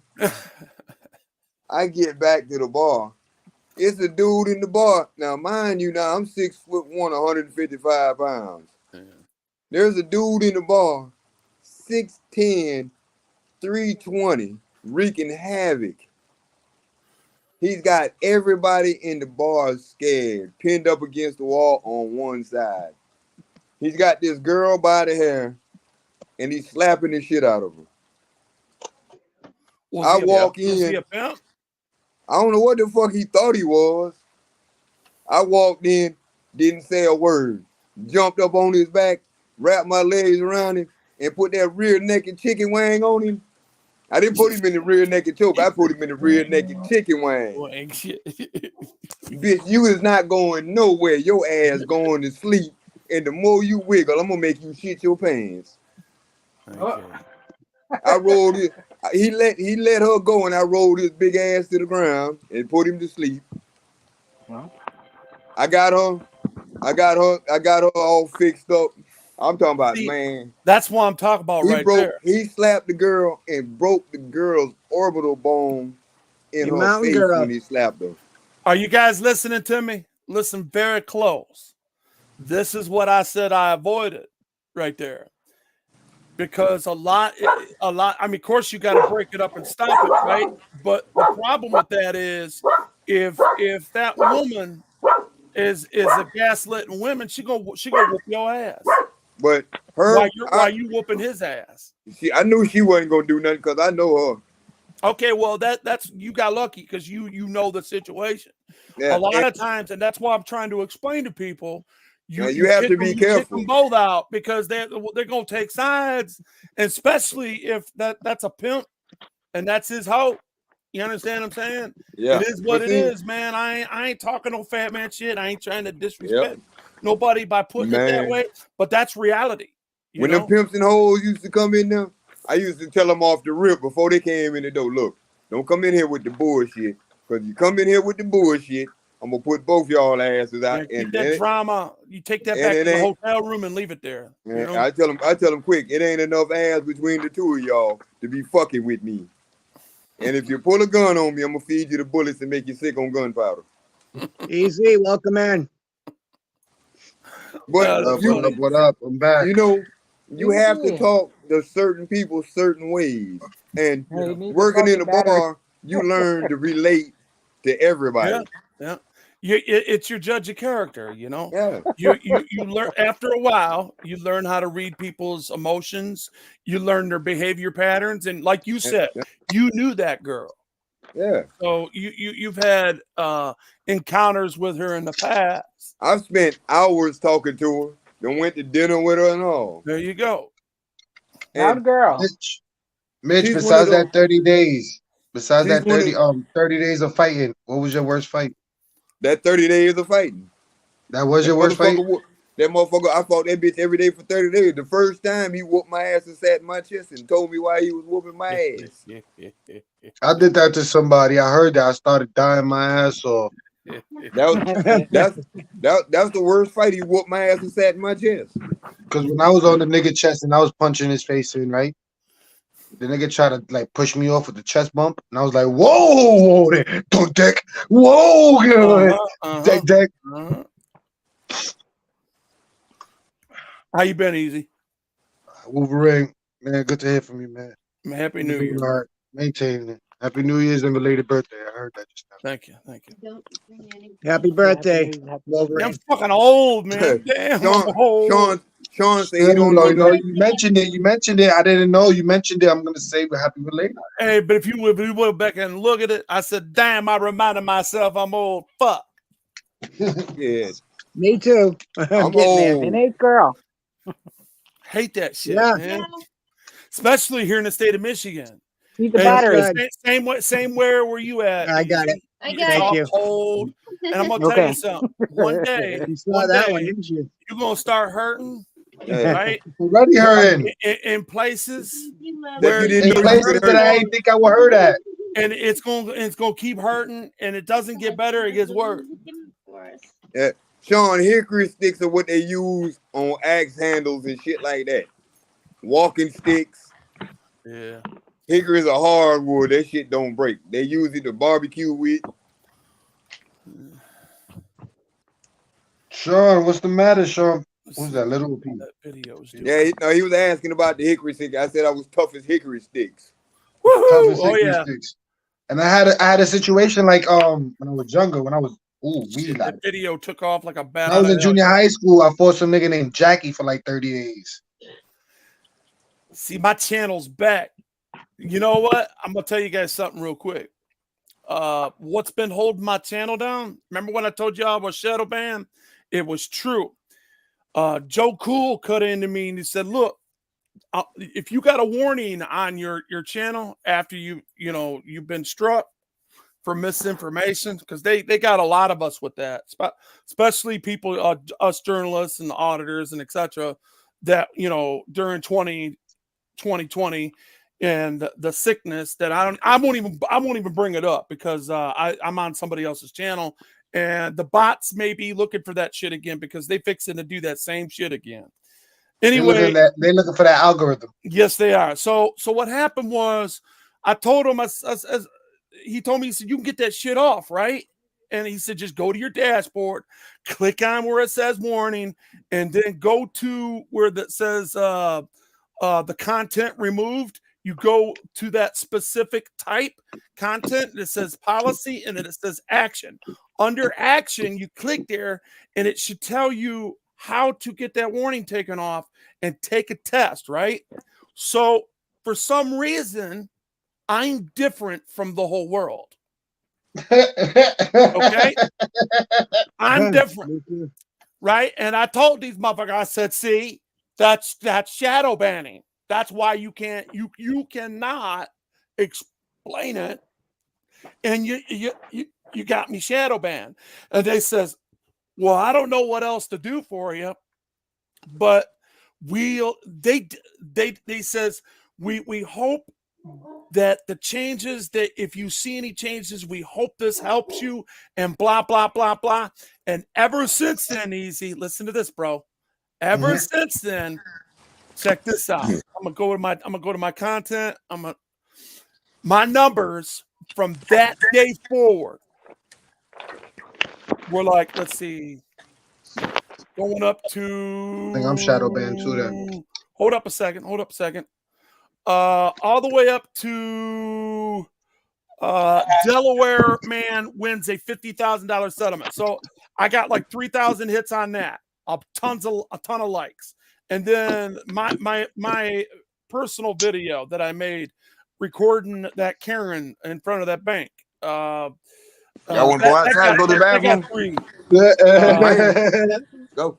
I get back to the bar. It's a dude in the bar. Now, mind you, I'm 6'1", 155 pounds. Yeah. There's a dude in the bar, 6'10", 320, wreaking havoc. He's got everybody in the bar scared, pinned up against the wall on one side. He's got this girl by the hair, and he's slapping the shit out of her. I walk in. Was he a pimp? I don't know what the fuck he thought he was. I walked in, didn't say a word, jumped up on his back, wrapped my legs around him, and put that rear naked chicken wing on him. I didn't put him in the rear naked choke. I put him in the rear naked chicken wing. Bitch, you is not going nowhere. Your ass going to sleep. And the more you wiggle, I'm gonna make you shit your pants. Okay. I rolled it. He let her go, and I rolled his big ass to the ground and put him to sleep. Well, I got her all fixed up. I'm talking about, See, man. That's what I'm talking about right there. He slapped the girl and broke the girl's orbital bone in Hey, her Mountain face Girl. when he slapped her. Are you guys listening to me? Listen very close. This is what I said I avoided right there. Because a lot, I mean, of course you got to break it up and stop it, right? But the problem with that is if that woman is a gaslighting woman, she gonna whoop your ass. But her, Why you whooping his ass? I knew she wasn't gonna do nothing because I know her. Okay, well that's you got lucky because you know the situation. Yeah, A lot of times, and that's why I'm trying to explain to people. You have to be careful. Kick them both out because they're gonna take sides, especially if that's a pimp and that's his hoe. You understand what I'm saying? Yeah, it is what it is, man. I ain't talking no fat man shit. I ain't trying to disrespect Yep. nobody by putting it that way, but that's reality. When them pimps and hoes used to come in there, I used to tell them off the rip before they came in the door. Look, don't come in here with the bullshit, because you come in here with the bullshit, I'm gonna put both y'all asses out. And that drama, you take that back to the hotel room and leave it there. You know? I tell them quick, it ain't enough ass between the two of y'all to be fucking with me. And if you pull a gun on me, I'm gonna feed you the bullets and make you sick on gunpowder. Easy, welcome in. But what up? I'm back. You know, you have to talk to certain people certain ways. And working in a bar, you learn to relate to everybody. Yeah. It's your judge of character, you know. Yeah. You learn after a while. You learn how to read people's emotions. You learn their behavior patterns, and like you said, you knew that girl. Yeah. So you've had encounters with her in the past. I've spent hours talking to her. Then went to dinner with her and all. There you go. And girl. Mitch, besides that 30 days, besides that 30 days of fighting, what was your worst fight? That 30 days of fighting. That was your worst fight? That motherfucker, I fought that bitch every day for 30 days. The first time he whooped my ass and sat in my chest and told me why he was whooping my ass. I did that to somebody. I heard that. I started dying my ass off. That's the worst fight. He whooped my ass and sat in my chest. Because when I was on the nigga chest and I was punching his face in, right? The nigga tried to like push me off with the chest bump, and I was like, "Whoa, don't deck, whoa, deck." How you been, Easy? Wolverine, man, good to hear from you, man. Happy New Year. Maintaining it. Happy New Year's and belated birthday. I heard that just now. Thank you. Happy birthday, Wolverine. I'm fucking old, man. Damn, I'm old. Sean said he don't know. You mentioned it. I didn't know you mentioned it. I'm gonna say we're happy related. Hey, but if you went back and look at it, I said, damn, I reminded myself I'm old. Fuck. Yeah. Me too. I'm old. An 8 girl. Hate that shit, man. Especially here in the state of Michigan. He's a battery. Same where you at? I got it. Thank you. Cold. And I'm gonna tell you something. One day, you saw that one, didn't you? You're gonna start hurting, right? Already hurting in places where that I didn't think I would hurt at. And it's gonna keep hurting, and it doesn't get better; it gets worse. Yeah. Sean, hickory sticks are what they use on axe handles and shit like that. Walking sticks. Yeah. Hickory is a hardwood. That shit don't break. They use it to barbecue with. Sean, what's the matter, Sean? Who's that little piece? Yeah, he was asking about the hickory stick. I said I was tough as hickory sticks. Sticks. And I had a situation like when I was younger, when I was that video took off like a bat. When I was in junior high school, I fought some nigga named Jackie for like 30 days. See, my channel's back. You know what? I'm gonna tell you guys something real quick. What's been holding my channel down? Remember when I told you I was shadow banned? It was true. Joe Cool cut into me and he said, "Look, if you got a warning on your channel after you've been struck for misinformation, because they got a lot of us with that, especially people, us journalists and auditors and etc. That during 2020 and the sickness that I won't even bring it up because I'm on somebody else's channel and the bots may be looking for that shit again because they fixing to do that same shit again. Anyway, they're looking for that algorithm. yes, they are. So what happened was, I told him, he told me, he said, you can get that shit off, right? And he said, just go to your dashboard, click on where it says warning, and then go to where that says the content removed. You go to that specific type content that says policy, and then it says action. Under action, you click there, and it should tell you how to get that warning taken off and take a test, right? So for some reason, I'm different from the whole world. Okay? I'm different, right? And I told these motherfuckers, I said, see, that's shadow banning. That's why you cannot explain it. And you got me shadow banned. And they says, well, I don't know what else to do for you, but they says we hope that the changes, that if you see any changes, we hope this helps you, and blah blah blah blah. And ever since then, Easy, listen to this, bro. Ever since then, check this out. I'm gonna go to my content. My numbers from that day forward were like, let's see, going up to. I think I'm shadow banned too. Then hold up a second. All the way up to Delaware man wins a $50,000 settlement. So I got like 3,000 hits on that. A ton of likes. And then my personal video that I made recording that Karen in front of that bank. Y'all want to go outside, go to the bathroom? Go.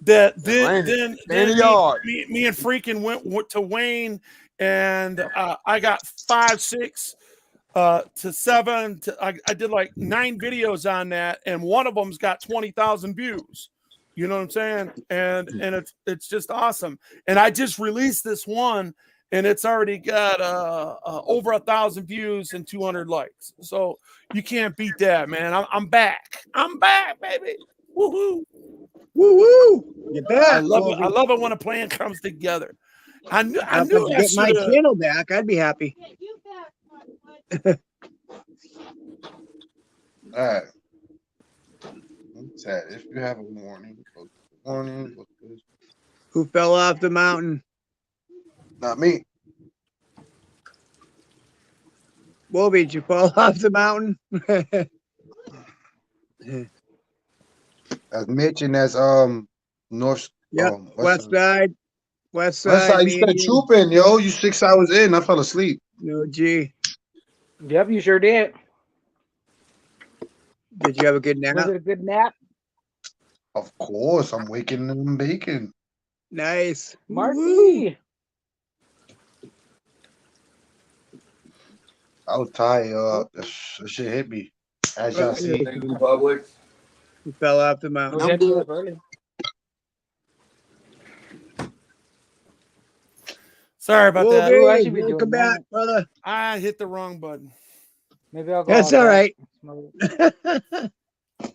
Then in the yard. Me and Freaking went to Wayne, and I got 5, 6 to 7. I did like 9 videos on that, and one of them's got 20,000 views. You know what I'm saying? And it's just awesome. And I just released this one, and it's already got over 1,000 views and 200 likes. So you can't beat that, man. I'm back. I'm back, baby. Woohoo! Woo! You're back. I love it when a plan comes together. I knew I get my should've- channel back. I'd be happy. all right. Sad. If you have a warning, Who fell off the mountain? not me. Wolby, did you fall off the mountain? That's Mitch and that's North. Yep. West side. West West side. side. You me started and you. trooping, yo. You 6 hours in. I fell asleep. No, gee. Yep, you sure did. Did you have a good nap? Was it a good nap? Of course, I'm waking and baking. Nice. Woo. Marky. I was tired. That shit hit me. As y'all see. Thank you, Publix. Who fell off the mountain? We had to leave early. Sorry about that. Ooh, I Wolby, should be welcome doing back, that. brother. I hit the wrong button. Maybe I'll go. That's all right.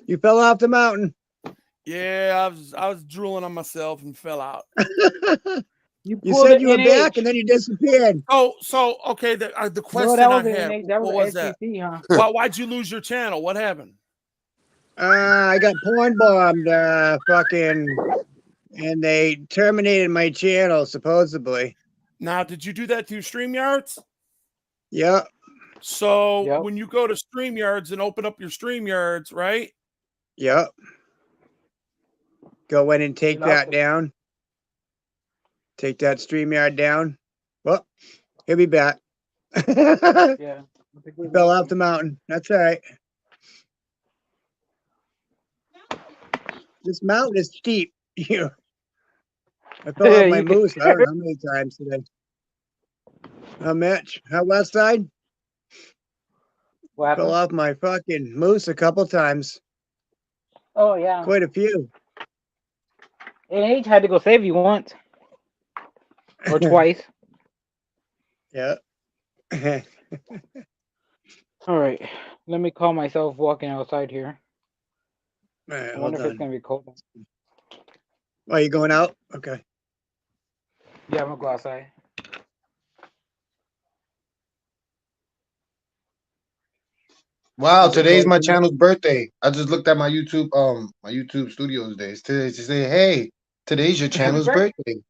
You fell off the mountain. Yeah, I was drooling on myself and fell out. You pulled said an you were NH. back and then you disappeared. So okay. The question No, that I was had, an that what was was that? SEC, huh? Why'd you lose your channel? What happened? I got porn bombed, and they terminated my channel supposedly. Now, did you do that through StreamYards? Yep. So Yep. when you go to StreamYards and open up your StreamYards, right? Yep. Go in and take And that also- down. Take that StreamYard down. Well, he'll be back. Yeah. He fell off the mountain. That's all right. This mountain is steep. You. I fell off my You can- moose. I don't know how many times today. How much? How west side? What Fell happened? off my fucking moose a couple times. Oh yeah. Quite a few. NH had to go save you once or twice. Yeah. All right. Let me call myself walking outside here. All right, I hold wonder if it's on. gonna be cold. Oh, you going out? Okay. Yeah, Maglasai. Wow, Is it today's close my enough? channel's birthday. I just looked at my YouTube Studios days today to say, hey, today's your Happy channel's birthday. birthday.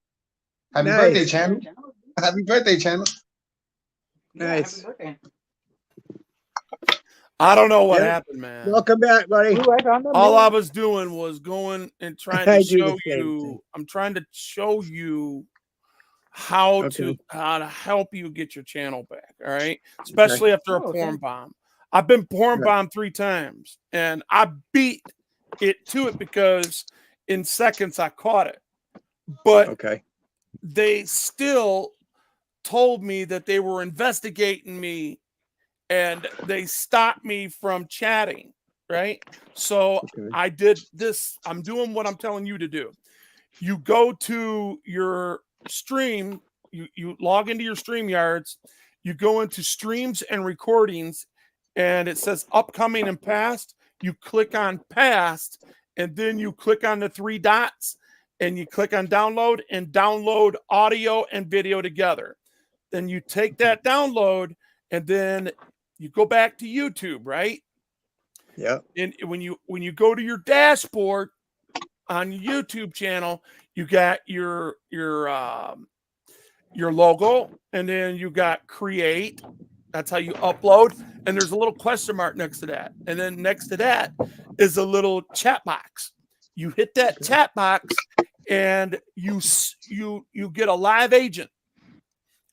Happy birthday, Nice, channel. Happy birthday, channel. Yeah, happy nice. birthday. I don't know what Yeah. happened, man. Welcome back, buddy. Ooh, I found them, All I man. was doing was going and trying to I do the show same you. thing. I'm trying to show you how Okay. to help you get your channel back. All right, especially after a Oh, okay. porn bomb. I've been porn Right. bombed 3 times, and I beat it to it because in seconds I caught it. But Okay. they still told me that they were investigating me, and they stopped me from chatting. Right, so Okay. I did this. I'm doing what I'm telling you to do. You go to your stream, you log into your StreamYards, you go into streams and recordings, and it says upcoming and past. You click on past, and then you click on the 3 dots, and you click on download and download audio and video together. Then you take that download, and then you go back to YouTube, right? Yeah. And when you go to your dashboard on your YouTube channel, you got your logo, and then you got create. That's how you upload. And there's a little question mark next to that. And then next to that is a little chat box. You hit that chat box, and you get a live agent,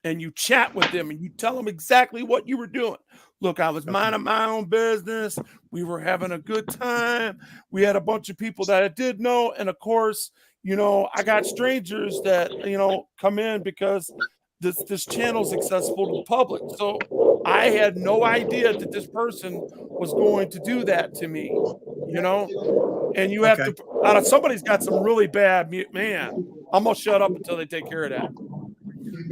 and you chat with them, and you tell them exactly what you were doing. Look, I was minding my own business. We were having a good time. We had a bunch of people that I did know. And of course, I got strangers that, come in because this channel's accessible to the public. So I had no idea that this person was going to do that to me, and you have to, somebody's got some really bad man. I'm going to shut up until they take care of that.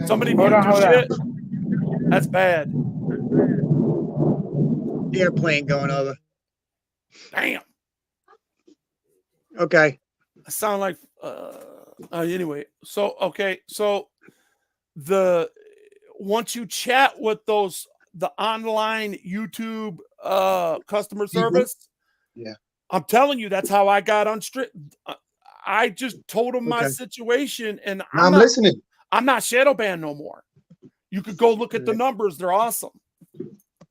Somebody mute their shit. That's bad. Airplane going over. Damn. Okay. I sound like anyway. So once you chat with the online YouTube customer service, Yeah. I'm telling you, that's how I got unstrict. I just told them my situation, and I'm listening. I'm not shadow banned no more. You could go look at the numbers; they're awesome.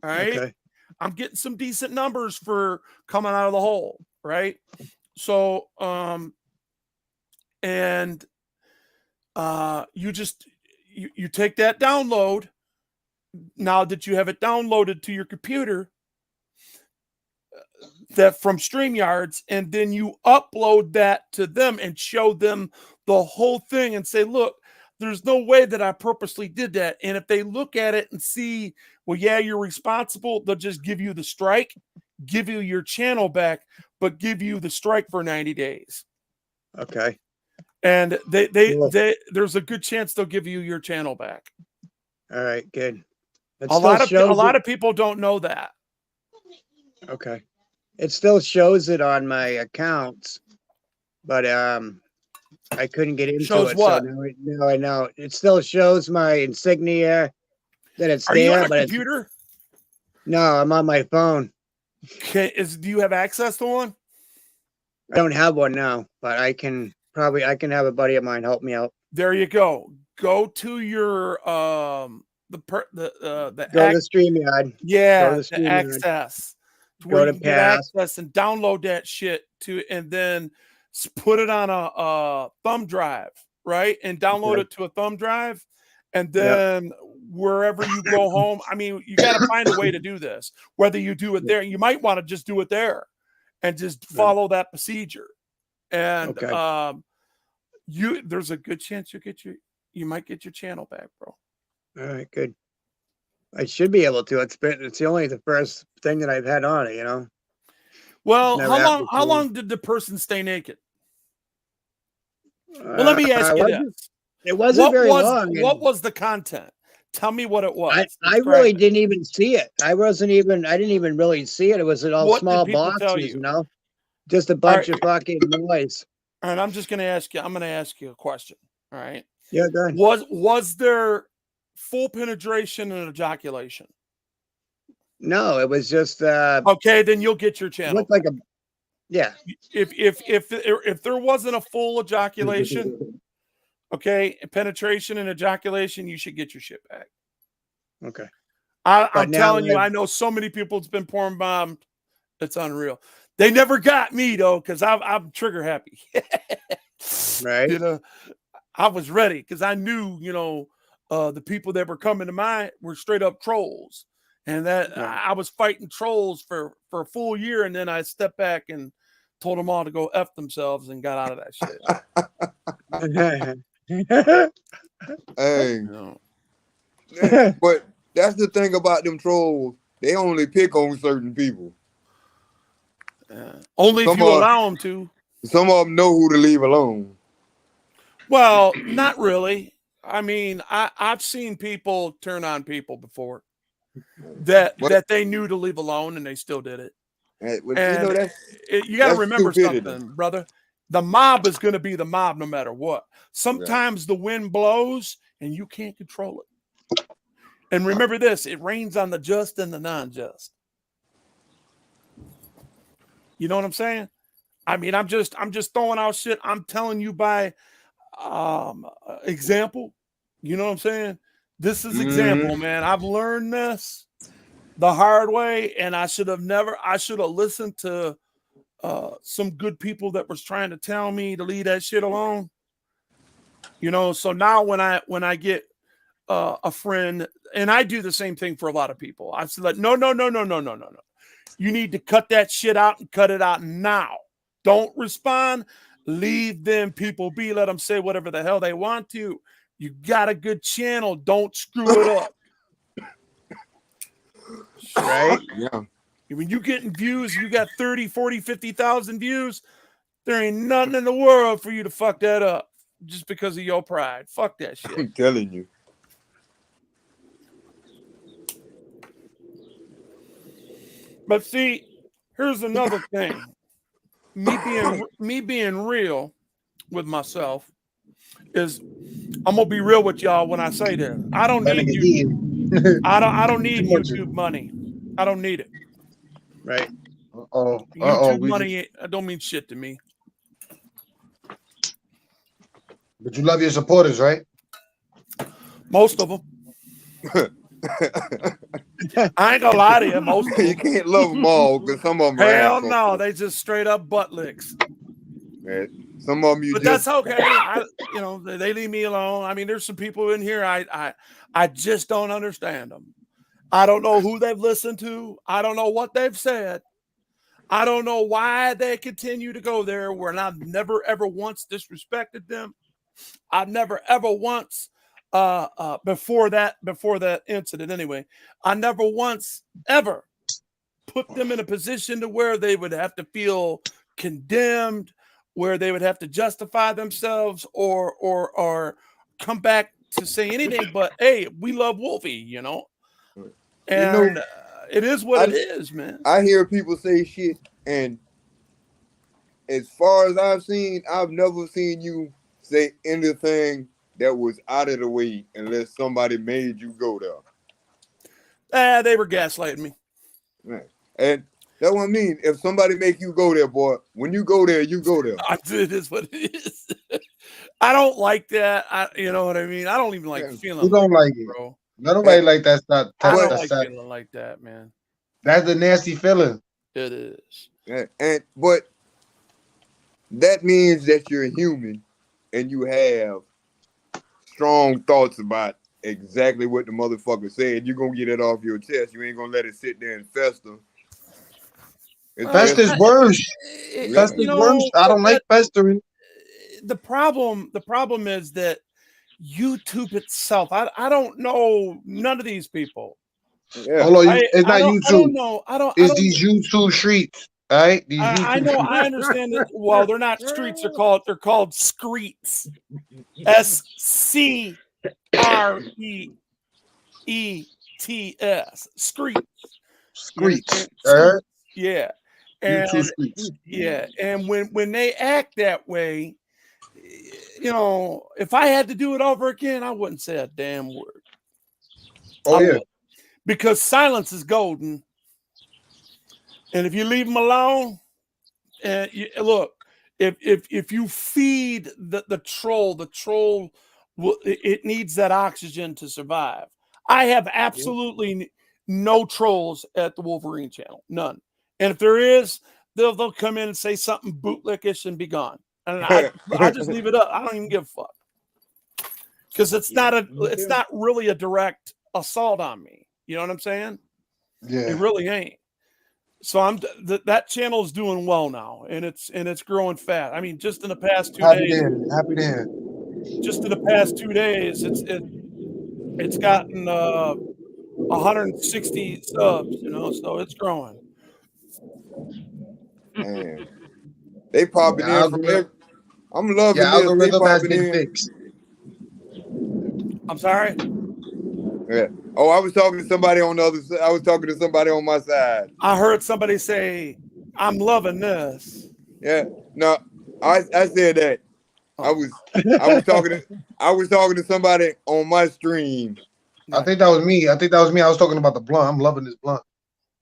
All right. Okay. I'm getting some decent numbers for coming out of the hole, right? So, you take that download. Now that you have it downloaded to your computer, that from StreamYards, and then you upload that to them and show them the whole thing and say, look, there's no way that I purposely did that. And if they look at it and see, well, yeah, you're responsible, they'll just give you the strike, give you your channel back, but give you the strike for 90 days. Okay. And there's a good chance they'll give you your channel back. All right, good. A lot of people don't know that. Okay. It still shows it on my accounts, but I couldn't get into Shows it. what? So now I know. It still shows my insignia that it's Are there, you on a but computer? no, I'm on my phone. Do you have access to one? I don't have one now, but I can have a buddy of mine help me out. There you go. Go to your Go to StreamYard. Go Yeah, to the StreamYard. access. To Go where to you can get Pass. access and download that shit and then put it on a thumb drive, right? And download it to a thumb drive, and then wherever you go home. I mean, you got to find a way to do this. Whether you do it there, you might want to just do it there, and just follow that procedure. And there's a good chance you might get your channel back, bro. All right, good. I should be able to. It's the first thing that I've had on it, Well, Never happened how before. long did the person stay naked? Well, let me ask you this. It wasn't very long. What was the content? Tell me what it was. I really didn't even see it. I didn't even really see it. It was in all What did small people tell boxes, you? just a bunch of fucking noise. All right, I'm going to ask you a question. All right. Yeah, go ahead. Was there full penetration and ejaculation? No, it was just Okay, then you'll get your channel. looked like a yeah. If there wasn't a full ejaculation, okay, penetration and ejaculation, you should get your shit back. Okay. I'm now telling you, I- I know so many people that's been porn bombed. It's unreal. They never got me though, because I'm trigger happy. Right. You know, I was ready because I knew, the people that were coming to mine were straight up trolls. And that Right. I was fighting trolls for a full year, and then I stepped back and told them all to go F themselves and got out of that shit. Hey, You know? but that's the thing about them trolls. They only pick on certain people. Only if Some you are- allow them to. Some of them know who to leave alone. Well, not really. I mean, I've seen people turn on people before that they knew to leave alone, and they still did it. Well, And that's you got to that's remember stupidity. something, brother. The mob is going to be the mob no matter what. Sometimes the wind blows and you can't control it. And remember this, it rains on the just and the non-just. You know what I'm saying? I mean, I'm just throwing out shit. I'm telling you by example. You know what I'm saying? This is example, man. I've learned this the hard way, and I should have listened to some good people that was trying to tell me to leave that shit alone. So now when I get a friend, and I do the same thing for a lot of people, I said, like, no. You need to cut that shit out and cut it out now. Don't respond. Leave them people be. Let them say whatever the hell they want to. You got a good channel. Don't screw it up. Right? Yeah. When you getting views, you got 30, 40, 50,000 views. There ain't nothing in the world for you to fuck that up just because of your pride. Fuck that shit. I'm telling you. But see, here's another thing. Me being real with myself is I'm gonna be real with y'all when I say that. I don't need you. I don't need YouTube money. I don't need it. Right. YouTube money don't mean shit to me. But you love your supporters, right? Most of them. I ain't gonna lie to you. Most of them. You can't love them all because some of them Hell are no, they just straight up butt licks. Man, some of them you But just that's okay. They leave me alone. I mean, there's some people in here I just don't understand them. I don't know who they've listened to. I don't know what they've said. I don't know why they continue to go there where I've never ever once disrespected them. I've never ever once before that incident anyway, I never once ever put them in a position to where they would have to feel condemned, where they would have to justify themselves or come back to say anything but, hey, we love Wolfie, And it is what it is, man. I hear people say shit, and as far as I've seen, I've never seen you say anything that was out of the way unless somebody made you go there. They were gaslighting me. Right. And that's what I mean. If somebody make you go there, boy, when you go there, you go there. It is what it is. I don't like that. You know what I mean? I don't even like feeling. Who don't like it, bro? Nobody like that. I don't That's like feeling like that, man. That's a nasty feeling. It is. But that means that you're human and you have strong thoughts about exactly what the motherfucker said. You're gonna get it off your chest. You ain't gonna let it sit there and fester. Fester's worse. Fester's worse. I don't like festering. The problem is that YouTube itself. I don't know none of these people. Yeah. Hold on, it's not YouTube. I don't know. It's these YouTube streets. All right, these I know. YouTube I understand that. Well, they're not streets. They're called screets. SCREETS. Screets. Screets. Yeah. YouTube streets. Yeah. And when they act that way, if I had to do it over again, I wouldn't say a damn word. Oh, yeah. Because silence is golden. And if you leave them alone, look, if you feed the troll it needs that oxygen to survive. I have absolutely no trolls at the Wolverine channel, none. And if there is, they'll come in and say something bootlickish and be gone. And I just leave it up. I don't even give a fuck because it's not really a direct assault on me. You know what I'm saying? Yeah. It really ain't. So that channel is doing well now, and it's growing fast. I mean, just in the past 2 days. Happy to hear. Just in the past 2 days, it's gotten 160 subs. So it's growing. Man. They popping in from every. I'm loving Yeah, this. They algorithm has popping been in. fixed. I'm sorry. Yeah. Oh, I was talking to somebody on the other side. I was talking to somebody on my side. I heard somebody say, "I'm loving this." Yeah. No, I said that. I was talking to somebody on my stream. I think that was me. I was talking about the blunt. I'm loving this blunt.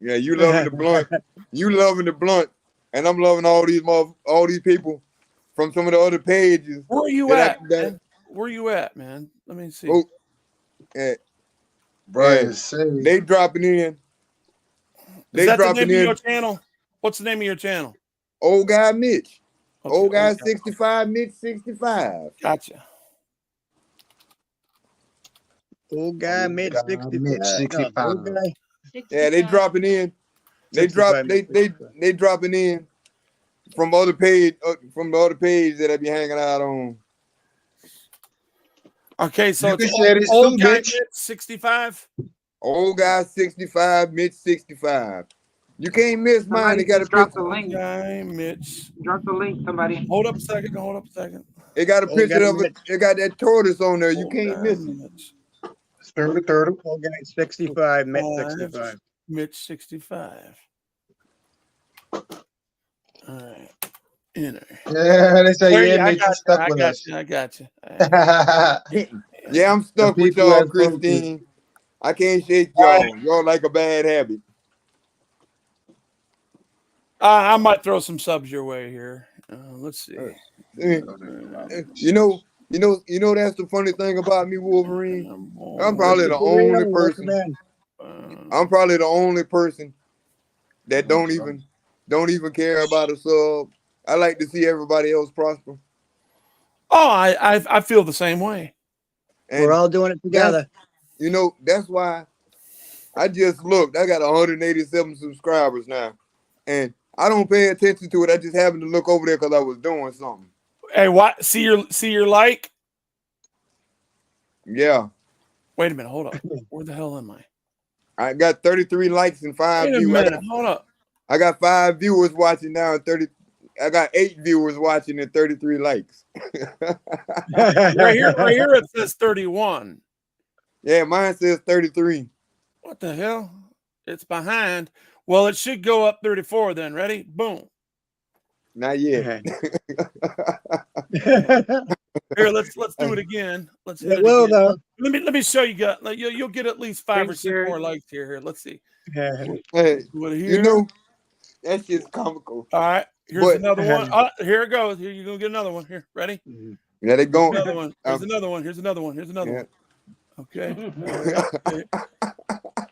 Yeah, you loving the blunt. You loving the blunt, and I'm loving all these people from some of the other pages. Where are you at? Man? Where you at, man? Let me see. Oh, yeah. Brian, they dropping in. Is that the name of your channel? What's the name of your channel? Old Guy Mitch. Okay, Old Guy 65, Mitch 65. Gotcha. Old Guy Mitch 65. No, old guy. Yeah, they dropping in. They dropping in from the other page that I be hanging out on. Okay, so it's Old Guy Mitch 65. Old Guy 65, Mitch 65. You can't miss mine. They got a drop picture. the link. Guy Mitch. Drop the link, somebody. Hold up a second. It got a picture of it. It got that tortoise on there. You can't miss it. Third. Old Guy 65, Mitch 65. Mitch 65. All right. Enter. Yeah, they say, yeah, Mitch, you stuck with us. I got you. Yeah, I'm stuck with y'all, Christine. I can't shake y'all. Y'all like a bad habit. I might throw some subs your way here. Let's see. You know, that's the funny thing about me, Wolverine. I'm probably the only person. I'm probably the only person that don't even care about a sub. I like to see everybody else prosper. Oh, I feel the same way. And we're all doing it together. That's why I just looked. I got 187 subscribers now, and I don't pay attention to it. I just happened to look over there because I was doing something. Hey, what? See your like? Yeah. Wait a minute. Hold up. Where the hell am I? I got 33 likes and 5 Wait a viewers. minute. Hold up. I got 5 viewers watching now and 30. I got 8 viewers watching and 33 likes. right here it says 31. Yeah, mine says 33. What the hell? It's behind. Well, it should go up 34 then. Ready? Boom. Not yet. Here, let's do it again. Let's hit it will again. though. Let me show you. You'll get at least 5 or 6 more likes here. Let's see. Hey, Here. that's just comical. All right. Here's another one. Here it goes. Here, you're gonna get another one. Here, ready? Yeah, they going. Another one. Here's another one. Here's another one. Here's another one. Okay.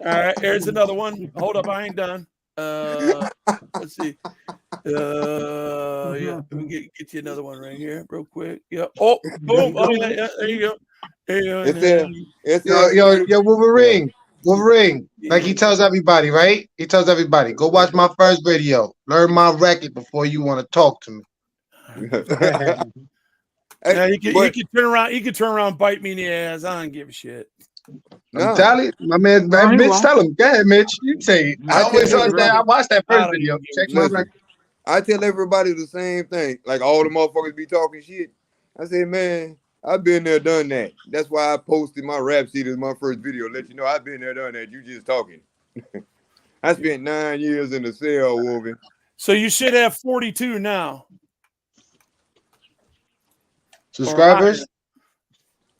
All right. Here's another one. Hold up, I ain't done. Let's see. Yeah. Let me get you another one right here, real quick. Yeah. Oh, boom. Oh, yeah. There you go. Yo, Wolverine. Like he tells everybody, right? He tells everybody, go watch my first video. Learn my record before you want to talk to me. Yeah, he could turn around. He could turn around, and bite me in the ass. I don't give a I I'm telling you, my man Mitch, tell him. Go ahead, Mitch. You say it. I watched that first video. Check my record. I tell everybody the same thing. Like all the motherfuckers be talking shit. I say, man, I've been there, done that. That's why I posted my rap sheet as my first video. Let you know I've been there, done that. You just talking. I spent 9 years in the cell, Wolvin. So you should have 42 now. subscribers.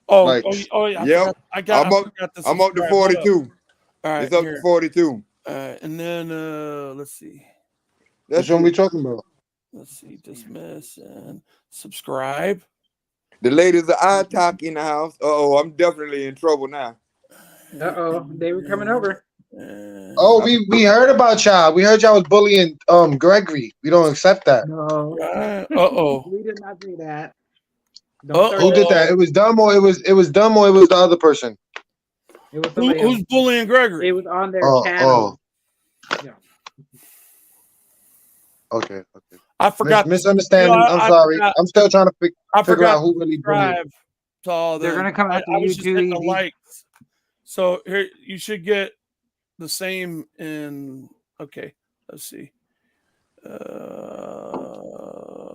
Oh, Like- yeah. Yep. I forgot I'm up to to subscribe. Hold up. 42. All right, It's up here. to 42. And then let's see. Which one we talking about? Let's see. Dismiss and subscribe. The ladies of iTalk in the house. Oh, I'm definitely in trouble now. They were coming over. Oh, we heard about y'all. We heard y'all was bullying Gregory. We don't accept that. No. We did not do that. Who did that? It was dumb or it was dumb or it was the other person. It was somebody Who's else. bullying Gregory? It was on their Oh, channel. Yeah. Okay. I forgot. Misunderstanding. No, I'm I sorry. forgot- I'm still trying to figure forgot out who really bullied. subscribe to all They're them. gonna come after I was you just too, hitting the Easy. likes. So here you should get the same in. Okay, let's see.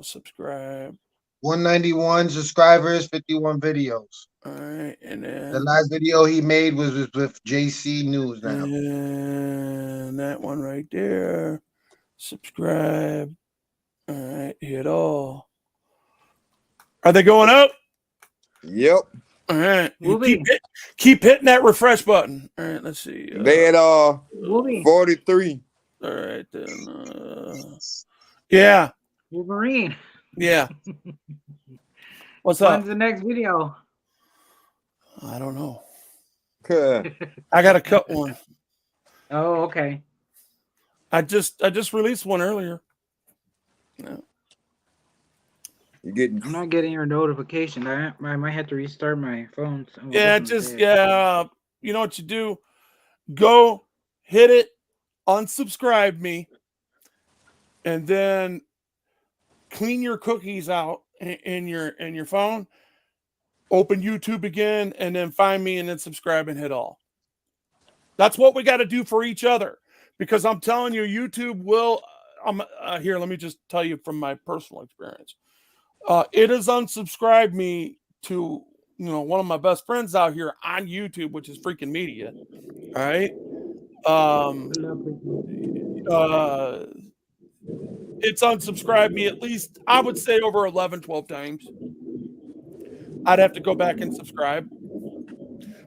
Subscribe. 191 subscribers, 51 videos. All right, and then The last video he made was with JC News now. and that one right there. Subscribe. All right, hit all. Are they going up? Yep. All right. You Moving. keep hitting that refresh button. All right, let's see. They at Moving. 43. All right then. Yeah. Wolverine. Yeah. What's When's up? the next video? I don't know. Huh. I got to cut one. Oh, okay. I just released one earlier. No. You getting I'm not getting your notification. I might have to restart my phone. So Yeah, you know what you do? Go hit it, unsubscribe me, and then clean your cookies out in your phone. Open YouTube again, and then find me, and then subscribe and hit all. That's what we got to do for each other, because I'm telling you, YouTube will. Here. Let me just tell you from my personal experience. It has unsubscribed me to one of my best friends out here on YouTube, which is Freaking Media. All right. It's unsubscribed me at least, I would say, over 11, 12 times. I'd have to go back and subscribe.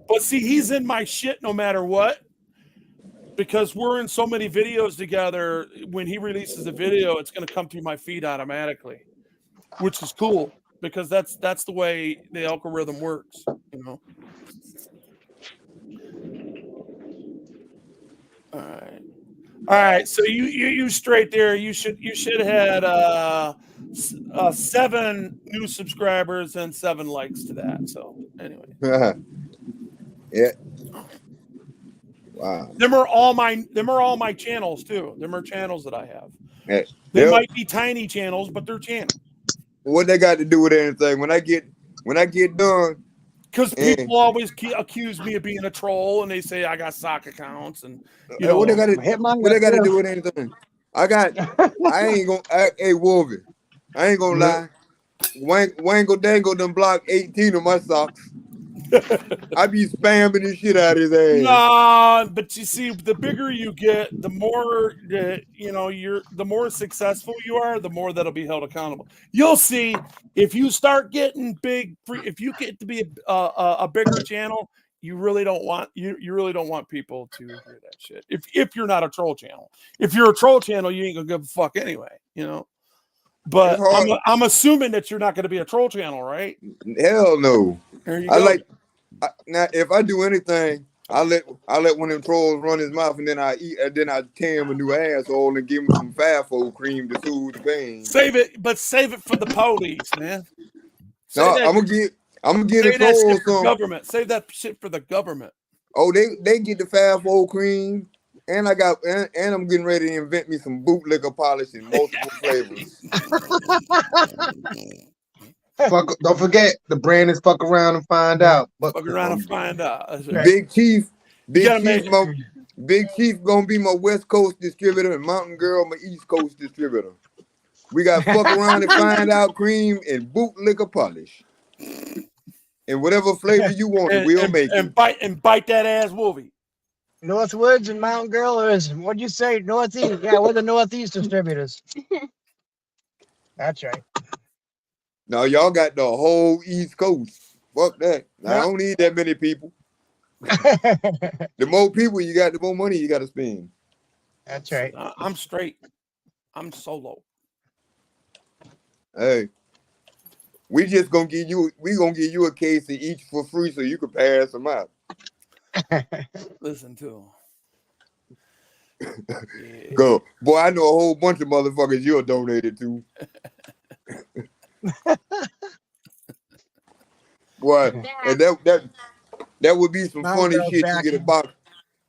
But see, he's in my shit no matter what, because we're in so many videos together. When he releases a video, it's going to come through my feed automatically, which is cool, because that's the way the algorithm works, All right. So you straight there. You should had 7 new subscribers and 7 likes to that. So anyway, yeah. Wow. them are all my channels too. Them are channels that I have. Yeah. They might be tiny channels, but they're channels. What they got to do with anything? When I get done, because people always accuse me of being a troll, and they say I got sock accounts, and what they got to do with anything? I ain't gonna. Hey, Wolvie, I ain't gonna lie. Wango Dango done blocked 18 of my socks. I be spamming the shit out of his ass. Nah, but you see, the bigger you get, the more the more successful you are, the more that'll be held accountable. You'll see if you start getting big, if you get to be a bigger channel, you really don't want people to hear that shit. If you're not a troll channel, if you're a troll channel, you ain't gonna give a fuck anyway, But I'm assuming that you're not going to be a troll channel, right? Hell no. There you go. Now if I do anything, I let one of them trolls run his mouth, and then I tear him a new asshole and give him some Fafo cream to soothe the pain. Save it for the police, man. No, I'm gonna get a troll some government. Save that shit for the government. Oh, they get the Fafo cream. And I'm getting ready to invent me some bootlicker polish in multiple flavors. Don't forget, the brand is fuck around and find out. Fuck around and find out. Big Chief gonna be my West Coast distributor, and Mountain Girl my East Coast distributor. We got fuck around and find out cream and bootlicker polish. And whatever flavor you want, we'll make it. And bite that ass, Wolvie. Northwoods and Mountain Girl is, what'd you say, Northeast? Yeah, we're the Northeast distributors. That's right. Now y'all got the whole East Coast. Fuck that. I don't need that many people. The more people you got, the more money you got to spend. That's right. I'm straight. I'm solo. Hey, we gonna give you a case of each for free so you can pass them out. Listen to him. Yeah. Go, boy. I know a whole bunch of motherfuckers you're donated to. Boy, and that would be some funny shit you get a box.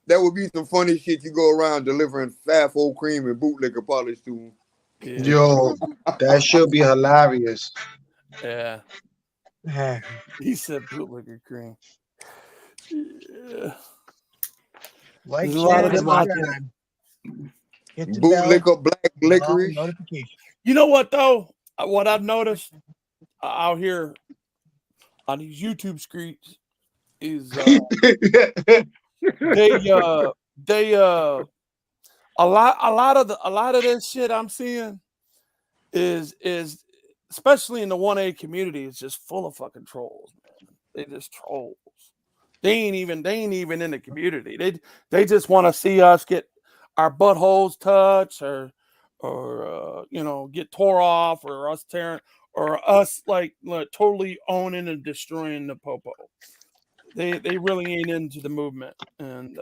That would be some funny shit you go around delivering Fafo cream and bootlicker polish to them. Yeah. Yo, that should be hilarious. Yeah. He said bootlicker cream. Yeah. Like, There's a lot share, of them out there. subscribe. Hit the bell, Bootlicker, black licorice. notification. You know what though? What I've noticed out here on these YouTube streets is they a lot of this shit I'm seeing is especially in the 1A community is just full of fucking trolls, man. They just trolls. They ain't even in the community. They just want to see us get our buttholes touched or you know, get tore off, or us tearing, or us like totally owning and destroying the popo. They really ain't into the movement, and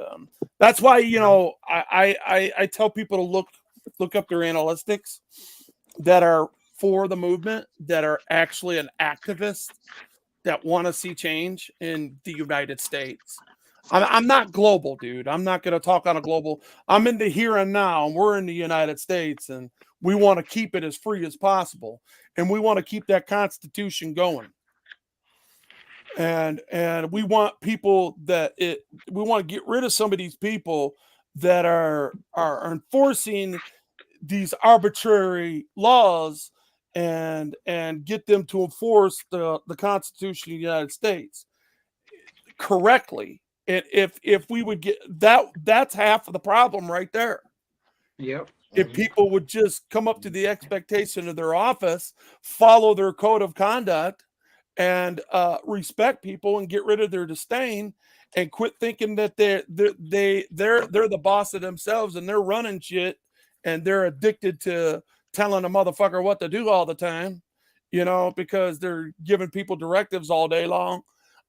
that's why, you know, I tell people to look up their analytics that are for the movement, that are actually an activist that want to see change in the United States. I'm not global, dude. I'm not going to talk on a global. I'm in the here and now, and we're in the United States, and we want to keep it as free as possible, and we want to keep that Constitution going. And we want people we want to get rid of some of these people that are enforcing these arbitrary laws and get them to enforce the Constitution of the United States correctly. And if we would get that's half of the problem right there. Yep. If people would just come up to the expectation of their office, follow their code of conduct, and respect people, and get rid of their disdain, and quit thinking that they're the boss of themselves and they're running shit, and they're addicted to telling a motherfucker what to do all the time, you know, because they're giving people directives all day long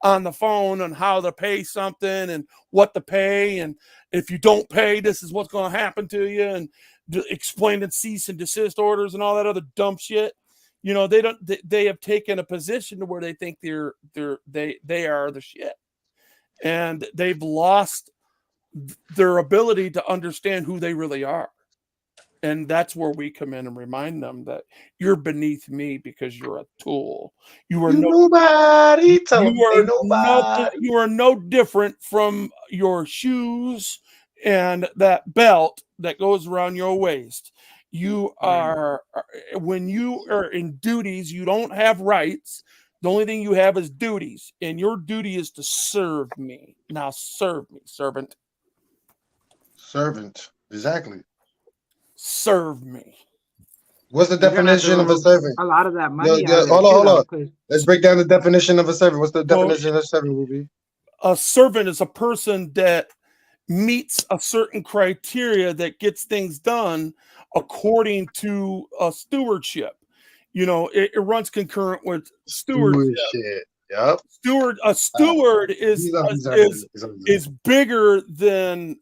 on the phone on how to pay something and what to pay, and if you don't pay, this is what's going to happen to you, and explaining cease and desist orders and all that other dumb shit. You know, they have taken a position to where they think they are the shit, and they've lost their ability to understand who they really are. And that's where we come in and remind them that you're beneath me because you're a tool. You are nobody. You are no different from your shoes and that belt that goes around your waist. You are, when you are in duties, you don't have rights. The only thing you have is duties, and your duty is to serve me. Now serve me, servant. Servant, exactly. Serve me. What's the definition of a servant? A lot of that money. Hold on. Let's break down the definition of a servant. What's the definition of a servant, Ruby? A servant is a person that meets a certain criteria that gets things done according to a stewardship. You know, it runs concurrent with stewardship. Yep. A steward is bigger than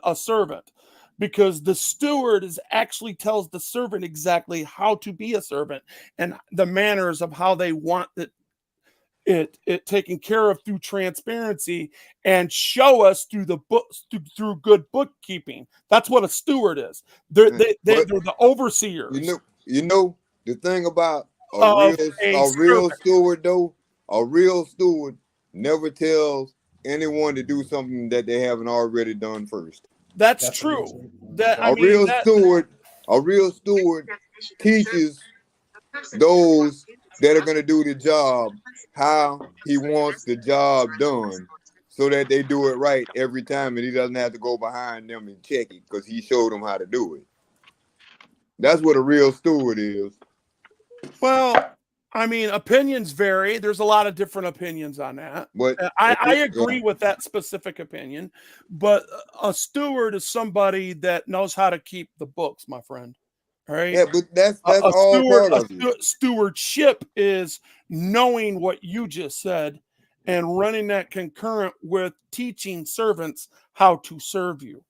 a servant, because the steward actually tells the servant exactly how to be a servant and the manners of how they want it taken care of through transparency, and show us through the books through good bookkeeping. That's what a steward is. They're the overseers. You know the thing about a real steward though. A real steward never tells anyone to do something that they haven't already done first. That's true. A real steward teaches those that are going to do the job how he wants the job done, so that they do it right every time, and he doesn't have to go behind them and check it because he showed them how to do it. That's what a real steward is. Well, I mean, opinions vary. There's a lot of different opinions on that. But I agree with that specific opinion, but a steward is somebody that knows how to keep the books, my friend. All right. Yeah, but that's all part of it. Stewardship is knowing what you just said and running that concurrent with teaching servants how to serve you.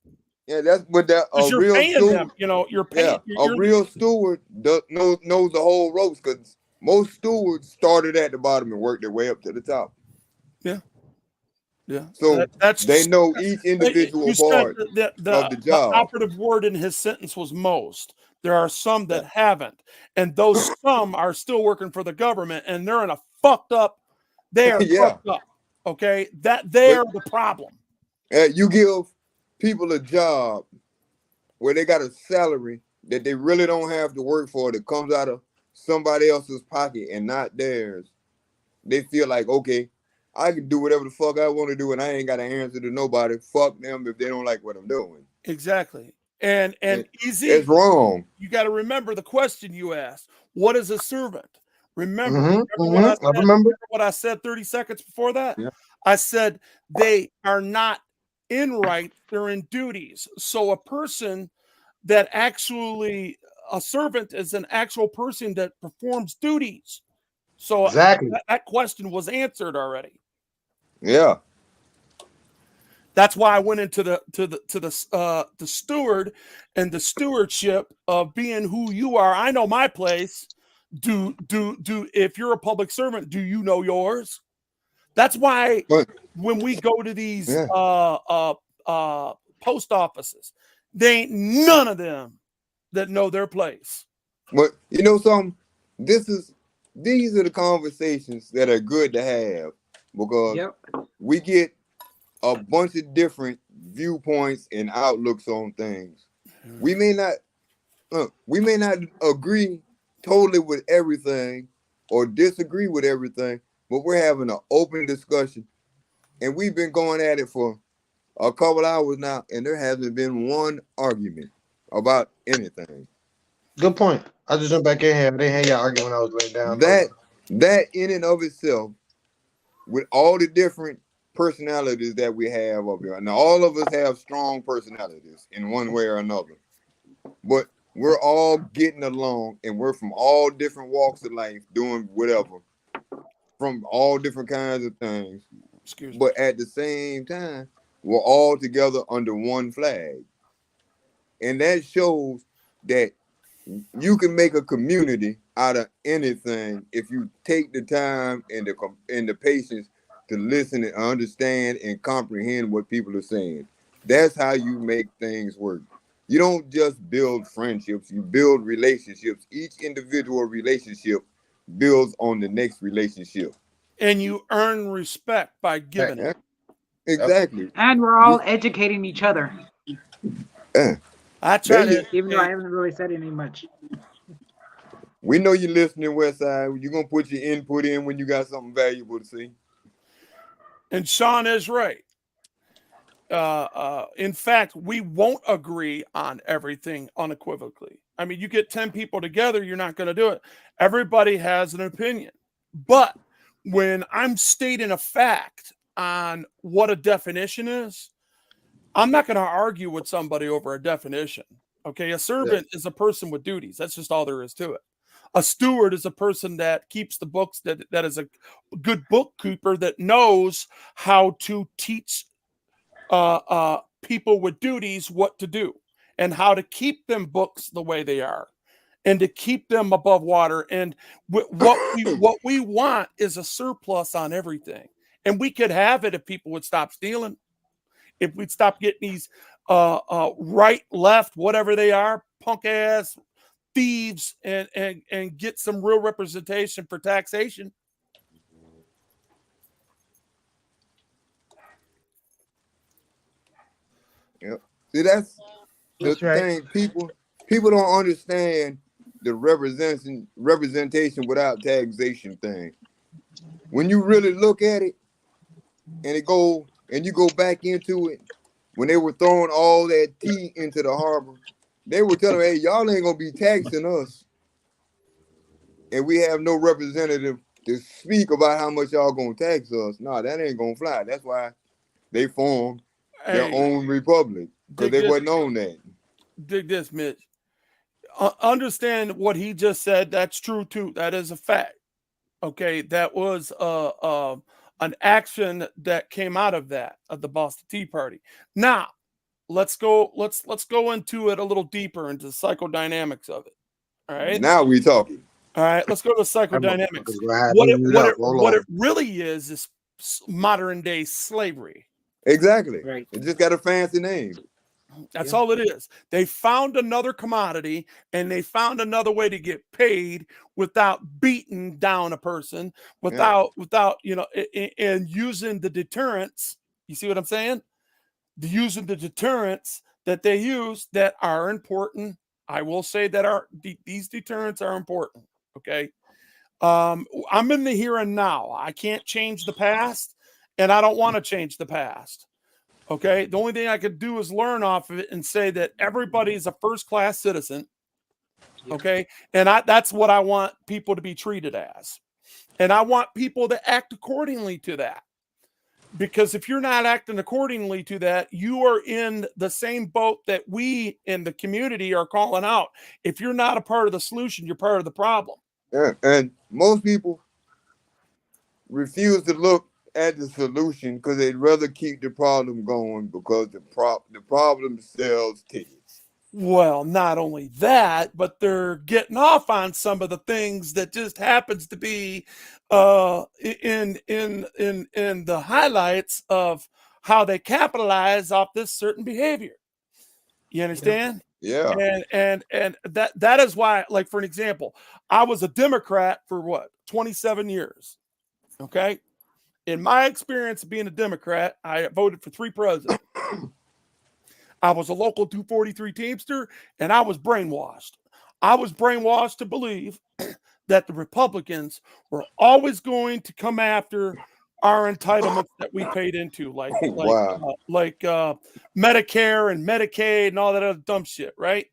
Yeah, that's what that a real steward. You're paying. Yeah, a real steward knows the whole ropes, because most stewards started at the bottom and worked their way up to the top. Yeah. Yeah. So they know each individual part of the job. The operative word in his sentence was most. There are some that haven't, and those some are still working for the government, and they're in a fucked up. They are fucked up. Okay, they're the problem. You give people a job where they got a salary that they really don't have to work for, that comes out of somebody else's pocket and not theirs. They feel like, okay, I can do whatever the fuck I want to do, and I ain't got to answer to nobody. Fuck them if they don't like what I'm doing. Exactly. And easy. It's wrong. You got to remember the question you asked. What is a servant? Remember, remember what I said 30 seconds before that? Yeah. I said they are not in rights, they're in duties. So a person that actually, a servant is an actual person that performs duties. So exactly that question was answered already. Yeah. That's why I went into the steward and the stewardship of being who you are. I know my place. Do if you're a public servant, do you know yours? That's why when we go to these post offices, they ain't none of them that know their place. But you know something? These are the conversations that are good to have, because we get a bunch of different viewpoints and outlooks on things. We may not agree totally with everything or disagree with everything, but we're having an open discussion, and we've been going at it for a couple hours now, and there hasn't been one argument about anything. Good point. I just jumped back in here. I didn't hear y'all arguing when I was laying down. That in and of itself, with all the different personalities that we have up here. Now, all of us have strong personalities in one way or another, but we're all getting along, and we're from all different walks of life, doing whatever, from all different kinds of things. But at the same time, we're all together under one flag. And that shows that you can make a community out of anything if you take the time and the patience to listen and understand and comprehend what people are saying. That's how you make things work. You don't just build friendships, you build relationships. Each individual relationship builds on the next relationship. And you earn respect by giving it. Exactly. And we're all educating each other. I try to, even though I haven't really said any much. We know you're listening, Westside. You're going to put your input in when you got something valuable to say. And Sean is right. In fact, we won't agree on everything unequivocally. I mean, you get 10 people together, you're not going to do it. Everybody has an opinion. But when I'm stating a fact on what a definition is, I'm not going to argue with somebody over a definition. Okay, a servant is a person with duties. That's just all there is to it. A steward is a person that keeps the books, that is a good bookkeeper that knows how to teach people with duties what to do and how to keep them books the way they are and to keep them above water. And what we want is a surplus on everything. And we could have it if people would stop stealing, if we'd stop getting these right, left, whatever they are, punk ass thieves, and get some real representation for taxation. Yep. See, that's the thing. People don't understand the representation without taxation thing. When you really look at it, and you go back into it, when they were throwing all that tea into the harbor, they were telling them, hey, y'all ain't gonna be taxing us. and we have no representative to speak about how much y'all gonna tax us. No, that ain't gonna fly. That's why they formed their Hey, own republic, because dig they this, wasn't on that. dig this, Mitch. Understand what he just said. That's true too. That is a fact. Okay, that was an action that came out of that of the Boston Tea Party. Now, let's go into it a little deeper into the psychodynamics of it. All right. Now we talking. All right, let's go to the That psychodynamics. motherfucker's gonna have me mute up. Hold What on. it really is modern day slavery. Exactly. Right. It just got a fancy name. That's all it is. They found another commodity and they found another way to get paid without beating down a person, without and using the deterrents. You see what I'm saying? Using the deterrents that they use that are important. I will say that these deterrents are important. Okay. I'm in the here and now. I can't change the past, and I don't want to change the past. Okay. The only thing I could do is learn off of it and say that everybody's a first-class citizen. Okay. And that's what I want people to be treated as. And I want people to act accordingly to that. Because if you're not acting accordingly to that, you are in the same boat that we in the community are calling out. If you're not a part of the solution, you're part of the problem. Yeah. And most people refuse to look at the solution because they'd rather keep the problem going because the problem sells tickets. Well, not only that, but they're getting off on some of the things that just happens to be in the highlights of how they capitalize off this certain behavior. You understand? Yeah. And that is why, like, for an example, I was a Democrat for what, 27 years. Okay. In my experience of being a Democrat, I voted for 3 presidents. I was a local 243 Teamster, and I was brainwashed. I was brainwashed to believe that the Republicans were always going to come after our entitlements that we paid into, like Medicare and Medicaid and all that other dumb shit, right?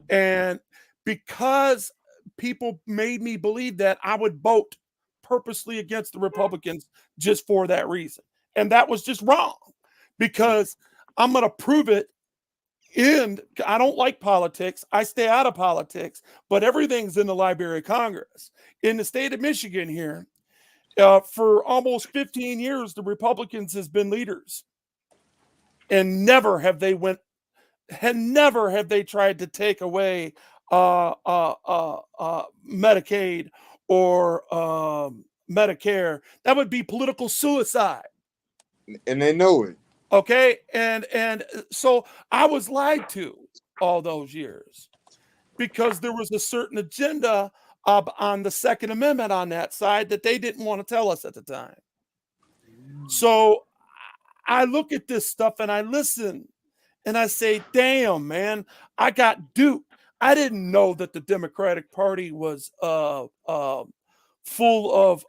And because people made me believe that, I would vote purposely against the Republicans just for that reason. And that was just wrong, because I'm going to prove it. And I don't like politics. I stay out of politics, but everything's in the Library of Congress. In the state of Michigan here, for almost 15 years, the Republicans has been leaders, and never have they tried to take away Medicaid or Medicare. That would be political suicide. And they know it. Okay. And so I was lied to all those years because there was a certain agenda on the Second Amendment on that side that they didn't want to tell us at the time. So I look at this stuff and I listen and I say, damn, man, I got duped. I didn't know that the Democratic Party was full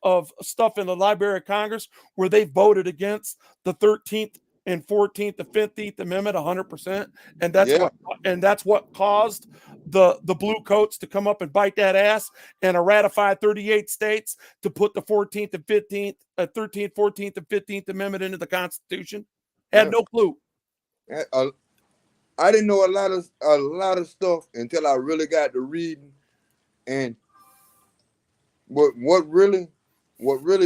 of stuff in the Library of Congress where they voted against the 13th and 14th, the 15th Amendment 100%. And that's what caused the blue coats to come up and bite that ass and ratify 38 states to put the 14th and 15th, 13th, 14th, and 15th Amendment into the Constitution. Had no clue. I didn't know a lot of stuff until I really got to reading. And what really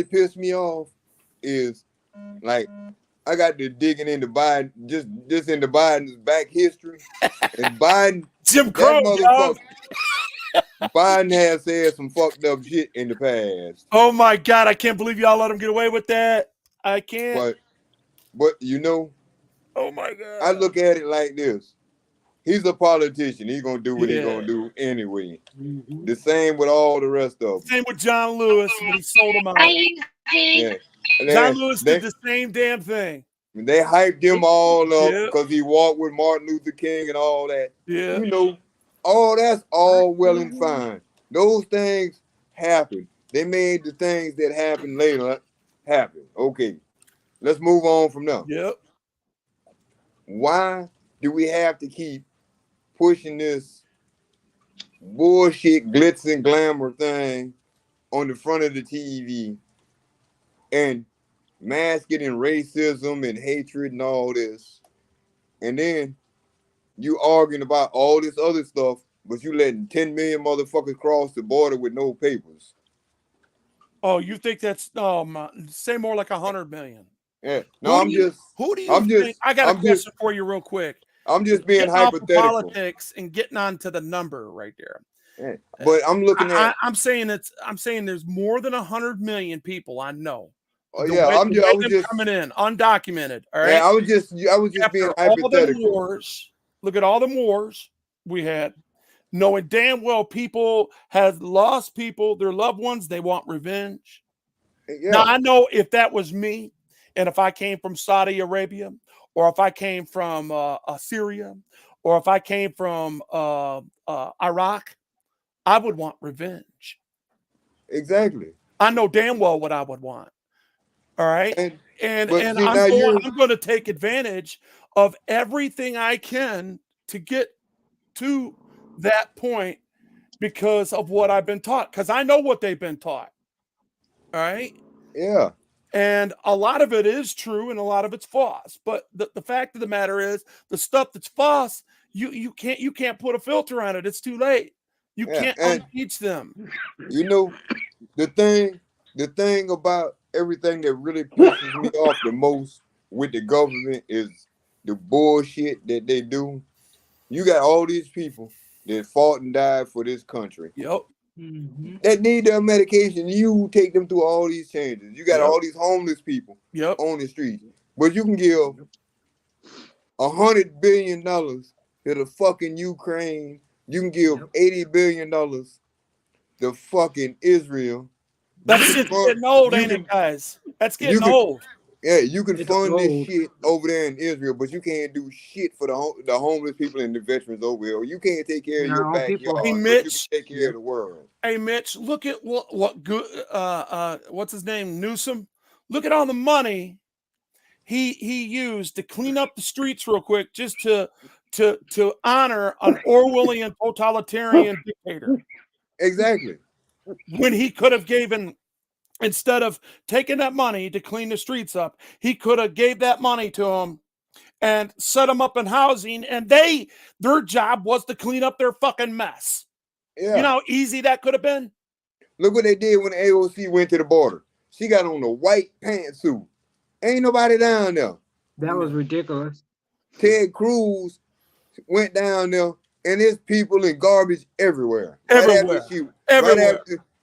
pissed me off is, like, I got to digging into Biden, just into Biden's back history. And Biden, Jim Crow, Biden has said some fucked up shit in the past. Oh my God, I can't believe y'all let him get away with that. I can't. But you know, oh my God, I look at it like this. He's a politician. He's gonna do what he's gonna do anyway. Mm-hmm. The same with all the rest of them. Same with John Lewis when he sold him out. Yeah. John Lewis did the same damn thing. They hyped him all up because he walked with Martin Luther King and all that. Yeah. You know, all that's all well and fine. Those things happen. They made the things that happened later happen. Okay. Let's move on from there. Yep. Why do we have to keep pushing this bullshit glitz and glamour thing on the front of the TV and masking and racism and hatred and all this. And then you arguing about all this other stuff, but you letting 10 million motherfuckers cross the border with no papers. Oh, you think that's say more like 100 million? Yeah. No, Who do you think? I got a question for you, real quick. I'm just being Getting off of hypothetical. politics and getting on to the number right there. Yeah. But I'm looking at. I'm saying there's more than 100 million people I know. Oh yeah, I was just coming in undocumented. All right. Yeah, I was just being hypothetical. Look at all the wars we had, knowing damn well people have lost people, their loved ones. They want revenge. Yeah. Now I know if that was me, and if I came from Saudi Arabia, or if I came from Syria, or if I came from Iraq, I would want revenge. Exactly. I know damn well what I would want. All right. And see, I'm going to take advantage of everything I can to get to that point because of what I've been taught. Because I know what they've been taught. All right. Yeah. And a lot of it is true and a lot of it's false. But the fact of the matter is the stuff that's false, you can't put a filter on it. It's too late. You can't unteach them. You know, the thing about everything that really pisses me off the most with the government is the bullshit that they do. You got all these people that fought and died for this country. Yep. That need their medication. You take them through all these changes. You got all these homeless people on the streets. But you can give $100 billion to the fucking Ukraine. You can give $80 billion to fucking Israel. That's just getting old, ain't it, guys? That's getting old. Yeah, you can fund this shit over there in Israel, but you can't do shit for the homeless people and the veterans over here. You can't take care of your backyard. Hey, Mitch, Mitch, you can take care of the world. Hey, Mitch, look at what good. What's his name? Newsom. Look at all the money he used to clean up the streets real quick, just to honor an Orwellian totalitarian dictator. Exactly. When he could have given, instead of taking that money to clean the streets up, he could have gave that money to them and set them up in housing, and their job was to clean up their fucking mess. Yeah. You know how easy that could have been? Look what they did when AOC went to the border. She got on a white pantsuit. Ain't nobody down there. That was ridiculous. Ted Cruz went down there, and there's people in garbage everywhere. Everywhere.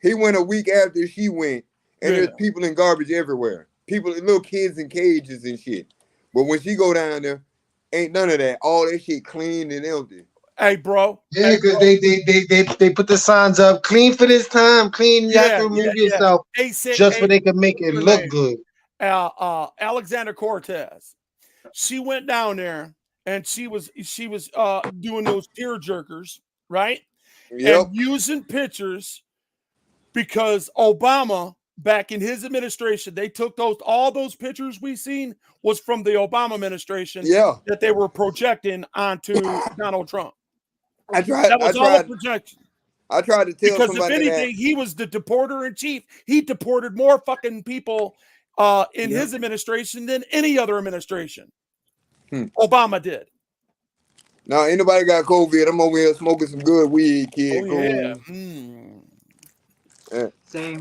He went a week after she went, and there's people in garbage everywhere. People, little kids in cages and shit. But when she go down there, ain't none of that. All that shit clean and empty. Hey, bro. Yeah, because they put the signs up, clean for this time, clean. You have to remove yourself just so they can make it look good. Alexander Cortez. She went down there and she was doing those tear jerkers, right? Yep. And using pictures because Obama, back in his administration, they took all those pictures we seen was from the Obama administration that they were projecting onto Donald Trump. That was all a projection. I tried to tell because somebody if anything, he was the deporter in chief. He deported more fucking people in his administration than any other administration. Obama did. Now, anybody got COVID? I'm over here smoking some good weed, kid. Oh, yeah. Yeah. Same.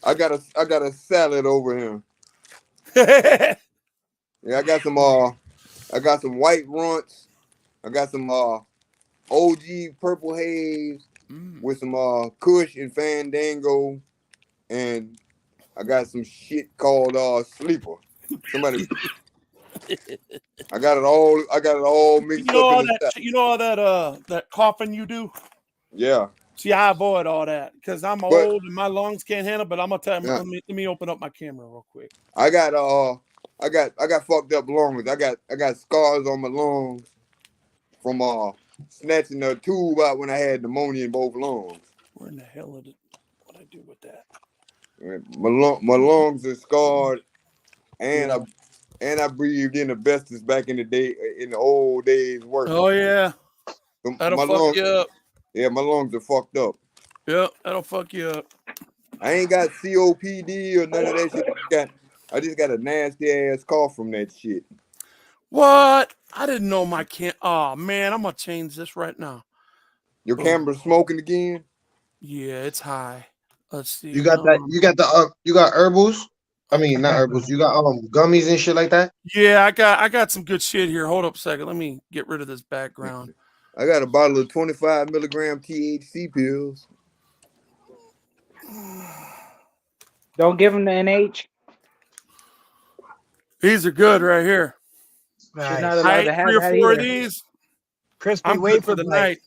I got a salad over here. Yeah, I got some white runts. I got some OG Purple Haze with some Kush and Fandango, and I got some shit called Sleeper. Somebody, I got it all mixed up. You know all that coughing you do? Yeah. See, I avoid all that because I'm old and my lungs can't handle. But I'm gonna tell you, let me open up my camera real quick. I got fucked up lungs. I got scars on my lungs from snatching the tube out when I had pneumonia in both lungs. Where in the hell did what I do with that? My lungs are scarred, and I breathed in asbestos back in the old days working. Oh yeah, that'll fuck you up. Yeah, my lungs are fucked up. Yeah, that'll fuck you up. I ain't got COPD or none of that shit. I just got a nasty ass cough from that shit. What? I didn't know my Oh man, I'm gonna change this right now. Your Boom. camera's smoking again? Yeah, it's high. Let's see. You got that? You got herbals? I mean, not herbals. You got gummies and shit like that? Yeah, I got some good shit here. Hold up a second. Let me get rid of this background. I got a bottle of 25 milligram THC pills. Don't give him the NH. These are good right here. She's not Nice. allowed I to ate have 3 or that 4 of either. these. Crispy I'm good wafer for the bites.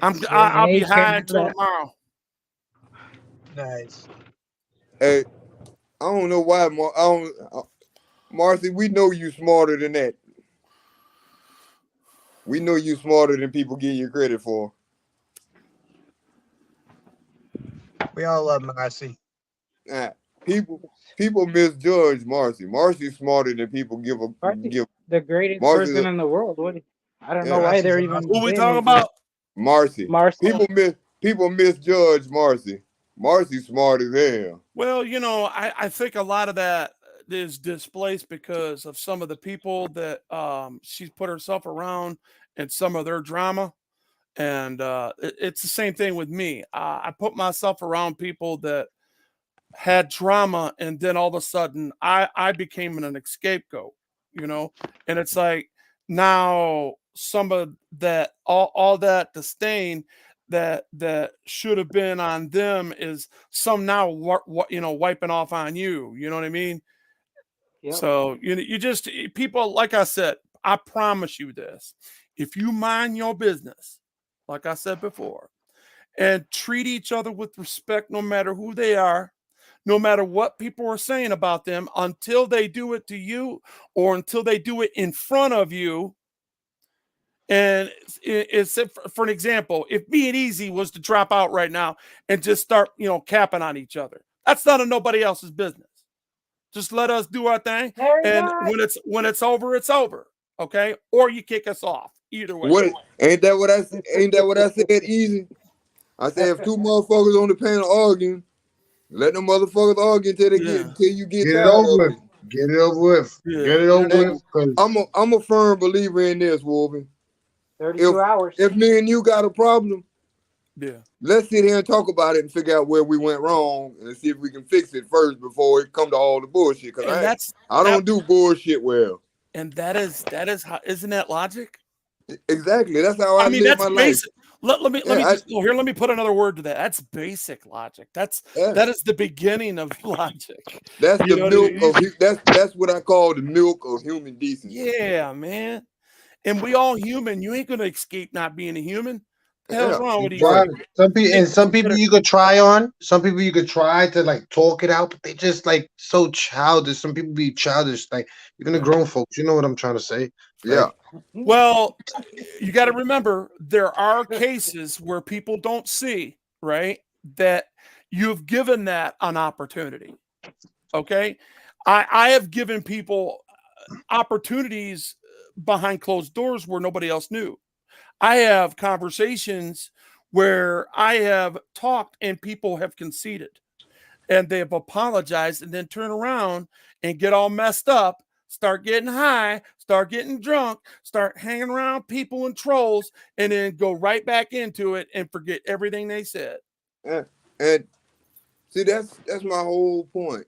night. I'll be NH high can't until have tomorrow. Nice. Hey, I don't know why, Marcy, we know you smarter than that. We know you smarter than people give you credit for. We all love Marcy. People misjudge Marcy. Marcy's smarter than people give. Marcy's the greatest Marcy's person in the world. I don't Yeah. know why Marcy's they're an even awesome- Who we saying talking this. about? Marcy. Marcy. People misjudge Marcy. Marcy's smart as hell. Well, you know, I think a lot of that is displaced because of some of the people that she's put herself around and some of their drama. And it's the same thing with me. I put myself around people that had drama, and then all of a sudden I became an scapegoat, you know. And it's like now some of that all that disdain that should have been on them is some now wiping off on you. You know what I mean? Yep. So you just people, like I said, I promise you this: if you mind your business, like I said before, and treat each other with respect, no matter who they are, no matter what people are saying about them, until they do it to you or until they do it in front of you. And it's for an example, if Being Easy was to drop out right now and just start, capping on each other, that's none of nobody else's business. Just let us do our thing, and when it's over, it's over. Okay, or you kick us off. Either way. What ain't that what I said? Ain't that what I said? Easy. I said if two motherfuckers on the panel arguing, let them motherfuckers argue until you get Get it tired over of with. it. Get it over with. Yeah. Get it over with. 'cause I'm a firm believer in this, Wolvin. 32 hours. If me and you got a problem, yeah, let's sit here and talk about it and figure out where we went wrong and see if we can fix it first before it come to all the bullshit. Because I don't do bullshit well. And that is how, isn't that logic? Exactly. That's how I live that's my life. basic. Let me let me put another word to that. That's basic logic. That is the beginning of logic. That's the milk of that's what I call the milk of human decency. Yeah, man. And we all human. You ain't gonna escape not being a human. The hell's wrong with you? Right. Some people you could try on. Some people you could try to like talk it out, but they just like so childish. Some people be childish. Like even the grown folks. You know what I'm trying to say? Yeah. Well, you got to remember there are cases where people don't see, right, that you've given that an opportunity. Okay, I have given people opportunities behind closed doors where nobody else knew. I have conversations where I have talked and people have conceded and they have apologized and then turn around and get all messed up, start getting high, start getting drunk, start hanging around people and trolls, and then go right back into it and forget everything they said. And see, that's my whole point.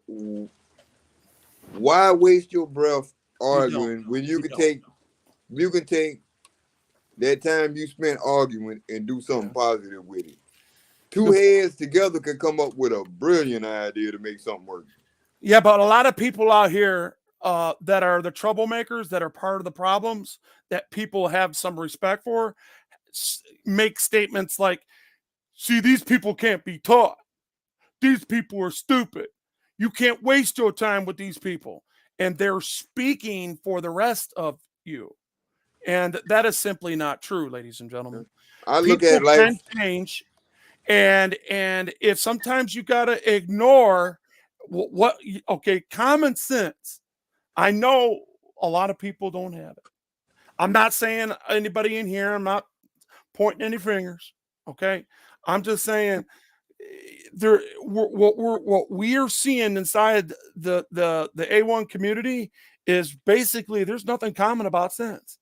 Why waste your breath arguing when you can take that time you spent arguing and do something positive with it? Two heads together can come up with a brilliant idea to make something work. Yeah, but a lot of people out here that are the troublemakers, that are part of the problems, that people have some respect for, make statements like, see, these people can't be taught. These people are stupid. You can't waste your time with these people. And they're speaking for the rest of you. And that is simply not true, ladies and gentlemen. I look at life can change. And if sometimes you got to ignore common sense. I know a lot of people don't have it. I'm not saying anybody in here, I'm not pointing any fingers. Okay. I'm just saying what we're seeing inside the A1 community is basically there's nothing common about sins.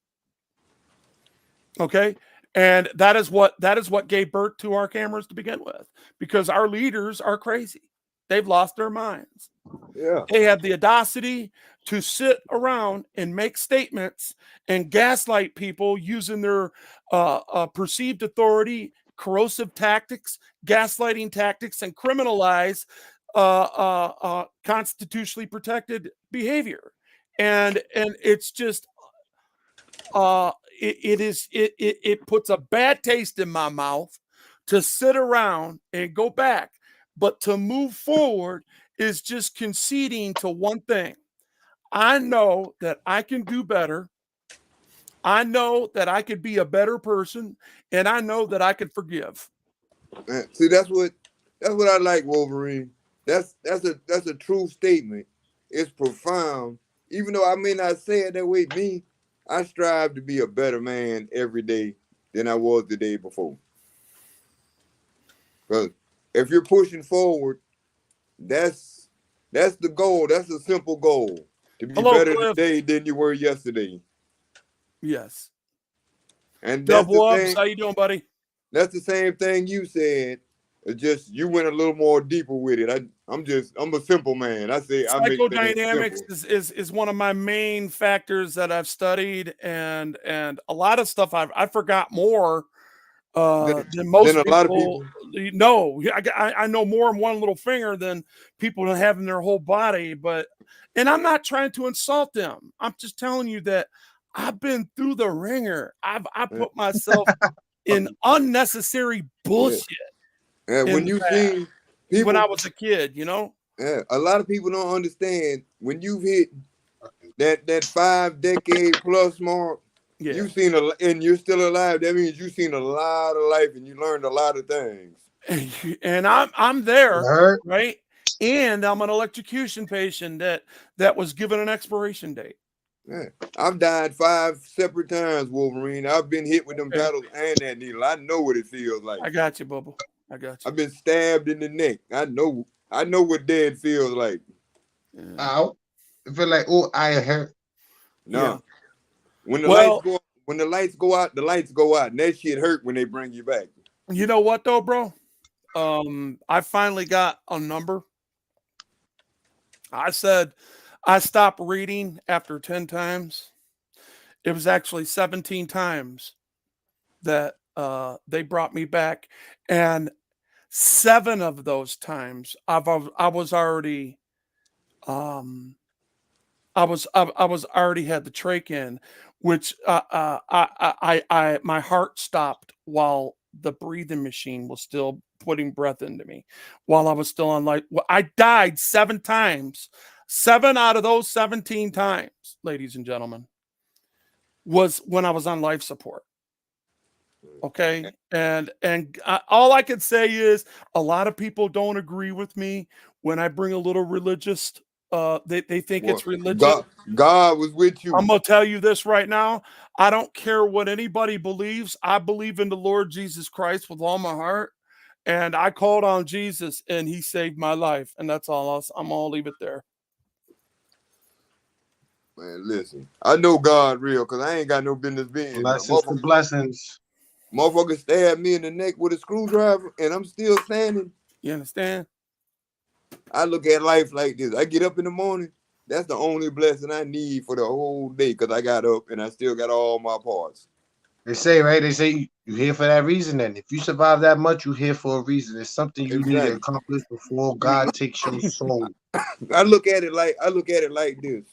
Okay. And that is what gave birth to our cameras to begin with, because our leaders are crazy. They've lost their minds. Yeah. They have the audacity to sit around and make statements and gaslight people using their perceived authority, corrosive tactics, gaslighting tactics, and criminalize constitutionally protected behavior. And it's just it puts a bad taste in my mouth to sit around and go back, but to move forward is just conceding to one thing. I know that I can do better. I know that I could be a better person, and I know that I can forgive. See, that's what I like, Wolverine. That's a true statement. It's profound. Even though I may not say it that way, I strive to be a better man every day than I was the day before. Because if you're pushing forward, that's the goal. That's a simple goal. To be better Cliff. today than you were yesterday. Yes. And that's Double the ups. thing, How you doing, buddy? that's the same thing you said. It's just you went a little more deeper with it. I'm a simple man. I say I make things Psychodynamics simple. is one of my main factors that I've studied, and a lot of stuff I forgot more than most a people. lot of people. No, I know more in one little finger than people have in their whole body. And I'm not trying to insult them. I'm just telling you that I've been through the ringer. I put myself in unnecessary bullshit. Yeah, when you see people, when I was a kid, you know. Yeah, a lot of people don't understand when you've hit that 5 decade plus mark. Yeah. You've seen and you're still alive. That means you've seen a lot of life and you learned a lot of things. And I'm there, You right? And I'm an electrocution patient that was given an expiration date. Yeah. I've died 5 separate times, Wolverine. I've been hit with them paddles and that needle. I know what it feels like. I got you, Bubba. I got you. I've been stabbed in the neck. I know what dead feels like. Yeah. Ow. I feel like, oh, I hurt. No. Yeah. When the lights go out, the lights go out. And that shit hurt when they bring you back. You know what though, bro? I finally got a number. I said I stopped reading after 10 times. It was actually 17 times that they brought me back, and 7 of those times I was already already had the trach in, which I my heart stopped while the breathing machine was still putting breath into me while I was still on life. I died 7 times. 7 out of those 17 times, ladies and gentlemen, was when I was on life support. Okay. And all I can say is a lot of people don't agree with me when I bring a little religious. They think it's religious. God was with you. I'm going to tell you this right now. I don't care what anybody believes. I believe in the Lord Jesus Christ with all my heart. And I called on Jesus and he saved my life. And that's all. I'm going to leave it there. Man, listen, I know God real because I ain't got no business being. Blessings to blessings. Motherfucker stabbed me in the neck with a screwdriver and I'm still standing. You understand? I look at life like this. I get up in the morning. That's the only blessing I need for the whole day because I got up and I still got all my parts. They say, right? They say you're here for that reason. And if you survive that much, you're here for a reason. It's something you need to accomplish before God takes your soul. I look at it like this.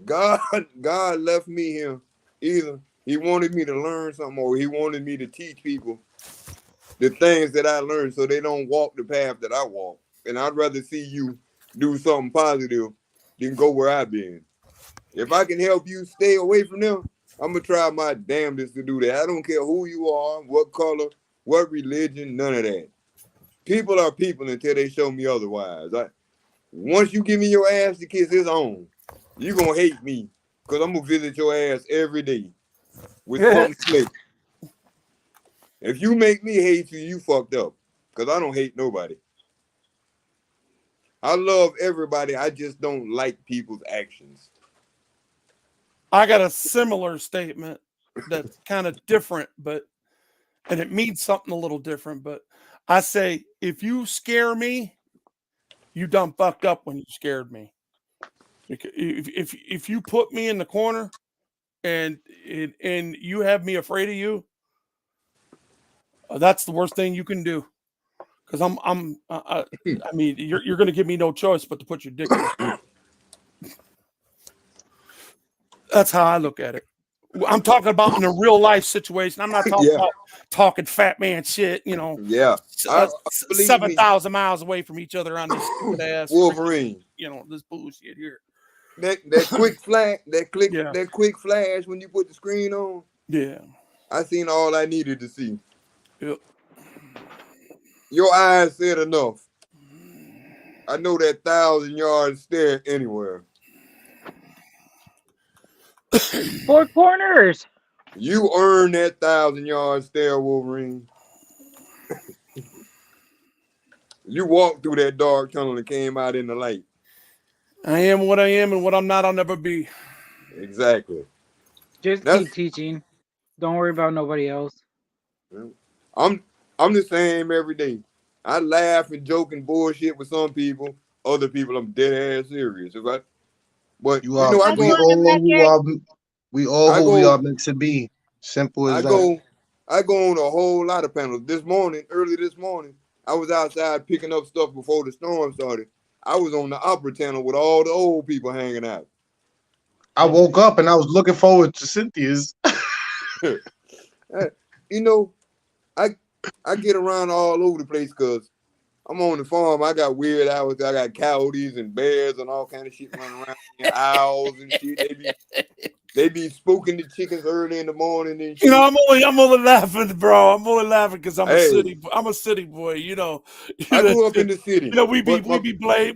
God left me here. Either he wanted me to learn something or he wanted me to teach people the things that I learned so they don't walk the path that I walk. And I'd rather see you do something positive than go where I've been. If I can help you stay away from them, I'm going to try my damnedest to do that. I don't care who you are, what color, what religion, none of that. People are people until they show me otherwise. Once you give me your ass to kiss, it's on. You're going to hate me because I'm going to visit your ass every day with something slick. If you make me hate you, you fucked up. because I don't hate nobody. I love everybody. I just don't like people's actions. I got a similar statement that's kind of different, and it means something a little different. But I say, if you scare me, you done fucked up when you scared me. If you put me in the corner and you have me afraid of you, that's the worst thing you can do. Because I mean, you're going to give me no choice but to put your dick in. That's how I look at it. I'm talking about in a real life situation. I'm not talking about talking fat man shit, you know. Yeah. 7,000 miles away from each other on this stupid ass Wolverine. You know, this bullshit here. That quick flash, that quick flash when you put the screen on. Yeah. I seen all I needed to see. Yep. Your eyes said enough. I know that 1,000-yard stare anywhere. 4 corners. You earned that 1,000-yard stare, Wolverine. You walked through that dark tunnel and came out in the light. I am what I am, and what I'm not, I'll never be. Exactly. Just keep teaching. Don't worry about nobody else. I'm the same every day. I laugh and joke and bullshit with some people. Other people, I'm dead ass serious. But we all who we are meant to be. Simple as that. I go on a whole lot of panels. Early this morning, I was outside picking up stuff before the storm started. I was on the Opera Channel with all the old people hanging out. I woke up and I was looking forward to Cynthia's. You know, I get around all over the place because I'm on the farm. I got weird hours. I got coyotes and bears and all kind of shit running around, and owls and shit. They be spooking the chickens early in the morning and shit. You know, I'm only laughing, bro. I'm only laughing because I'm a city boy. You know, I grew up in the city. You know, we be blade.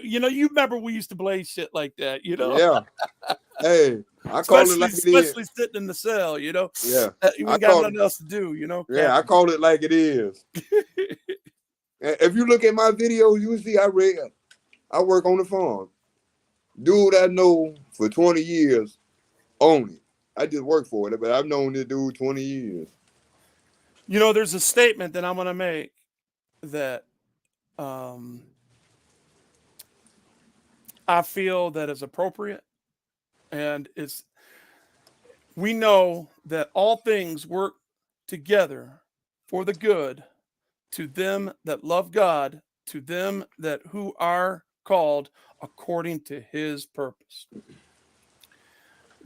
You know, you remember we used to blaze shit like that. You know, yeah. Hey, I call it like it is. Especially sitting in the cell. You know, yeah. You ain't got nothing else to do. You know. Yeah, I call it like it is. If you look at my videos, you see I work on the farm. Dude I know for 20 years own it. I just work for it, but I've known this dude 20 years. You know, there's a statement that I'm going to make that I feel that is appropriate. And we know that all things work together for the good to them that love God, to them that who are called according to his purpose.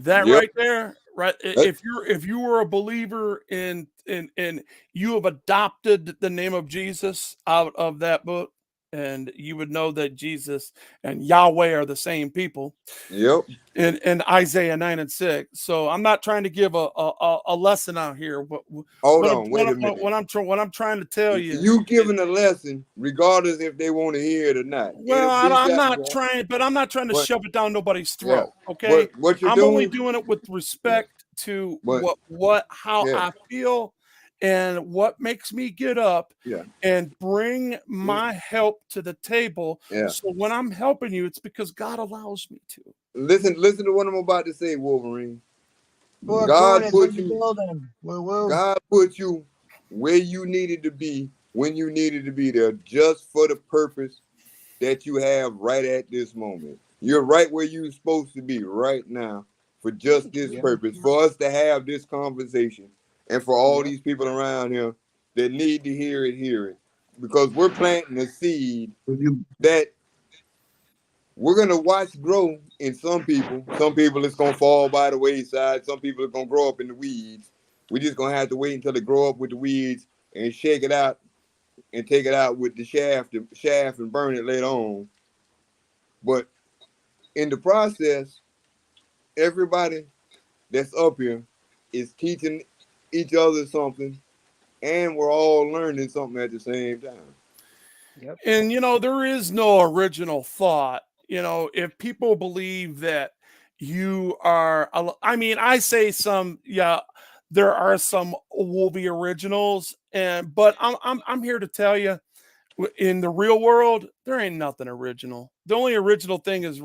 That right there, right? If you were a believer in you have adopted the name of Jesus out of that book, and you would know that Jesus and Yahweh are the same people. Yep. In Isaiah 9:6. So I'm not trying to give a lesson out here. But hold on, wait a minute. What I'm trying to tell you, you giving a lesson, regardless if they want to hear it or not. Well, I'm not trying to shove it down nobody's throat. Yeah. Okay, what you're I'm doing, only doing it with respect to how I feel. And what makes me get up and bring my help to the table. Yeah. So when I'm helping you, it's because God allows me to. Listen to what I'm about to say, Wolverine. God put you where you needed to be when you needed to be there, just for the purpose that you have right at this moment. You're right where you're supposed to be right now for just this purpose, for us to have this conversation. And for all these people around here that need to hear it. Because we're planting a seed that we're going to watch grow in some people. Some people it's going to fall by the wayside. Some people are going to grow up in the weeds. We're just going to have to wait until they grow up with the weeds and shake it out and take it out with the shaft and burn it later on. But in the process, everybody that's up here is teaching each other something, and we're all learning something at the same time. Yep. And you know, there is no original thought. You know, if people believe that you are, I mean, I say there are some Wolvie originals, But I'm here to tell you, in the real world, there ain't nothing original. The only original thing is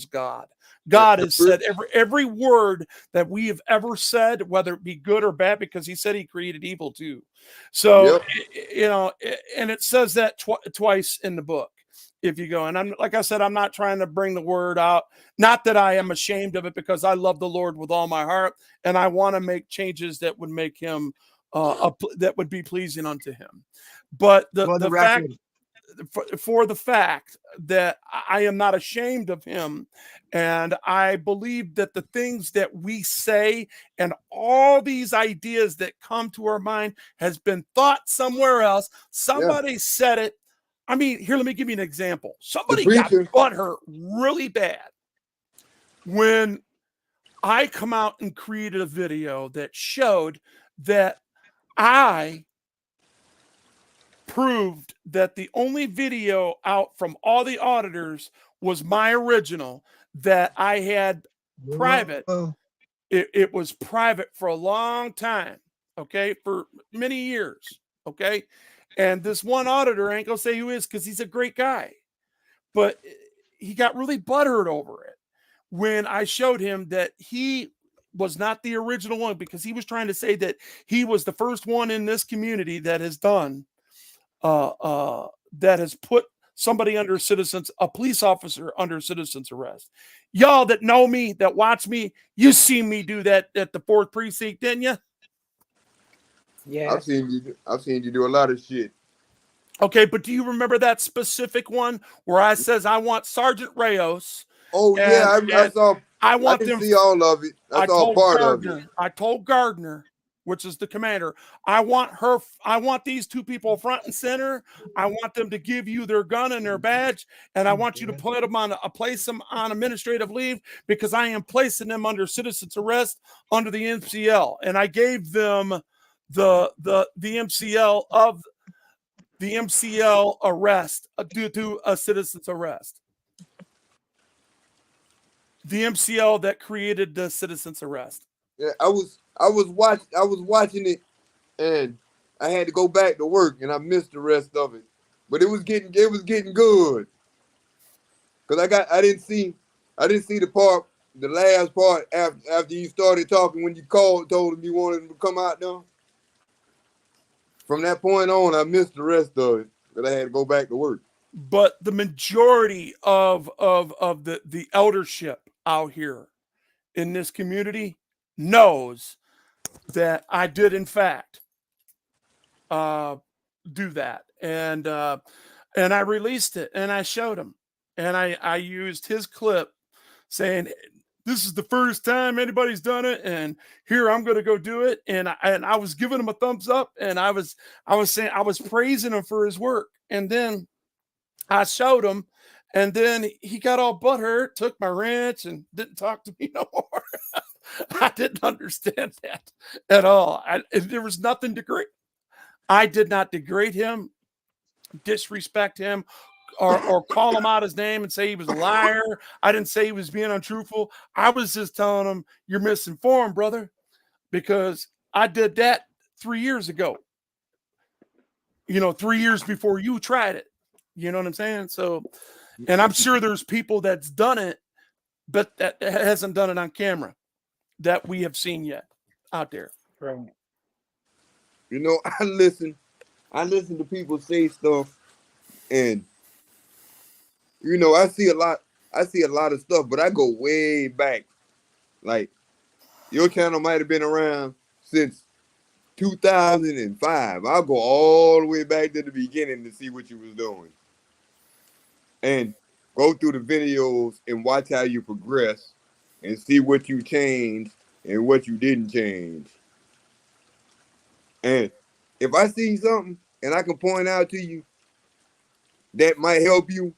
God. God has said every word that we have ever said, whether it be good or bad, because he said he created evil too. So, and it says that twice in the book. If you go, and I'm like I said, I'm not trying to bring the word out. Not that I am ashamed of it, because I love the Lord with all my heart, and I want to make changes that would make him that would be pleasing unto him. But the fact, for the fact that I am not ashamed of him, and I believe that the things that we say and all these ideas that come to our mind has been thought somewhere else. Somebody said it. I mean, here, let me give you an example. Somebody got butthurt really bad when I come out and created a video that showed that I proved that the only video out from all the auditors was my original, that I had private. It was private for a long time, okay, for many years, okay? And this one auditor, I ain't gonna say who is, because he's a great guy, but he got really butthurt over it when I showed him that he was not the original one, because he was trying to say that he was the first one in this community that has done that has put somebody under a police officer under citizen's arrest. Y'all that know me, that watch me, you seen me do that at the 4th precinct, didn't you? Yeah, I've seen you do a lot of shit. Okay, but do you remember that specific one where I says I want Sergeant Reyes? Oh yeah, I saw. I want I didn't them. see all of it. I saw part of it. I told Gardner, which is the commander, I want these two people front and center. I want them to give you their gun and their badge, and I want you to put them place them on administrative leave, because I am placing them under citizen's arrest under the MCL, and I gave them the MCL of the MCL arrest due to a citizen's arrest. The MCL that created the citizen's arrest. Yeah, I was watching it, and I had to go back to work, and I missed the rest of it. But it was getting good. Cause I didn't see the last part after you started talking, when you told him you wanted him to come out now. From that point on, I missed the rest of it, but I had to go back to work. But the majority of the eldership out here in this community knows that I did in fact do that, and I released it, and I showed him, and I used his clip saying, this is the first time anybody's done it, and here I'm going to go do it. And I was giving him a thumbs up, and I was saying, I was praising him for his work. And then I showed him, and then he got all butthurt, took my wrench, and didn't talk to me no more. I didn't understand that at all. There was nothing to degrade. I did not degrade him, disrespect him, or call him out his name and say he was a liar. I didn't say he was being untruthful. I was just telling him, you're misinformed, brother, because I did that 3 years ago. 3 years before you tried it. You know what I'm saying? So, and I'm sure there's people that's done it, but that hasn't done it on camera that we have seen yet out there. Right. I listen to people say stuff, and I see a lot of stuff, but I go way back. Like, your channel might have been around since 2005. I'll go all the way back to the beginning to see what you was doing, and go through the videos and watch how you progress, and see what you changed and what you didn't change. And if I see something and I can point out to you that might help you,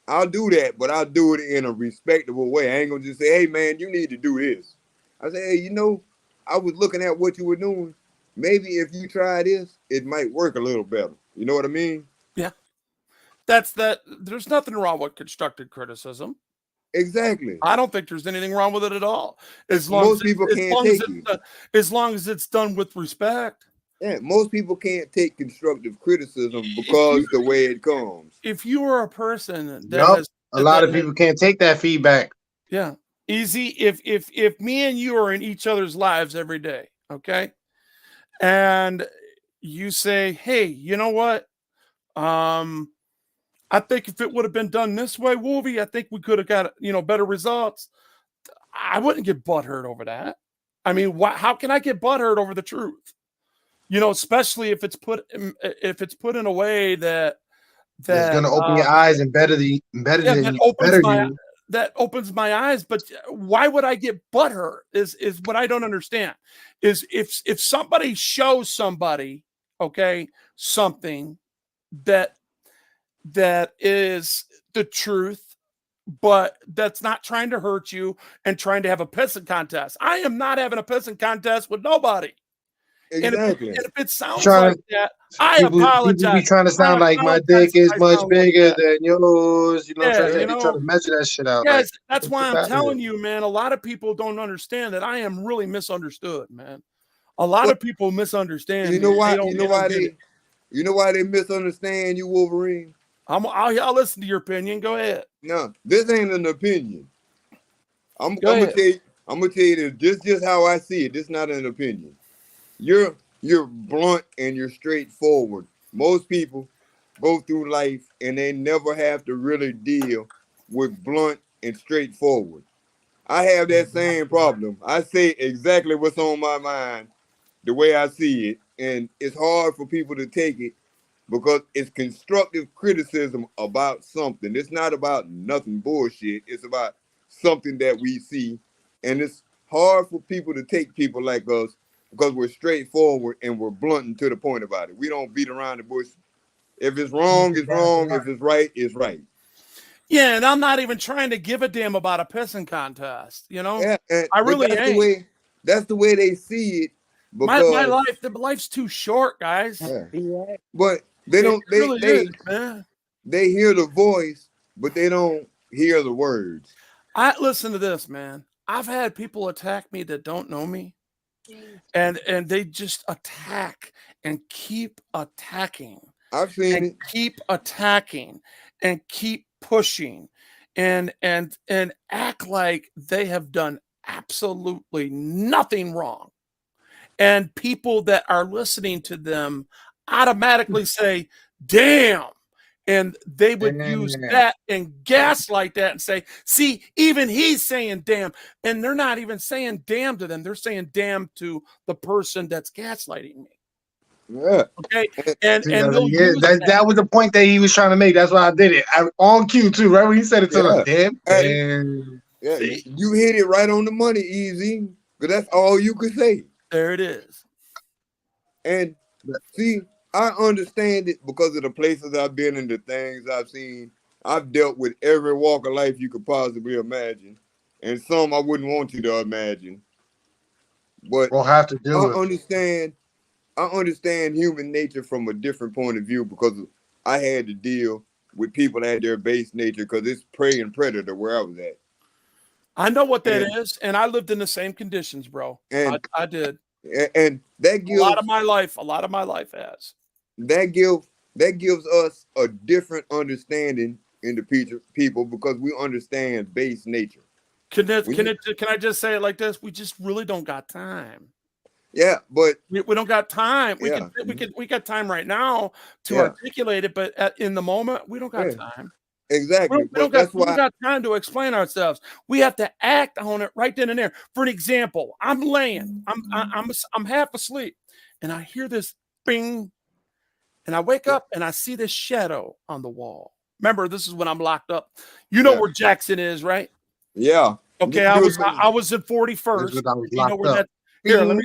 I'll do that, but I'll do it in a respectable way. I ain't gonna just say, hey man, you need to do this. I say, hey, I was looking at what you were doing. Maybe if you try this, it might work a little better. You know what I mean? Yeah. There's nothing wrong with constructive criticism. Exactly. I don't think there's anything wrong with it at all. Most people can't take it. As long as it's done with respect. Yeah, most people can't take constructive criticism because the way it comes. If you are a person that Yup. has A lot of people can't take that feedback. yeah, easy. If me and you are in each other's lives every day, okay, and you say, hey, you know what? I think if it would have been done this way, Wolvie, I think we could have got better results. I wouldn't get butthurt over that. I mean, how can I get butthurt over the truth? Especially if it's put in a way that's gonna open your eyes and better that opens my eyes. But why would I get butthurt? Is what I don't understand. Is if somebody shows somebody, okay, something that is the truth, but that's not trying to hurt you and trying to have a pissing contest. I am not having a pissing contest with nobody. Exactly. And if it sounds like that, I apologize. People be trying to sound like my dick is much bigger than yours. They're trying to measure that shit out. Yes, that's why I'm telling you, man. A lot of people don't understand that I am really misunderstood, man. A lot of people misunderstand. You know why? You know why they misunderstand you, Wolverine? I'll listen to your opinion. Go ahead. No, this ain't an opinion. I'm gonna tell you this. This is just how I see it. This is not an opinion. You're blunt and you're straightforward. Most people go through life and they never have to really deal with blunt and straightforward. I have that same problem. I say exactly what's on my mind, the way I see it, and it's hard for people to take it because it's constructive criticism about something. It's not about nothing bullshit. It's about something that we see, and it's hard for people to take people like us because we're straightforward and we're blunt and to the point about it. We don't beat around the bush. If it's wrong, it's wrong. If it's right, it's right. Yeah, and I'm not even trying to give a damn about a pissing contest. Yeah, I really ain't. That's the way they see it. My life, life's too short, guys. Yeah. But they don't. They hear the voice, but they don't hear the words. I listen to this, man. I've had people attack me that don't know me, and they just attack and keep attacking. I've seen it. Keep attacking and keep pushing, and act like they have done absolutely nothing wrong. And people that are listening to them automatically say, damn. And they would use that and gaslight that and say, see, even he's saying damn. And they're not even saying damn to them. They're saying damn to the person that's gaslighting me. Yeah. Okay. And that was the point that he was trying to make. That's why I did it. On cue too, right? When he said it to them. Damn. Yeah, you hit it right on the money, Easy. Because that's all you could say. There it is. And see, I understand it because of the places I've been and the things I've seen. I've dealt with every walk of life you could possibly imagine. And some I wouldn't want you to imagine. But we'll have to do I understand human nature from a different point of view because I had to deal with people at their base nature because it's prey and predator where I was at. I know what that is, and I lived in the same conditions, bro. And I did. And that gives a lot of my life has. That gives us a different understanding in the people because we understand base nature. Can I just say it like this? We just really don't got time. Yeah, but we don't got time. We got time right now to articulate it, but in the moment we don't got time. Exactly. We don't got time to explain ourselves. We have to act on it right then and there. For an example, I'm laying, I'm half asleep, and I hear this bing, and I wake up and I see this shadow on the wall. Remember, this is when I'm locked up. You know where Jackson is, right? Yeah. Okay, I was in 41st. You know where that? Here, let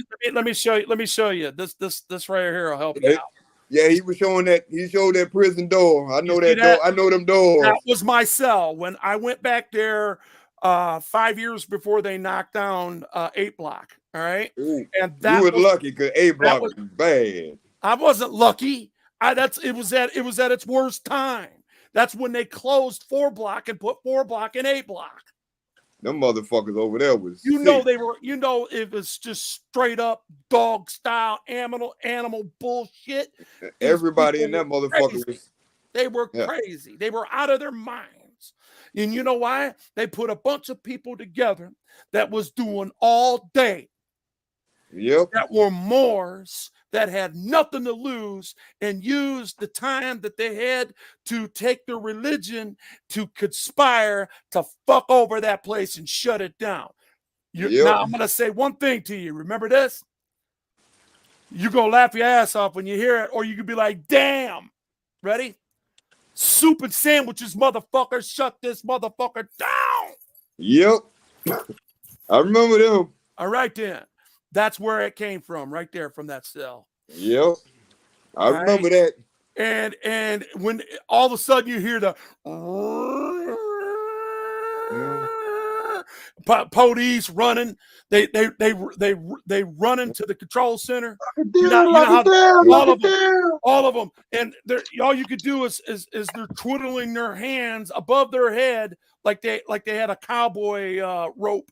me show you. Let me show you. This right here will help you out. Yeah, he was showing that. He showed that prison door. I know that door. I know them doors. That was my cell when I went back there 5 years before they knocked down 8 Block. All right, and that you were lucky because 8 Block was bad. I wasn't lucky. It was at its worst time. That's when they closed 4 Block and put 4 Block in 8 Block. Them motherfuckers over there was You know sick. they were. You know it was just straight up dog style animal bullshit. These Everybody in people that were motherfucker crazy. was. They were Yeah. crazy. They were out of their minds. And you know why? They put a bunch of people together that was doing all day. Yep. That were Moors that had nothing to lose and used the time that they had to take their religion to conspire to fuck over that place and shut it down. Yep. Now, I'm going to say one thing to you. Remember this? You're going to laugh your ass off when you hear it, or you could be like, damn. Ready? Soup and sandwiches, motherfucker. Shut this motherfucker down. Yep. I remember them. All right, then. That's where it came from, right there from that cell. Yep. I Right. remember that. And when all of a sudden you hear the police running, they run into the control center. You know how all of them, and all you could do is they're twiddling their hands above their head like they had a cowboy rope,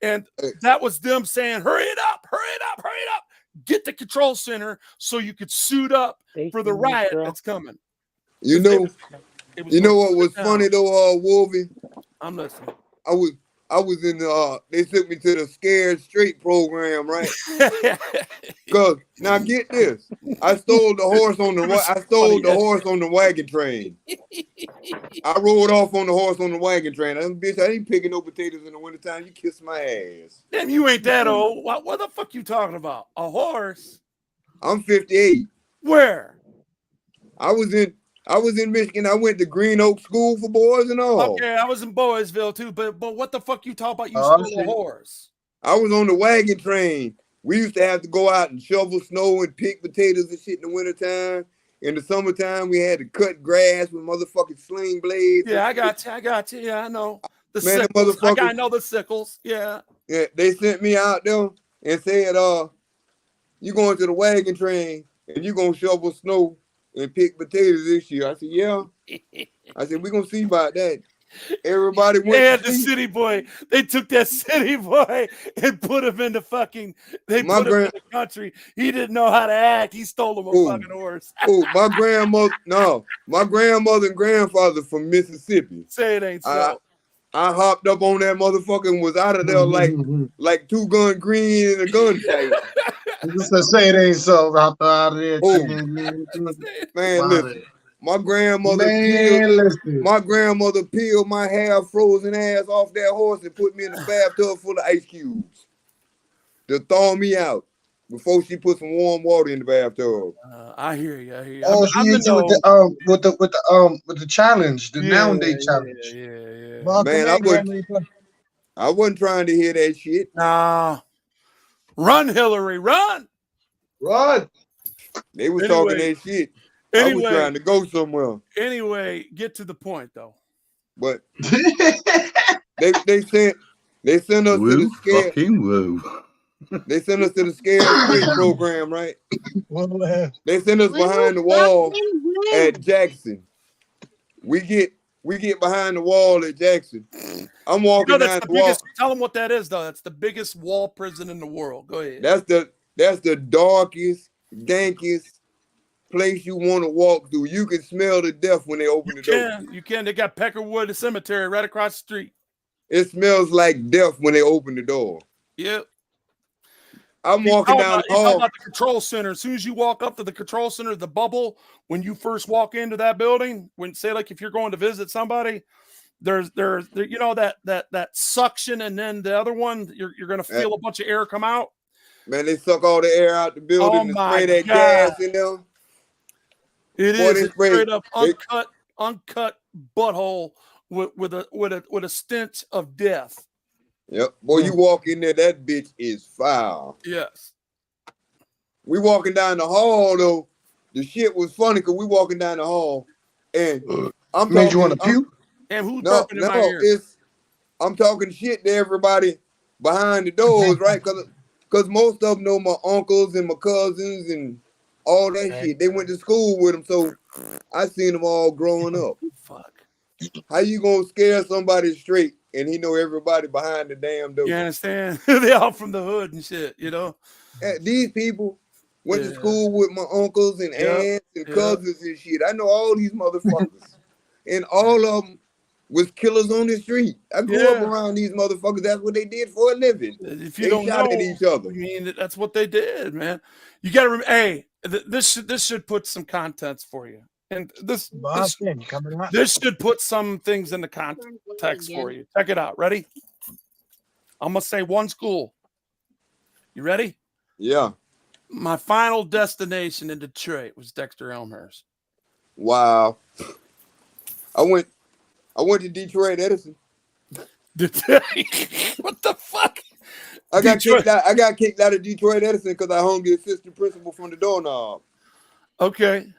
and that was them saying, "Hurry it up, hurry it up, hurry it up." Get the control center so you could suit up for the riot that's coming. You know, you know what was down. funny though, Wolvie? I'm listening. I was in the they took me to the Scared Straight program, right? Cause now get this, I stole the horse on the wagon train. I rode off on the horse on the wagon train. Bitch, I ain't picking no potatoes in the wintertime. You kiss my ass. Damn, you ain't that old. What the fuck you talking about? A horse? I'm 58. Where? I was in Michigan. I went to Green Oak School for Boys and all. Okay, I was in Boysville too, but what the fuck you talking about? You stole a horse. I was on the wagon train. We used to have to go out and shovel snow and pick potatoes and shit in the wintertime. In the summertime, we had to cut grass with motherfucking sling blades. Yeah, I got you. Yeah, I know. The Man, sickles. I motherfuckers- know the sickles. Yeah. Yeah, they sent me out there and said, you going to the wagon train and you gonna shovel snow and pick potatoes this year. I said, yeah. I said, we're gonna see about that. Everybody went They had to the see. city boy. They took that city boy and put him in the fucking. They put him in the country. He didn't know how to act. He stole him a fucking horse. Oh, my grandmother and grandfather from Mississippi. Say it ain't so. I hopped up on that motherfucker and was out of there like Two Gun Green in a gunfight. Just say it ain't so. Out of there. Oh, man, listen. My grandmother peeled my half frozen ass off that horse and put me in a bathtub full of ice cubes to thaw me out before she put some warm water in the bathtub. I hear you. Oh, she hit you with the challenge, the noun day challenge. Welcome Man, in, I wasn't trying to hear that shit. Nah. Run, Hillary, run. Run. They was talking that shit. I was trying to go somewhere. Anyway, get to the point though. But they sent us to the scared. They sent us to the Scared Straight program, right? They sent us behind the wall at Jackson. We get behind the wall at Jackson. I'm walking down the wall. Tell them what that is, though. That's the biggest wall prison in the world. Go ahead. That's the darkest, dankest place you want to walk through. You can smell the death when they open the door. You can. They got Peckerwood Cemetery right across the street. It smells like death when they open the door. Yep. I'm walking down the hall. About the control center. As soon as you walk up to the control center, the bubble, when you first walk into that building, if you're going to visit somebody, there's you know that suction, and then the other one, you're gonna feel a bunch of air come out. Man, they suck all the air out the building and spray that gas in there. It is a straight up uncut butthole with a stench of death. Yep. Boy, you walk in there, that bitch is foul. Yes. We walking down the hall though. The shit was funny because we walking down the hall and I'm made you want to puke? And who's burping in my ear? I'm talking shit to everybody behind the doors, right? Because most of them know my uncles and my cousins and all that shit. They went to school with them, so I seen them all growing up. Fuck. How you gonna scare somebody straight and he know everybody behind the damn door. You understand? They all from the hood and shit, you know. These people went to Yeah. school with my uncles and Yep, aunts and yep. cousins and shit. I know all these motherfuckers, and all of them was killers on the street. I grew up Yeah. around these motherfuckers. That's what they did for a living. If you They don't shot know, at each other. I mean, that's what they did, man. You got to remember. Hey, this should put some contents for you, and this Boston coming up. this should put some things into context for you. Check it out. Ready? I'm gonna say one school. You ready? Yeah. My final destination in Detroit was Dexter Elmhurst. Wow. I went to Detroit Edison. What the fuck? I got Detroit. kicked out of Detroit Edison because I hung the assistant principal from the doorknob. Okay.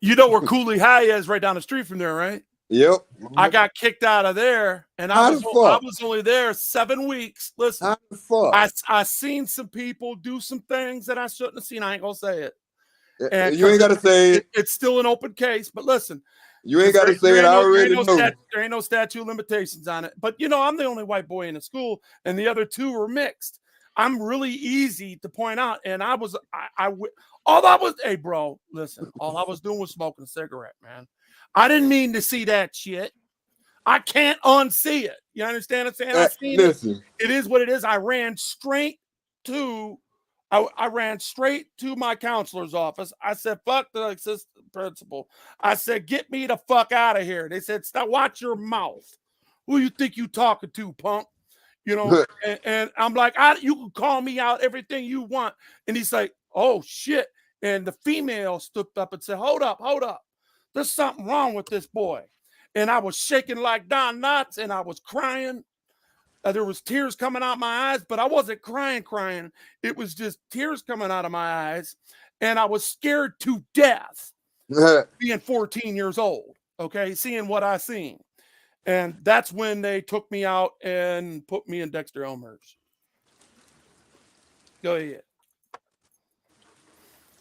You know where Cooley High is, right down the street from there, right? Yep. I got kicked out of there, and I was only there 7 weeks. Listen, How the fuck? I seen some people do some things that I shouldn't have seen. I ain't gonna say it. And You ain't gotta say it. It's still an open case, but listen, You ain't gotta say it. I already know. There ain't no statute of limitations on it. But you know, I'm the only white boy in the school, and the other two were mixed. I'm really easy to point out, and hey, bro, listen, all I was doing was smoking a cigarette, man. I didn't mean to see that shit. I can't unsee it. You understand what I'm saying? I seen Listen. it. It is what it is. I ran straight to my counselor's office. I said, fuck the assistant principal. I said, get me the fuck out of here. They said, stop, watch your mouth. Who you think you talking to, punk? You know, and I'm like, you can call me out everything you want. And he's like, oh shit. And the female stood up and said, hold up. There's something wrong with this boy. And I was shaking like Don Knotts, and I was crying. There was tears coming out my eyes, but I wasn't crying. It was just tears coming out of my eyes. And I was scared to death being 14 years old, okay, seeing what I seen. And that's when they took me out and put me in Dexter Elmhurst. Go ahead.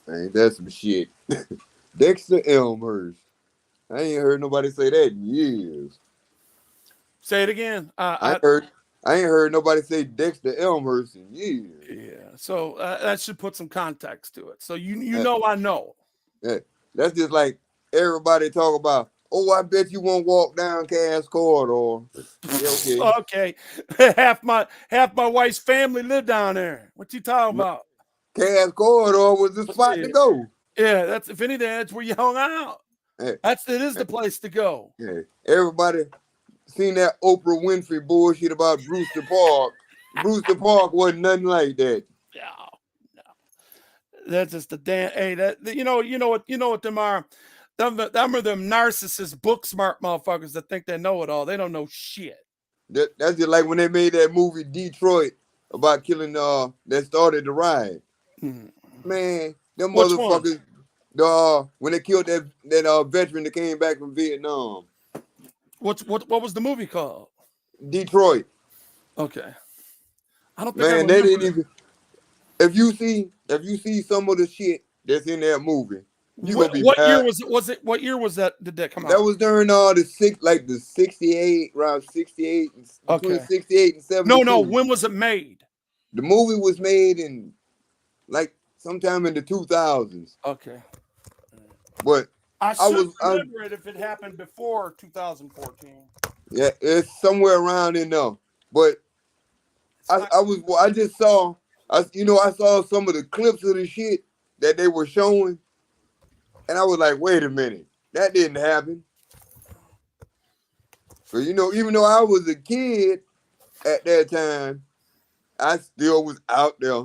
Ain't that some shit? Dexter Elmhurst. I ain't heard nobody say that in years. Say it again. I ain't heard nobody say Dexter Elmhurst in years. Yeah, so that should put some context to it. So you know I know. Yeah, that's just like everybody talk about. Oh, I bet you won't walk down Cass Corridor. Yeah, Okay. half my wife's family lived down there. What you talking about? Cass Corridor was the spot to go. Yeah, that's if anything, that's where you hung out. Hey. It is the place to go. Yeah, everybody seen that Oprah Winfrey bullshit about Brewster Park. Brewster Park wasn't nothing like that. No. That's just the damn. Hey, you know what them are. Them are them narcissist, book smart motherfuckers that think they know it all. They don't know shit. That's just like when they made that movie Detroit about killing that started the riot. Man, them Which motherfuckers. When they killed that veteran that came back from Vietnam. What was the movie called? Detroit. Okay. I don't think Man, they didn't even. If you see some of the shit that's in that movie, you gonna be. What year was it? What year was that? Did that come out? That was during the 68, around 68, between 68 and 72. No. When was it made? The movie was made in like sometime in the 2000s. Okay. But I remember it if it happened before 2014. Yeah, it's somewhere around in there. But I saw some of the clips of the shit that they were showing, and I was like, wait a minute, that didn't happen. So even though I was a kid at that time, I still was out there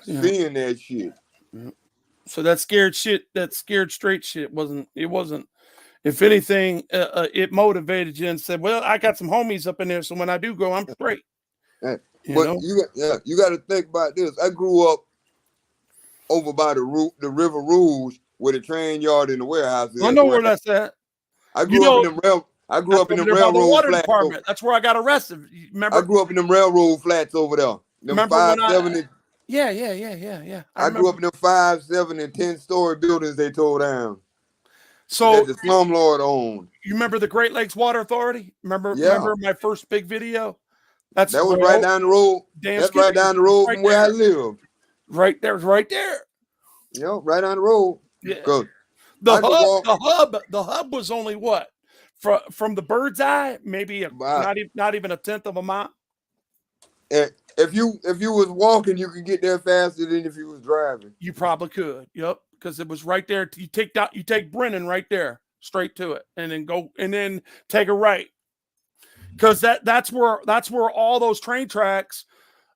seeing that shit. So that scared straight shit wasn't. If anything, it motivated you and said, "Well, I got some homies up in there, so when I do go, I'm straight." But you got to think about this. I grew up over by the River Rouge, where the train yard and the warehouse is. I know where that's at. I grew up in them railroad water flats. department. That's where I got arrested. Remember? I grew up in them railroad flats over there. Them Remember 5, when 7, Yeah. I grew up in them 5, 7, and 10-story buildings they tore down. So that the slumlord owned. you remember the Great Lakes Water Authority? Remember my first big video? That was right down the road. That's right down the road from where I live. Right there, right there. Right down the road. Yeah. Good. The hub was only what? From the bird's eye, maybe not even a tenth of a mile. If you was walking, you could get there faster than if you was driving. You probably could. Yep, because it was right there. You take Brennan right there, straight to it, and then take a right. Because that's where all those train tracks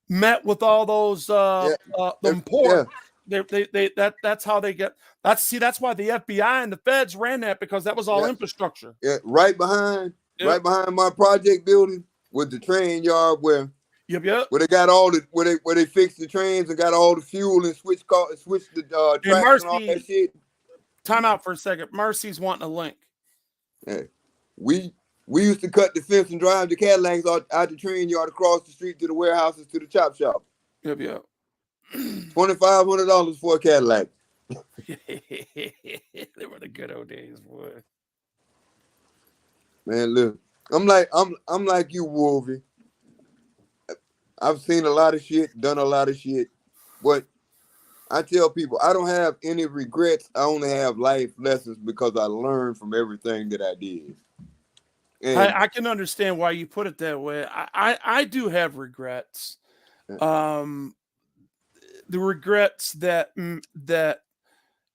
met with all those ports. That's how they get. That's why the FBI and the feds ran that, because that was all infrastructure. Yeah, right behind my project building was the train yard where they got all the where they fixed the trains and got all the fuel and switched the tracks and all that shit. Time out for a second. Marcy's wanting a link. Yeah. We used to cut the fence and drive the Cadillacs out the train yard across the street to the warehouses to the chop shop. Yep. $2,500 for a Cadillac. They were the good old days, boy. Man, look, I'm like you, Wolvie. I've seen a lot of shit, done a lot of shit, but I tell people I don't have any regrets. I only have life lessons because I learned from everything that I did. And I can understand why you put it that way. I do have regrets. The regrets that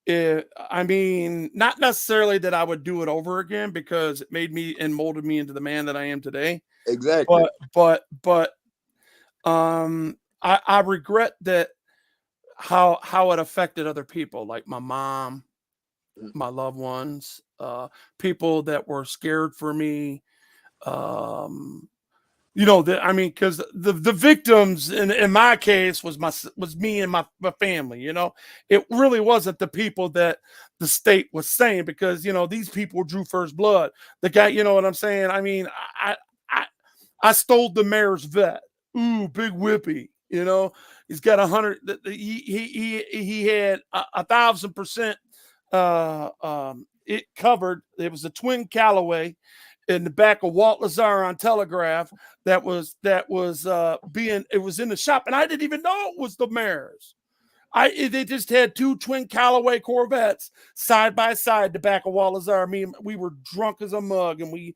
I mean, not necessarily that I would do it over again, because it made me and molded me into the man that I am today. Exactly. But I regret that how it affected other people, like my mom, my loved ones, people that were scared for me. Because the victims in my case was me and my family. It really wasn't the people that the state was saying, because these people drew first blood. The guy, you know what I'm saying? I mean, I stole the mayor's vet. Ooh, big whippy. He's got 100. He had 1,000%. It covered. It was a twin Callaway in the back of Walt Lazar on Telegraph it was in the shop, and I didn't even know it was the mayor's. They just had two twin Callaway Corvettes side by side, the back of Walt Lazar. We were drunk as a mug, and we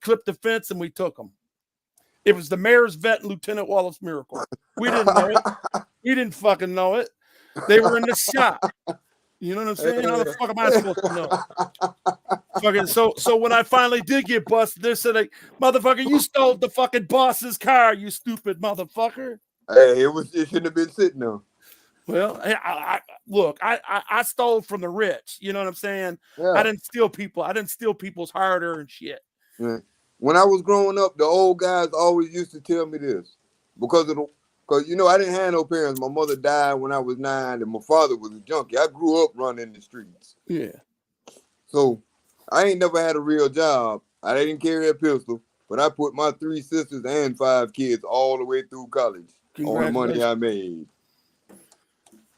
clipped the fence and we took them. It was the mayor's vet and Lieutenant Wallace Miracle. We didn't know it. We didn't fucking know it. They were in the shop. You know what I'm saying? How the fuck am I supposed to know? Fucking so when I finally did get busted, they said, like, motherfucker, you stole the fucking boss's car, you stupid motherfucker. Hey, it shouldn't have been sitting there. Well, I stole from the rich. You know what I'm saying? Yeah. I didn't steal people. I didn't steal people's hard-earned shit. Yeah. When I was growing up, the old guys always used to tell me this, because I didn't have no parents. My mother died when I was 9, and my father was a junkie. I grew up running the streets. Yeah. So I ain't never had a real job. I didn't carry a pistol, but I put my 3 sisters and 5 kids all the way through college on the money I made.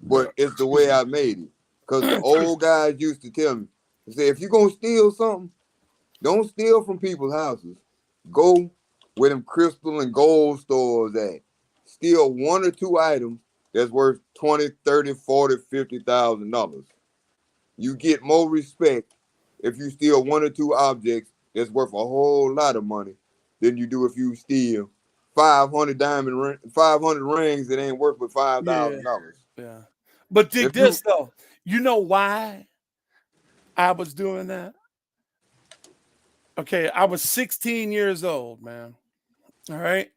But it's the way I made it. Because the old guys used to tell me, they say, if you're going to steal something, don't steal from people's houses. Go where them crystal and gold stores at. Steal 1 or 2 items that's worth $20,000, $30,000, $40,000, $50,000. You get more respect if you steal 1 or 2 objects that's worth a whole lot of money than you do if you steal 500 rings that ain't worth but $5,000. Yeah. But dig this though. You know why I was doing that? Okay, I was 16 years old, man. All right.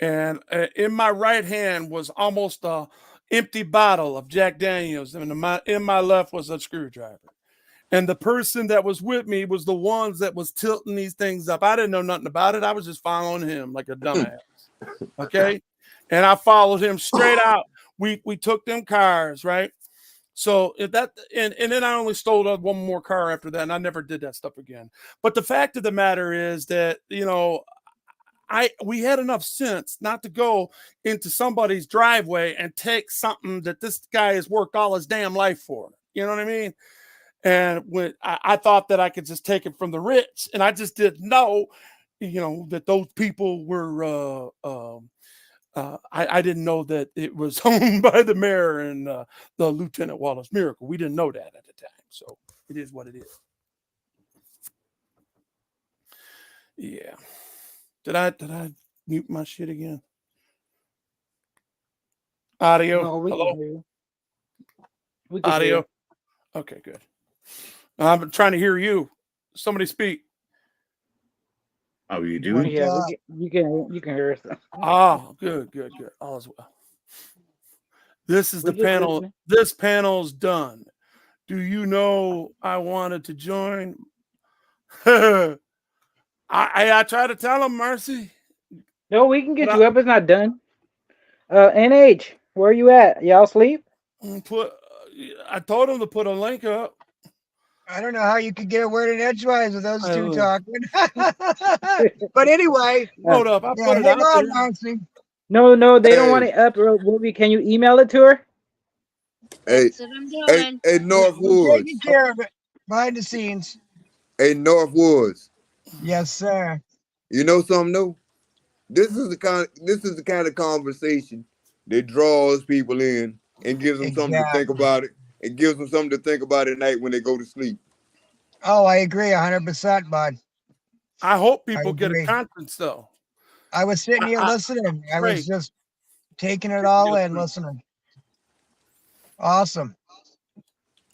And in my right hand was almost a empty bottle of Jack Daniels, and in my left was a screwdriver. And the person that was with me was the ones that was tilting these things up. I didn't know nothing about it. I was just following him like a dumbass. Okay. And I followed him straight out. We took them cars, right? So and then I only stole one more car after that, and I never did that stuff again. But the fact of the matter is that, we had enough sense not to go into somebody's driveway and take something that this guy has worked all his damn life for. You know what I mean? And when I thought that I could just take it from the rich, and I just didn't know, that those people were. I didn't know that it was owned by the mayor and the Lieutenant Wallace Miracle. We didn't know that at the time, so it is what it is. Yeah. Did I mute my shit again? Audio. No, we Hello. can hear you. We can hear Audio. you. Okay, good. I'm trying to hear you. Somebody speak. How are you Well, doing? yeah, you can hear us. Ah, good. All is well. This is We're the just panel. listening. This panel's done. Do you know I wanted to join? I try to tell him, Mercy. No, we can get But you up. It's not done. NH, where are you at? Y'all sleep? I told him to put a link up. I don't know how you could get a word in edgewise with those two Oh. talking. But anyway, Hold up. I yeah, put it hang out on, there. Nancy. No, they don't Hey. want it up. Ruby, can you email it to her? Hey, That's what I'm doing. hey, North We're Woods. taking care of it behind the scenes. Hey, North Woods. Yes, sir. You know something new? This is the kind of conversation that draws people in and gives them something to think Exactly. about it. It gives them something to think about at night when they go to sleep. Oh, I agree 100%, bud. I hope I people get a agree. conscience, though. I was sitting here I listening. I pray was just taking it people all get a in, conscience. listening. Awesome.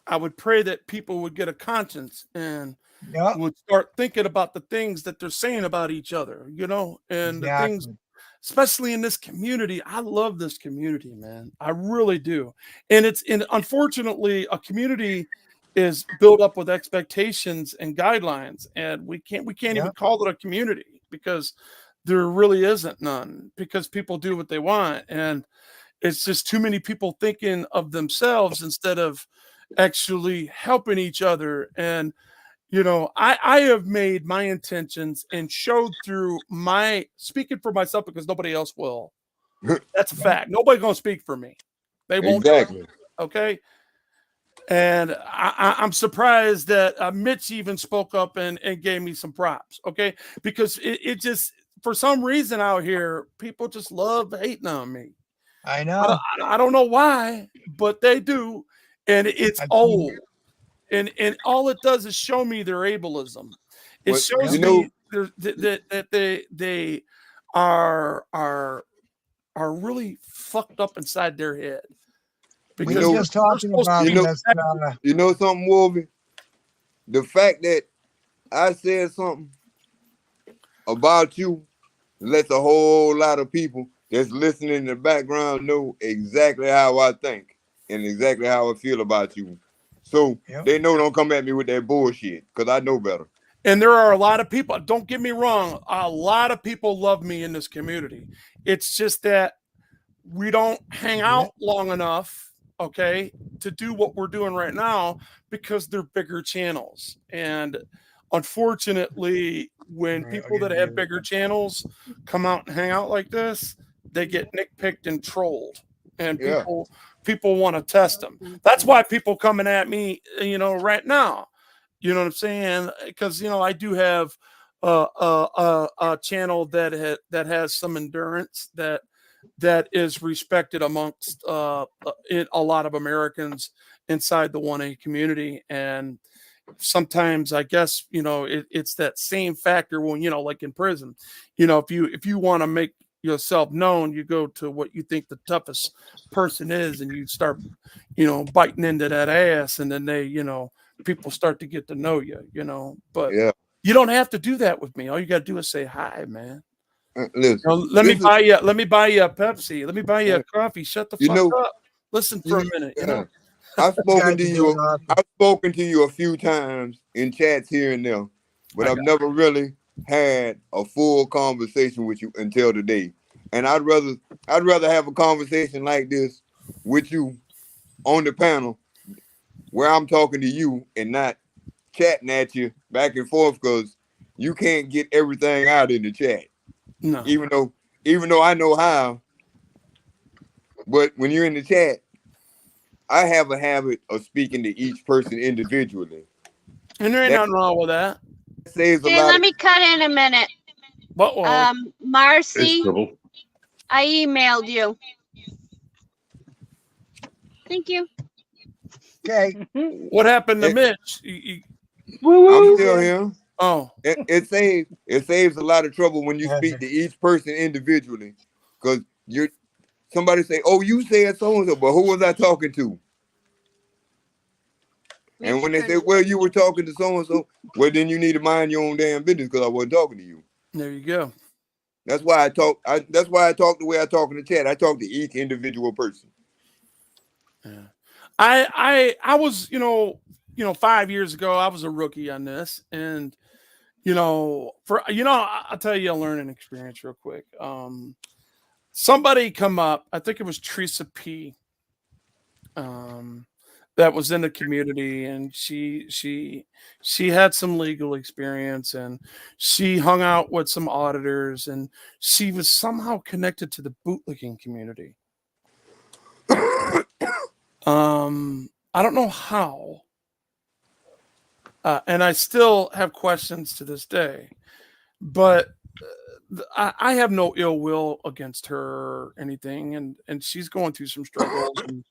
I would pray that people would get a conscience and Yep, would start thinking about the things that they're saying about each other, and the things, exactly. especially in this community. I love this community, man. I really do. And unfortunately, a community is built up with expectations and guidelines, and we can't even Yep, call it a community because there really isn't none, because people do what they want, and it's just too many people thinking of themselves instead of actually helping each other. And I have made my intentions and showed through my speaking for myself, because nobody else will. That's a yep. fact. Nobody's gonna speak for me. They won't do it. Exactly. Okay. And I'm surprised that Mitch even spoke up and gave me some props. Okay. Because it just, for some reason out here, people just love hating on me. I know. I don't know why, but they do. And it's I've seen old. it. And all it does is show me their ableism. It What shows you Yep, know? me that they are really fucked up inside their head, we You were because know? just they're talking supposed to about You be know? this. protected. You know something, Wolvie? The fact that I said something about you lets a whole lot of people that's listening in the background know exactly how I think and exactly how I feel about you. So Yep, they know don't come at me with that bullshit, because I know better. And there are a lot of people, don't get me wrong, a lot of people love me in this community. It's just that we don't hang yeah, out long enough, okay, to do what we're doing right now, because they're bigger channels. And unfortunately, when right. people that have bigger channels come out and hang out like this, they get nitpicked and trolled, and Yeah. people want to test them. That's why people coming at me, right now. You know what I'm saying? Because I do have a channel that has some endurance, that is respected amongst a lot of Americans inside the 1A community. And sometimes I guess it's that same factor when like in prison, if you want to make yourself known, you go to what you think the toughest person is, and you start biting into that ass, and then people start to get to know you. But Yeah. you don't have to do that with me. All you got to do is say hi, man. Listen, Let me this is buy you a Pepsi. Let me buy you a coffee. Shut the you fuck know, up. Listen for a minute. yeah. I've You spoken guys to are you. doing awesome. I've spoken to you a few times in chats here and there, but I I've got never really had a full conversation with you until today. And I'd rather have a conversation like this with you on the panel, where I'm talking to you and not chatting at you back and forth, because you can't get everything out in the chat. No. Even though I know how, but when you're in the chat, I have a habit of speaking to each person individually. And there ain't nothing wrong with that. Saves a Hey, lot let of me cut in a minute. What? Marcy, trouble. I emailed you. Thank you. Okay. What happened to It- Mitch? I'm still here. Oh, It saves a lot of trouble when you speak to each person individually, because somebody say, "Oh, you said so and so," but who was I talking to? And when they say, "Well, you were talking to so and so," well, then you need to mind your own damn business because I wasn't talking to you. there you go. That's why I talk. That's why I talk the way I talk in the chat. I talk to each individual person. Yeah. I was, 5 years ago, I was a rookie on this, and I'll tell you a learning experience real quick. Somebody come up, I think it was Teresa P. That was in the community, and she had some legal experience, and she hung out with some auditors, and she was somehow connected to the bootlicking community. I don't know how, and I still have questions to this day, but I have no ill will against her or anything, and she's going through some struggles, and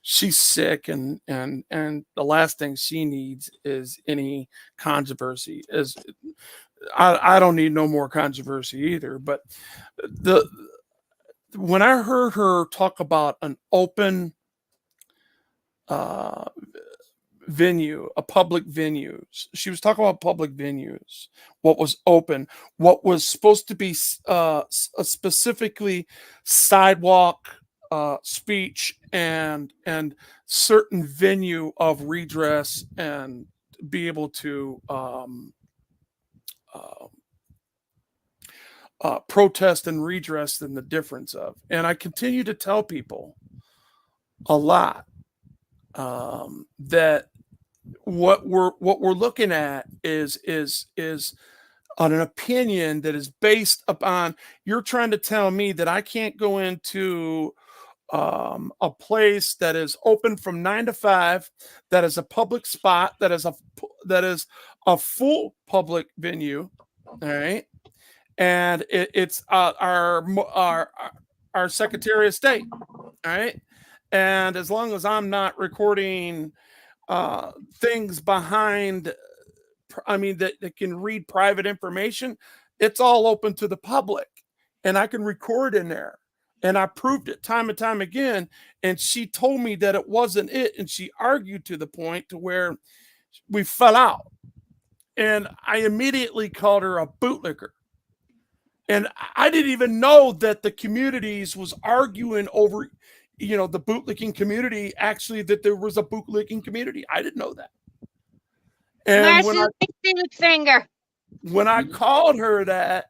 she's sick, and the last thing she needs is any controversy. I don't need no more controversy either, but when I heard her talk about an open venue, a public venues. She was talking about public venues, what was open, what was supposed to be specifically sidewalk speech and certain venue of redress and be able to protest and redress than the difference of. And I continue to tell people a lot that what we're looking at is on an opinion that is based upon, you're trying to tell me that I can't go into a place that is open from 9 to 5, that is a public spot, that is a full public venue, all right, and it's our Secretary of State, all right, and as long as I'm not recording things behind, that can read private information, it's all open to the public, and I can record in there, and I proved it time and time again. And she told me that it wasn't it, and she argued to the point to where we fell out, and I immediately called her a bootlicker. And I didn't even know that the communities was arguing over, the bootlicking community, actually, that there was a bootlicking community. I didn't know that. And Marcy, let me see the finger. When I called her that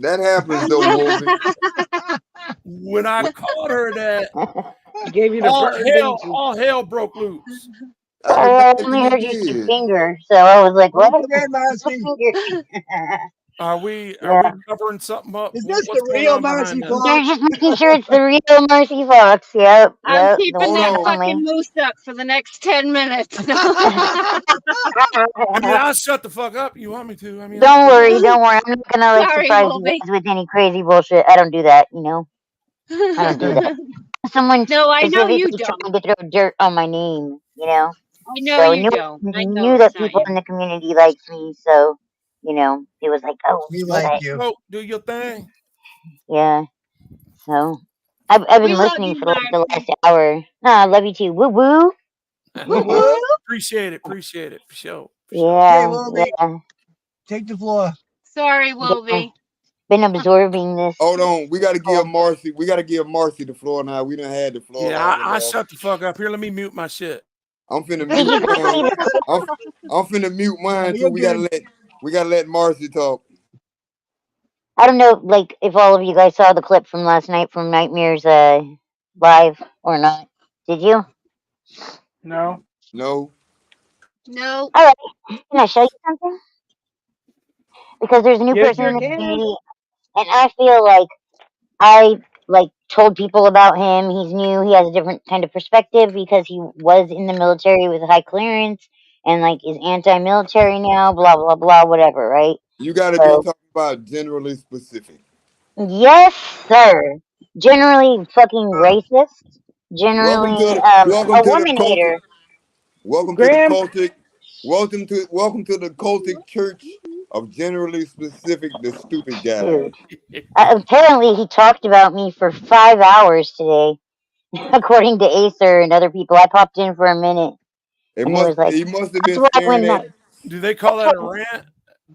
happens though, Wolfie. When I called her that, gave you the all hell broke loose. I only heard you say finger, so I was like, "What?" Are we covering something up? Is this the real Marcy Fox? They're just making sure it's the real Marcy Fox. Yep. I'm keeping that fucking moose up for the next 10 minutes. I'll shut the fuck up. You want me to? Don't worry. I'm not gonna surprise you guys with any crazy bullshit. I don't do that. I don't do that. Someone No, I know you trying to throw dirt on my name. I know so you don't. I knew that people in the community liked me, so it was like, oh, we like you. Oh, do your thing. Yeah. So I've been listening for like the last hour. No, I love you too. Woo woo. Appreciate it. For sure. Yeah. Hey, Wolvie, take the floor. Sorry, Wolvie. Been absorbing this. Hold on, we gotta give Marcy. We gotta give Marcy the floor now. We done had the floor. Yeah, I shut the fuck up. Here, let me mute my shit. I'm finna mute mine. I'm finna mute mine too. We gotta let Marcy talk. I don't know, like, if all of you guys saw the clip from last night from Nightmares live or not. Did you? No. No. No. All right. Can I show you something? Because there's a new person in the community, and I feel like I told people about him. He's new. He has a different kind of perspective because he was in the military with high clearance and like is anti-military now. Blah blah blah. Whatever. Right. You got to be So talking about generally specific. yes, sir. Generally fucking racist. Welcome Generally to a welcome to the woman cultic. hater. Welcome to the Graham, cultic. Welcome to the cultic church of generally specific. The stupid guy. Dude. Apparently he talked about me for 5 hours today, according to Acer and other people. I popped in for a minute, It and he was must. like, He must have "That's been why staring when at. that." Do they call That's that a what rant?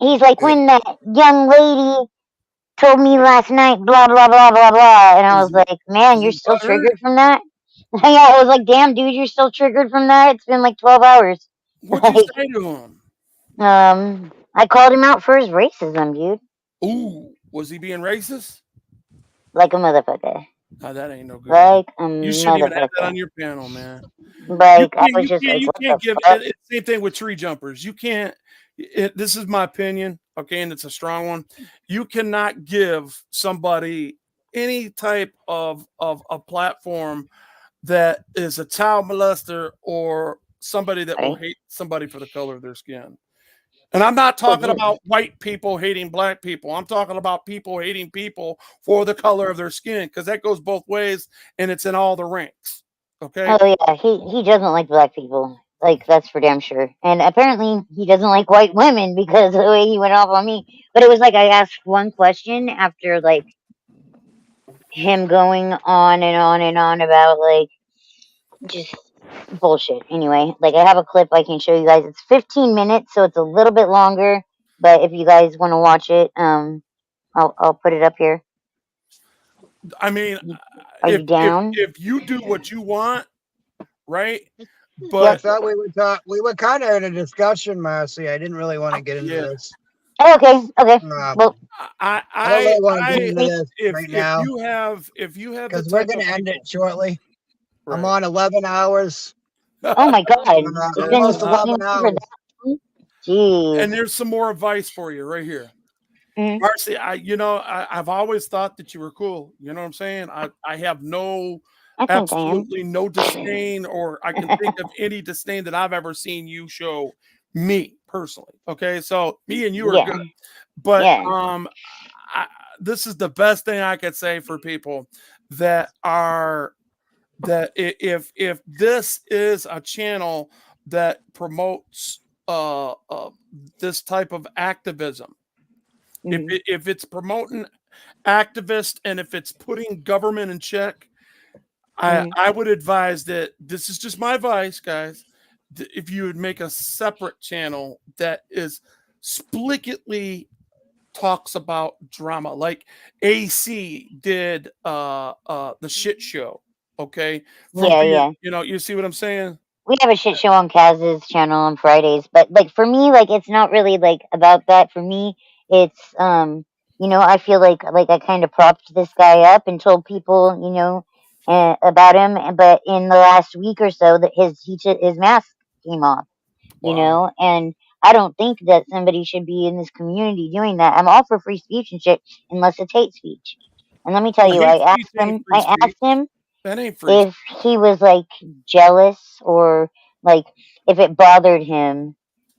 he's like, Yeah. "When that young lady told me last night, blah blah blah blah blah," and I Is was he, like, "Man, is you're he still butthurt? triggered from that." Yeah, I was like, "Damn, dude, you're still triggered from that. It's been like 12 hours." What'd you say to him? I called him out for his racism, dude, Ooh, was he being racist? like a motherfucker, Oh, that ain't no good. like a You shouldn't even have that motherfucker. on your panel, man. Like I was just like, You "What the can't give fuck?" it. Same thing with tree jumpers. You can't. This is my opinion, okay, and it's a strong one. You cannot give somebody any type of a platform that is a child molester or somebody that will Right? hate somebody for the color of their skin. And I'm not Well, talking dude, about white people hating black people. I'm talking about people hating people for the color of their skin because that goes both ways and it's in all the ranks. Okay. oh yeah, he doesn't like black people. Like that's for damn sure. And apparently he doesn't like white women because of the way he went off on me. But it was like I asked one question after like him going on and on and on about like just bullshit. Anyway, like I have a clip I can show you guys. It's 15 minutes, so it's a little bit longer. But if you guys want to watch it, I'll put it up here. I mean, Are you down? if you do what you want, right? I But thought we were kind of in a discussion, Marcy. I didn't really want to get into yeah, this. Oh, okay, okay. Well, I don't really want to get into I this right now if you have the because we're type going of to end people, it shortly. I'm right? on 11 hours. oh my God, you've been Almost watching 11 me for hours. that long? Jeez. And there's some more advice for you right here. Mhm. Marcy, I've always thought that you were cool. You know what I'm saying? I have no, I think I am. absolutely no disdain, or I can think of any disdain that I've ever seen you show me personally. Okay, so me and you are Yeah, good, but yeah. this is the best thing I could say for people that are that if this is a channel that promotes this type of activism. Mhm. If it's promoting activists and if it's putting government in check, Mhm. I would advise that this is just my advice, guys. If you would make a separate channel that is explicitly talks about drama, like AC did the shit show. Okay, from Yeah, being, yeah. you see what I'm saying? We have a shit show on Kaz's channel on Fridays, but like for me, like it's not really like about that. For me, it's I feel like I kind of propped this guy up and told people, about him. But in the last week or so, that his mask came off, Wow. and I don't think that somebody should be in this community doing that. I'm all for free speech and shit, unless it's hate speech. And let me tell Well, you, hate speech ain't free I speech. asked him That ain't free speech. if he was like jealous or like if it bothered him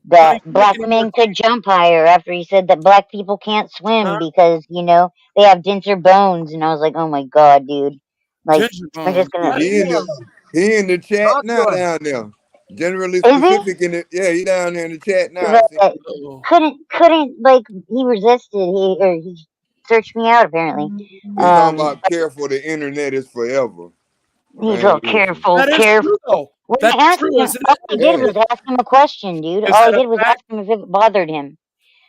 But that he's black making it more. men could jump higher after he said that black people can't swim Huh? because they have denser bones. And I was like, oh my God, dude, like Ginger I'm just bones. gonna He in the chat Talk now to him. down there. Generally is it specific in it. Yeah, he down there in the chat now. I see. that Uh-oh. couldn't like he resisted he searched me out apparently. He's talking about careful. The internet is forever. He's Man, all listen. careful, That is careful. true, though. When That's I asked true, him, isn't all it? I did Yeah. was ask him a question, dude. Is All I that a did was fact? ask him if it bothered him.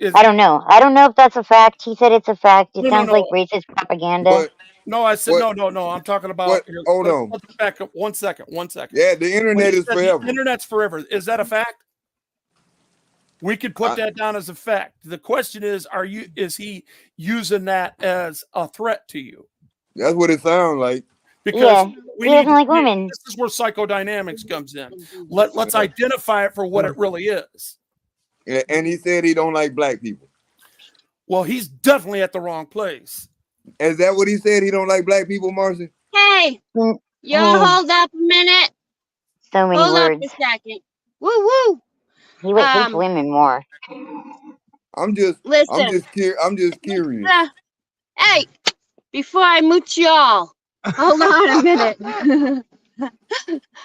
Is I don't know. I don't know if that's a fact. He said it's a fact. It sounds like no. racist propaganda. What? No, I said What? no. I'm talking about. What? Here, Hold on. let's back up 1 second. 1 second. Yeah, the When internet he is said forever. the internet's forever, is that a fact? We could put that down as a fact. The question is he using that as a threat to you? That's what it sounds like. Because Yeah, he doesn't like women. This is where psychodynamics comes in. Let's identify it for what it really is. And he said he don't like black people. Well, he's definitely at the wrong place. Is that what he said? He don't like black people, Marcy? Hey, Mm, y'all mm, hold up a minute. so many Hold up a words. second. Woo woo. He hates women more. I'm just Listen. curious. Hey, before I mooch y'all, hold on a minute.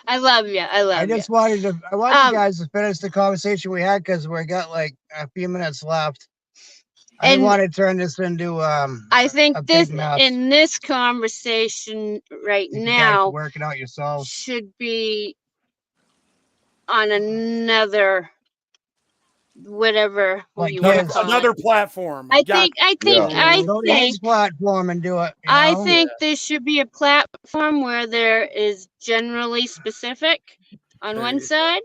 I love you. I love I you. just wanted to. I wanted you guys to finish the conversation we had because we got like a few minutes left. I didn't And want to turn this into I think a this big mess. in this conversation right You guys now work it out yourselves. should be on another whatever Like you want to his. call Another it. platform. I Got think Go to his platform and do it. You I know? think there should be a platform where there is generally specific on one side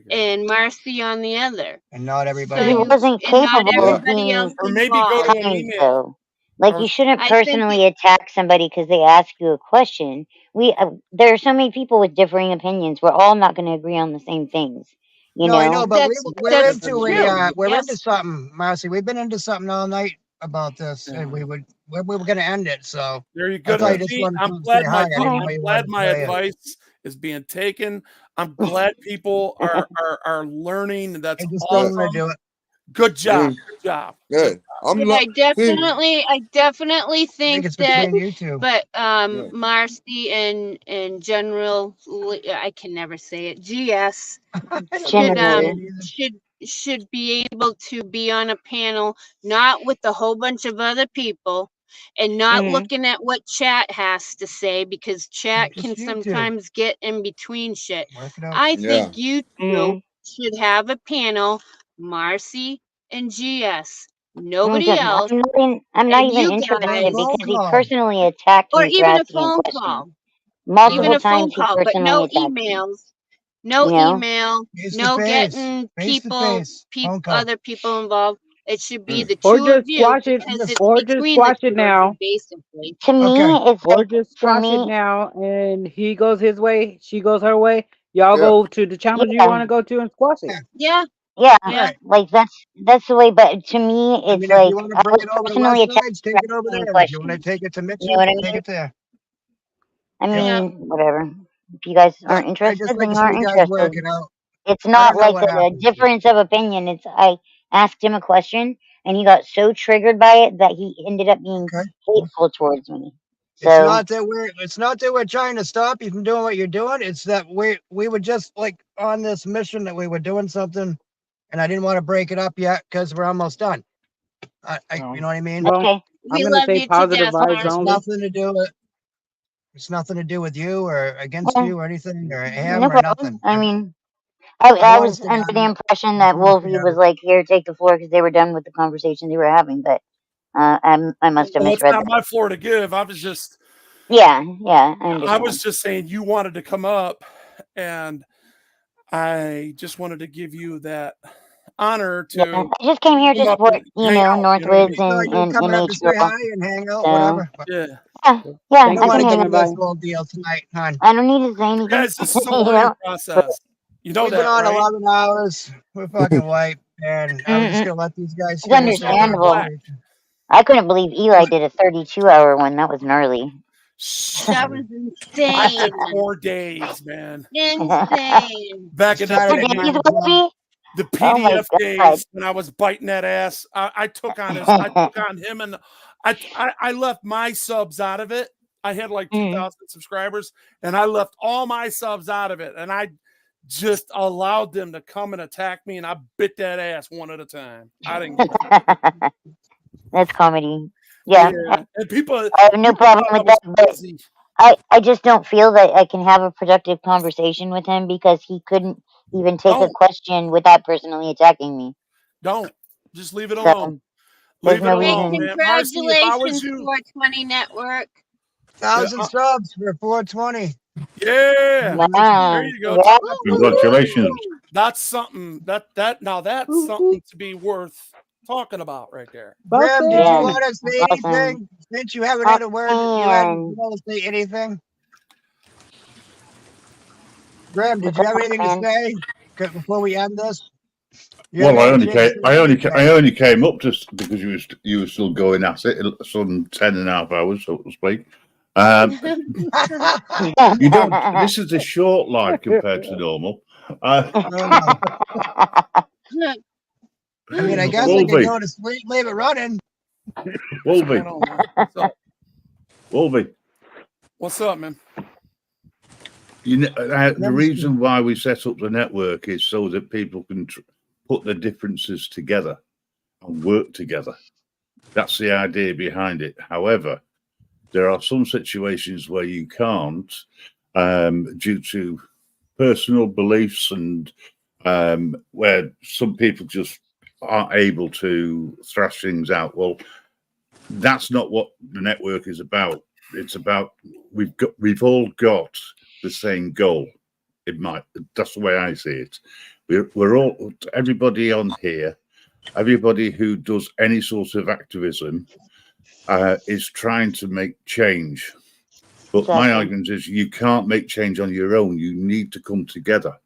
and Marcy on the other. And not everybody But he else. wasn't And not capable of everybody being else or maybe go to an kind, email. though. Like, you shouldn't I think personally attack somebody because they ask you a question. There are so many people with differing opinions. We're all not going to agree on the same things. You No, I know? know, but we're that's into true. we're into something, Marcy. We've been into something all night about this, and we were going to end it. So There you I go. thought you just See, wanted I'm to glad say my hi. I didn't know I'm you glad wanted my to say it. advice is being taken. I'm glad people are learning. That's I just don't awesome. want to do it. Good job. Good job. Good. But I definitely think it's that, between you two. but Marcy and General, I can never say it. GS should be able to be on a panel, not with a whole bunch of other people, and not looking at what chat has to say, because chat Just can you two. sometimes get in between shit. Work it out. I think you two should have a panel, Marcy and GS. Nobody else. I'm not and even you interested guys, because he personally attacked or me for even a asking a phone question. call, Multiple even a phone times he call, but personally no attacked me. emails, no You know? email, Face to no face. getting Face to people, face. Phone call. other people involved. It should be the Or two just of you, squash it, because it's or just between the squash it two of you, now. basically. To me, Okay. it's Or like, just for squash it me, now, and he goes his way, she goes her way. Y'all go to the channels you want to go to and squash it. Yeah. yeah, Yeah. like that's the way. But to me, I it's mean, if like you want to I bring was it over to personally West attacked Village, for take it over asking there. If you want to questions. take it to You know Mitchell, what I take mean? it there. I mean, Yeah. whatever. If you guys aren't I interested, just like then to you see aren't you guys work interested. it out. It's I not don't know like what a happened. difference of opinion. It's I asked him a question and he got so triggered by it that he ended up being hateful towards me. It's So not that we're trying to stop you from doing what you're doing. It's that we were just like on this mission that we were doing something, and I didn't want to break it up yet because we're almost done. You know what I mean? Well, okay. I'm We gonna love say you to positive death, vibes It's only. nothing to do with. It's nothing to do with you or against Yeah, you or anything or him no or problem. nothing. I mean, I I want us was to under have the impression as that much Wolfie was like, "Here, take the floor," because they were done with the conversation they were having. But I must have Well, it's misread not that. my floor to give. I was just Yeah, I I understand. was just saying you wanted to come up, and I just wanted to give you that honor Yeah, to I just came here to come up support, and hang out. You know what I Northwoods mean? So you and coming up to say H-Roll. hi and hang out, So whatever. But Yeah. yeah, we I don't want can to hang get into this out. whole deal tonight, hon. I don't need to say You anything. guys, this is a You learning know, but process. You know We've been that, on right? 11 hours. We're fucking wiped, and I was just gonna let these guys it's finish their understandable. conversation. I couldn't believe Eli did a 32-hour one. That was gnarly. That was I did insane. 4 days, man. Insane. Back in the Saturday day, night as well. the Oh my PDF God. days when I was biting that ass. I took on him, and I left my subs out of it. I had like 2,000 subscribers, and I left all my subs out of it, and I just allowed them to come and attack me, and I bit that ass one at a time. I didn't give a fuck. That's comedy. Yeah. And people, I have no problem with that, but crazy. I just don't feel that I can have a productive conversation with him because he couldn't even take a question without personally attacking me. Don't. Just leave it So alone. there's Leave it no alone, reason. man. Marcy, if I was Congratulations, you, 420 Network. 1,000 subs for 420. yeah. Wow. There you go. Yeah. Congratulations. That's something that's something to be worth talking about right there. Graham, did you Yeah, want to say that's awesome. anything? Since you haven't had a word, you hadn't want to say anything? Graham, did you have anything to say before we end this? You're Well, I not only James came. I only. Franco. I only came up just because you were still going at it. Some 10.5 hours, so to speak. You don't. This is a short life compared to normal. I mean, I guess I could go to sleep, leave it running. Wolvie. What's up? Wolvie. What's up, man? You know, the reason why we set up the network is so that people can put their differences together and work together. That's the idea behind it. However, there are some situations where you can't, due to personal beliefs and where some people just aren't able to thrash things out. Well, that's not what the network is about. It's about we've all got the same goal. That's the way I see it. We're all, everybody on here, everybody who does any sort of activism is trying to make change. But my argument is you can't make change on your own. You need to come together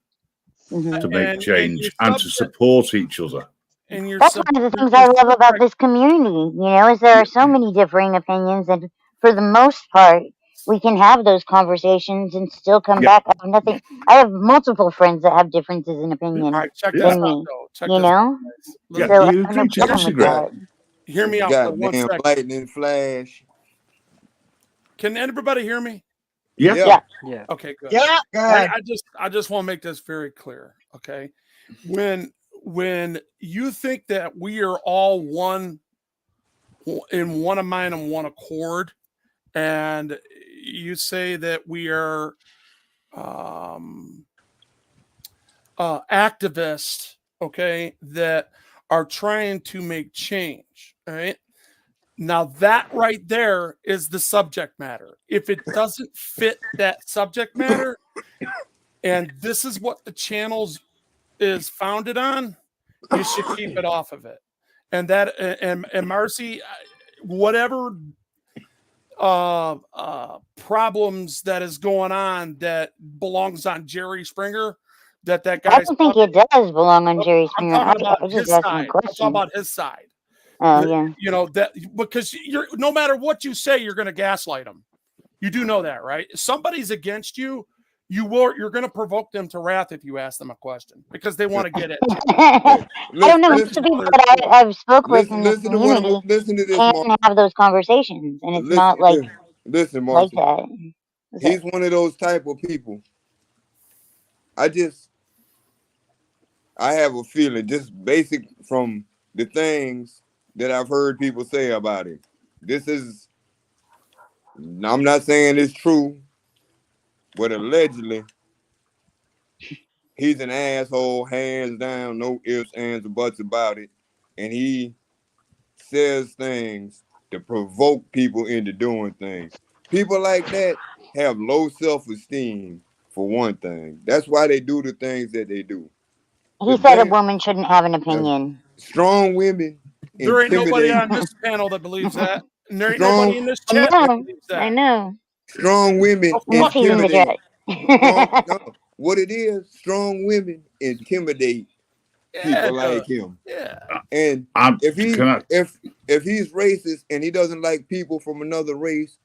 to make change and to support each other. And that's one of the things I love about this community, you know, is there are so many differing opinions, and for the most part, we can have those conversations and still come back. I have multiple friends that have differences in opinion than me, you know? Yeah, So you I have no agree to problem with disagree. that. Hear me out for 1 Goddamn second. lightning flash. Can everybody hear me? Yeah. Yeah. Okay, good. Yeah, go ahead. I just want to make this very clear. Okay. When you think that we are all one in one of mind and one accord, and you say that we are activists, okay, that are trying to make change, all right? Now that right there is the subject matter. If it doesn't fit that subject matter, and this is what the channels is founded on, you should keep it off of it. And that and Marcy, whatever problems that is going on that belongs on Jerry Springer, that I guy's don't think it does belong on Jerry Springer. I'm talking about I his just asked him a side. I'm question. talking about his side. Oh, yeah. You know that because you're no matter what you say, you're going to gaslight them. You do know that, right? If somebody's against you, you're going to provoke them to wrath if you ask them a question because they want to get it. I don't know. Most of the people that I've spoke with in the community can have those conversations, and it's not like listen, like Marcy. that. He's one of those type of people. I have a feeling, just basic from the things that I've heard people say about him. I'm not saying it's true, but allegedly, he's an asshole, hands down, no ifs, ands, or buts about it. And he says things to provoke people into doing things. People like that have low self-esteem, for one thing. That's why they do the things that they do. He said a woman shouldn't have an opinion. Strong women. There ain't nobody on this panel that believes that. And there ain't nobody in this I chat that know. believes that. I know. Strong women Unless he's in the intimidate. chat. No, what it is, strong women intimidate people like him. Yeah. And if he's racist and he doesn't like people from another race,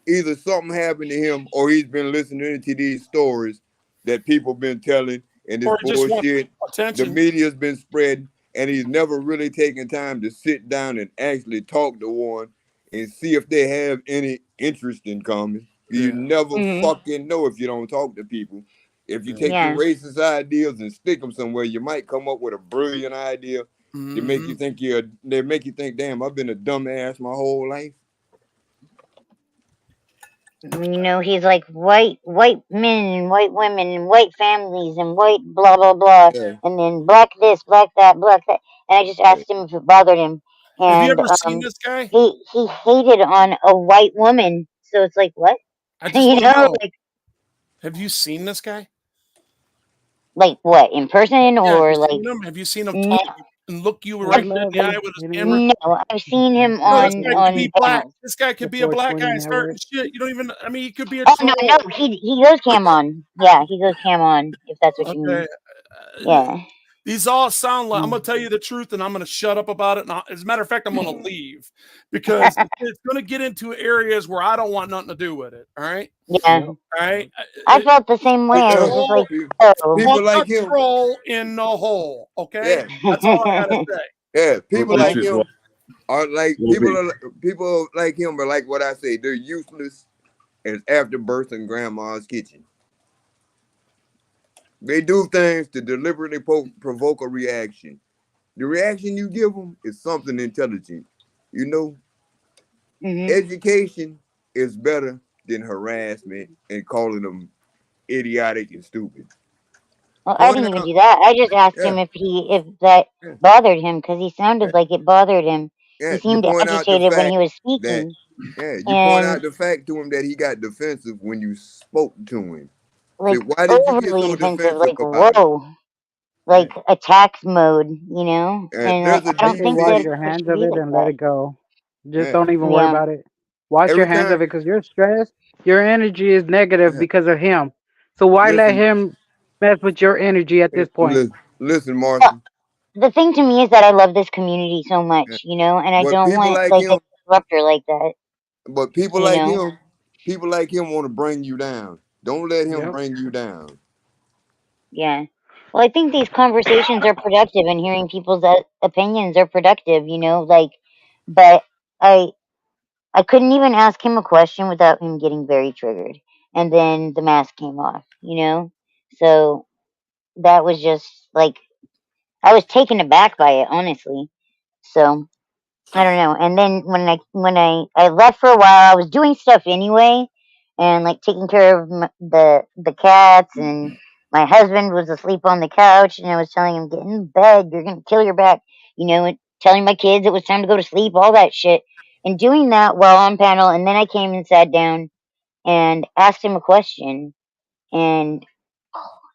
either something happened to him or he's been listening to these stories that people been telling and this bullshit the media's been spreading, and he's never really taken time to sit down and actually talk to one and see if they have any interest in coming. You never fucking know if you don't talk to people. If you take your racist ideas and stick them somewhere, you might come up with a brilliant idea to make you think they make you think, damn, I've been a dumbass my whole life. You know, he's like white men and white women and white families and white blah blah blah, and then black this, black that, black that. And I just asked him if it bothered him. And have you ever seen this guy? He hated on a white woman. So it's like, what? I just you know, like, have you seen this guy? Like what, in person or like? Have you seen him talk and look you right in the eye with his camera? No, I've seen him No, on this guy could be black. panels. This guy could be a black guy starting shit. You don't even. I mean, he could be a. Oh no, he goes cam on. Yeah, he goes cam on. If that's what you mean. Yeah. These all sound like, I'm going to tell you the truth and I'm going to shut up about it. And as a matter of fact, I'm going to leave because it's going to get into areas where I don't want nothing to do with it. All right. Yeah. All right. I felt the same way. I was just like, people like him. Troll in the hole. Okay. Yeah. That's all I got to say. Yeah. People like him what- are like people like him are like what I say. They're useless as afterbirth in grandma's kitchen. They do things to deliberately provoke a reaction. The reaction you give them is something intelligent. You know, education is better than harassment and calling them idiotic and stupid. Well, I didn't even do that. I just asked him if that bothered him because he sounded like it bothered him. Yeah, He seemed agitated when he was speaking. You point out the fact to him that he got defensive when you spoke to him. Like, why did you get overly so defensive, like, about whoa. Like, attack mode, you know? Yeah, And there's I a don't deep- think Wash that your it hands should of be it like and let that. it go. Just Yeah. don't even worry Yeah. about it. Wash Every your hands time- of it because you're stressed. Your energy is negative Yeah. because of him. So why let Listen. him mess with your energy at this point? Listen, Marcy. The thing to me is that I love this community so much, you know? And I But don't people want, like like, him- a disruptor like that. But people You like know? him want to bring you down. Don't let him Yep. bring you down. Yeah. Well, I think these conversations are productive and hearing people's opinions are productive, you know? Like, but I couldn't even ask him a question without him getting very triggered. And then the mask came off, you know? So that was just like, I was taken aback by it, honestly. So I don't know. And then when I left for a while, I was doing stuff anyway, and like taking care of the cats, and my husband was asleep on the couch, and I was telling him, "Get in bed, you're gonna kill your back," you know, and telling my kids it was time to go to sleep, all that shit, and doing that while on panel. And then I came and sat down and asked him a question, and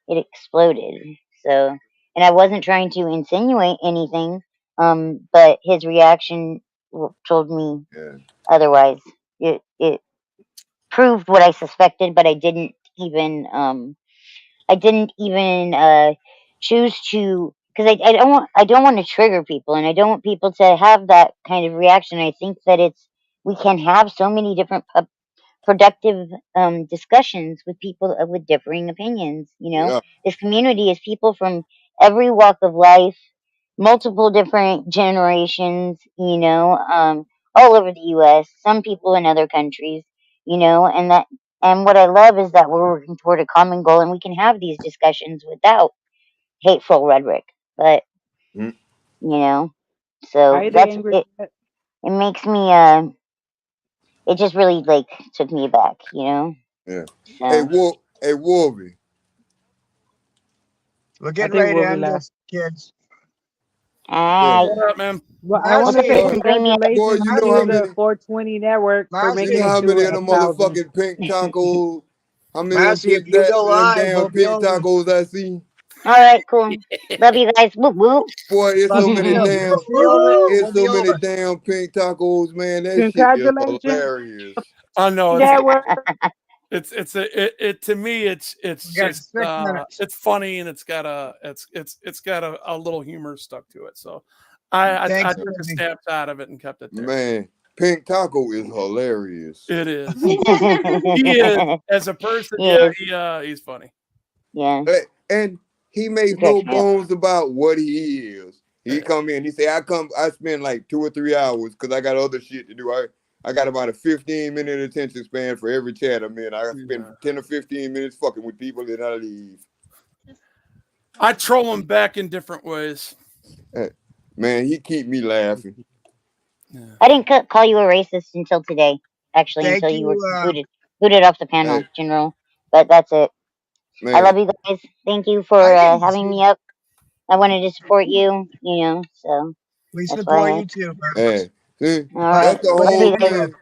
it exploded. So, and I wasn't trying to insinuate anything, but his reaction told me otherwise. It proved what I suspected, but I didn't even choose to, because I don't want to trigger people, and I don't want people to have that kind of reaction. I think that we can have so many different productive discussions with people with differing opinions. You know, Yeah. this community is people from every walk of life, multiple different generations. You know, all over the U.S. Some people in other countries. You know, and what I love is that we're working toward a common goal, and we can have these discussions without hateful rhetoric. But Mm. you know, so Hi, the that's angry it. cat. It makes me it just really like took me aback, you know. Yeah. So Hey, Wolvie. We're getting think ready we'll to be end last. this, kids. I What up, man? Well, I want to Marcy, say bring me up. congratulations Boy, you to know how the many 420 network for Marcy, making you know it how to many of them 1,000. motherfucking pink tacos, how many of Marcy, if them you go live, damn we'll be pink over. tacos I see? All right, cool. Love you guys. Whoop whoop. Boy, it's Love so you many too. damn We'll be over. it's We'll be so many over. damn pink tacos, man. That shit is Congratulations, hilarious. I know network. it to me it's We got just 6 minutes. it's funny and it's got a little humor stuck to it. So I Thanks, took the Wolvie. stamps out of it and kept it there. Man, pink taco is hilarious. It is. He is as a person. He's funny. Yeah. And he makes Catch no me up. bones about what he is. He come in, he say, I spend like 2 or 3 hours because I got other shit to do. I got about a 15-minute attention span for every chat I'm in. I spend 10 or 15 minutes fucking with people and I leave. I troll him back in different ways. Man, he keep me laughing. I didn't call you a racist until today. Actually, Thank until you were you. booted off the panel, General. But that's it. Man. I love you guys. Thank you for having me up. I wanted to support you. You know, so We that's support why. you too, bro. Hey, see, All right. that's the Love whole you guys. thing.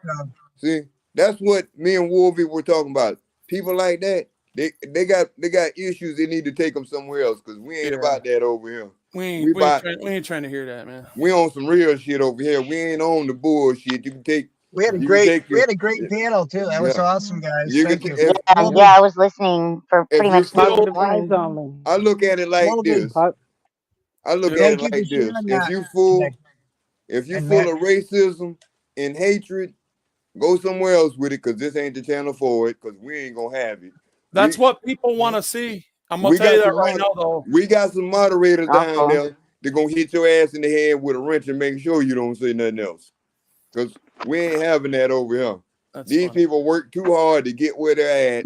See, that's what me and Wolvie were talking about. People like that, they got issues. They need to take them somewhere else because we ain't about that over here. We ain't trying to hear that, man. We on some real shit over here. We ain't on the bullshit. You can take. We had a great panel too. That was awesome, guys. Thank you. Yeah, I was listening for pretty much most of the Positive vibes morning. only. I look at it like Wolvie. this. I look at it Thank you for like this: sharing if that. you full, Nick if you and full Mick. of racism and hatred, go somewhere else with it, cause this ain't the channel for it. Cause we ain't gonna have it. That's We what people want to see. I'm gonna we tell you got that some right now, though. we got some moderators down Awful. there. They're gonna hit your ass in the head with a wrench and make sure you don't say nothing else. Cause we ain't having that over here. That's These funny. people work too hard to get where they're at,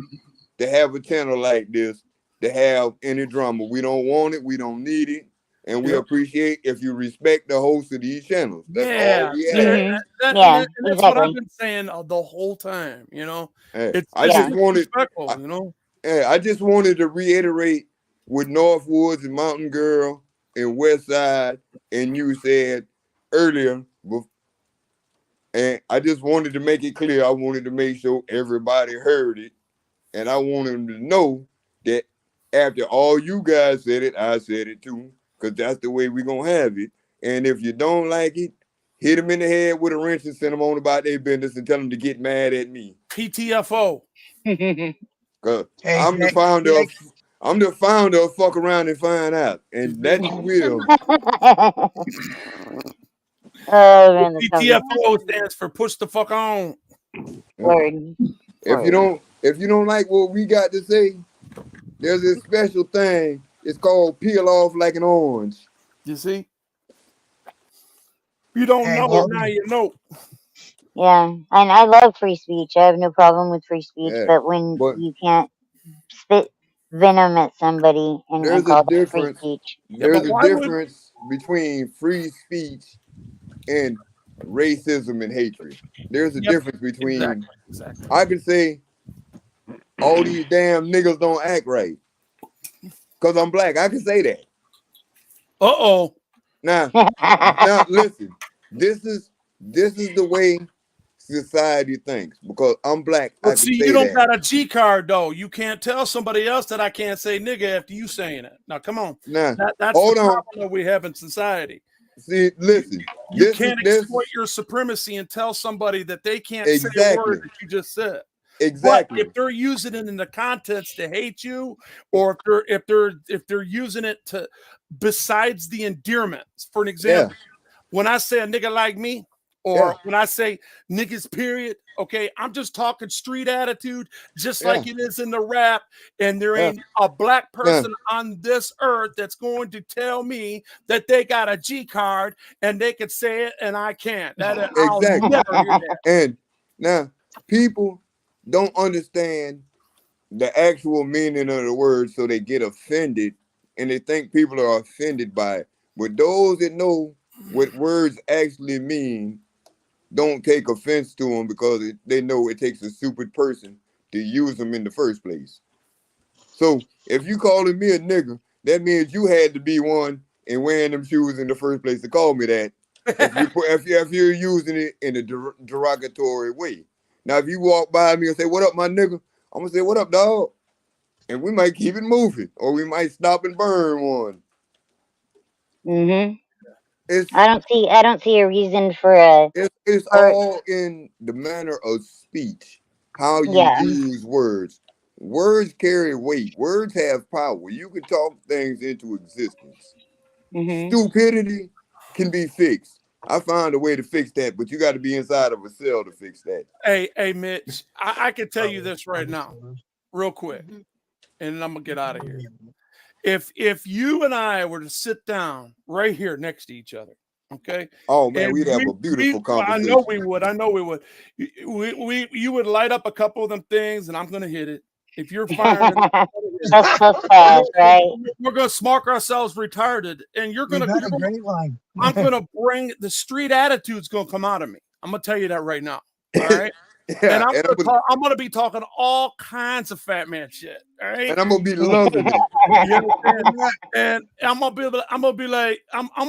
to have a channel like this, to have any drama. We don't want it. We don't need it. And we Yep. appreciate if you respect the host of these channels. That's Yeah, all we see, ask. Yeah, and that's what I've exactly. been saying the whole time. You know, Hey, it's I just just wanted, disrespectful. You know, I just wanted to reiterate what Northwoods and Mountain Girl and West Side and you said earlier. And I just wanted to make it clear. I wanted to make sure everybody heard it. And I want them to know that after all you guys said it, I said it too. Because that's the way we're going to have it. And if you don't like it, hit them in the head with a wrench and send them on about their business and tell them to get mad at me. PTFO. Cause Hey, I'm the founder of Fuck Around and Find Out. And that you will. Oh man, that's funny. PTFO stands for push the fuck on. Word. If you don't like what we got to say, there's this special thing. It's called peel off like an orange. You see? You don't Hey, know, well, now you know. Yeah, and I love free speech. I have no problem with free speech, Yeah, but when but you can't spit venom at somebody and there's a call that free difference. speech. Yeah, but There's a why would difference between free speech and racism and hatred. There's a Yep, difference between. exactly. I can say all these damn niggas don't act right because I'm black. I can say that. Uh-oh. Now listen. This is the way society thinks because I'm black. I But can see, say you don't that. got a G card, though. You can't tell somebody else that I can't say nigga after you saying it. Now, come on. Now That's hold the on. problem that we have in society. See, listen. You This can't is exploit your supremacy and tell somebody that they can't say a exactly. word that you just said. Exactly. But if they're using it in the context to hate you, or if they're using it to besides the endearments, for an example, when I say a nigga like me, or when I say niggas, period, okay, I'm just talking street attitude, just like it is in the rap. And there ain't a black person on this earth that's going to tell me that they got a G card and they could say it and I can't. I'll Exactly. never hear that. And now people don't understand the actual meaning of the word, so they get offended and they think people are offended by it. But those that know what words actually mean don't take offense to them because they know it takes a stupid person to use them in the first place. So if you calling me a nigga, that means you had to be one and wearing them shoes in the first place to call me that. If you're using it in a derogatory way. Now, if you walk by me and say, "What up, my nigga?" I'm gonna say, "What up, dog?" And we might keep it moving, or we might stop and burn one. I don't see a reason for a. It's all in the manner of speech, how you use words. Words carry weight. Words have power. You can talk things into existence. Stupidity can be fixed. I found a way to fix that, but you got to be inside of a cell to fix that. Hey, Mitch, I can tell you this right now, real quick, and I'm gonna get out of here. If you and I were to sit down right here next to each other, okay? Oh man, and we'd have a beautiful conversation. I know we would. I know we would. You would light up a couple of them things, and I'm gonna hit it. If you're firing, that's so fast, right? We're gonna smark ourselves retarded, and you're gonna. You got a great line. I'm gonna bring the street attitude's gonna come out of me. I'm gonna tell you that right now. All right. And I'm gonna be talking all kinds of fat man shit. All right. And I'm gonna be loving it. And I'm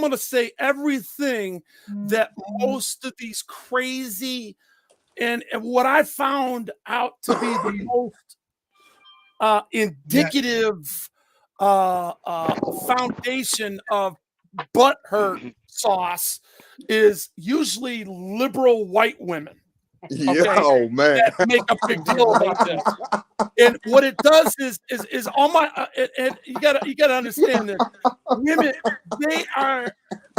gonna say everything that most of these crazy and what I found out to be the most indicative foundation of butthurt sauce is usually liberal white women. Yeah, oh man. That make a big deal about this. And what it does is all my and you gotta understand this. Women,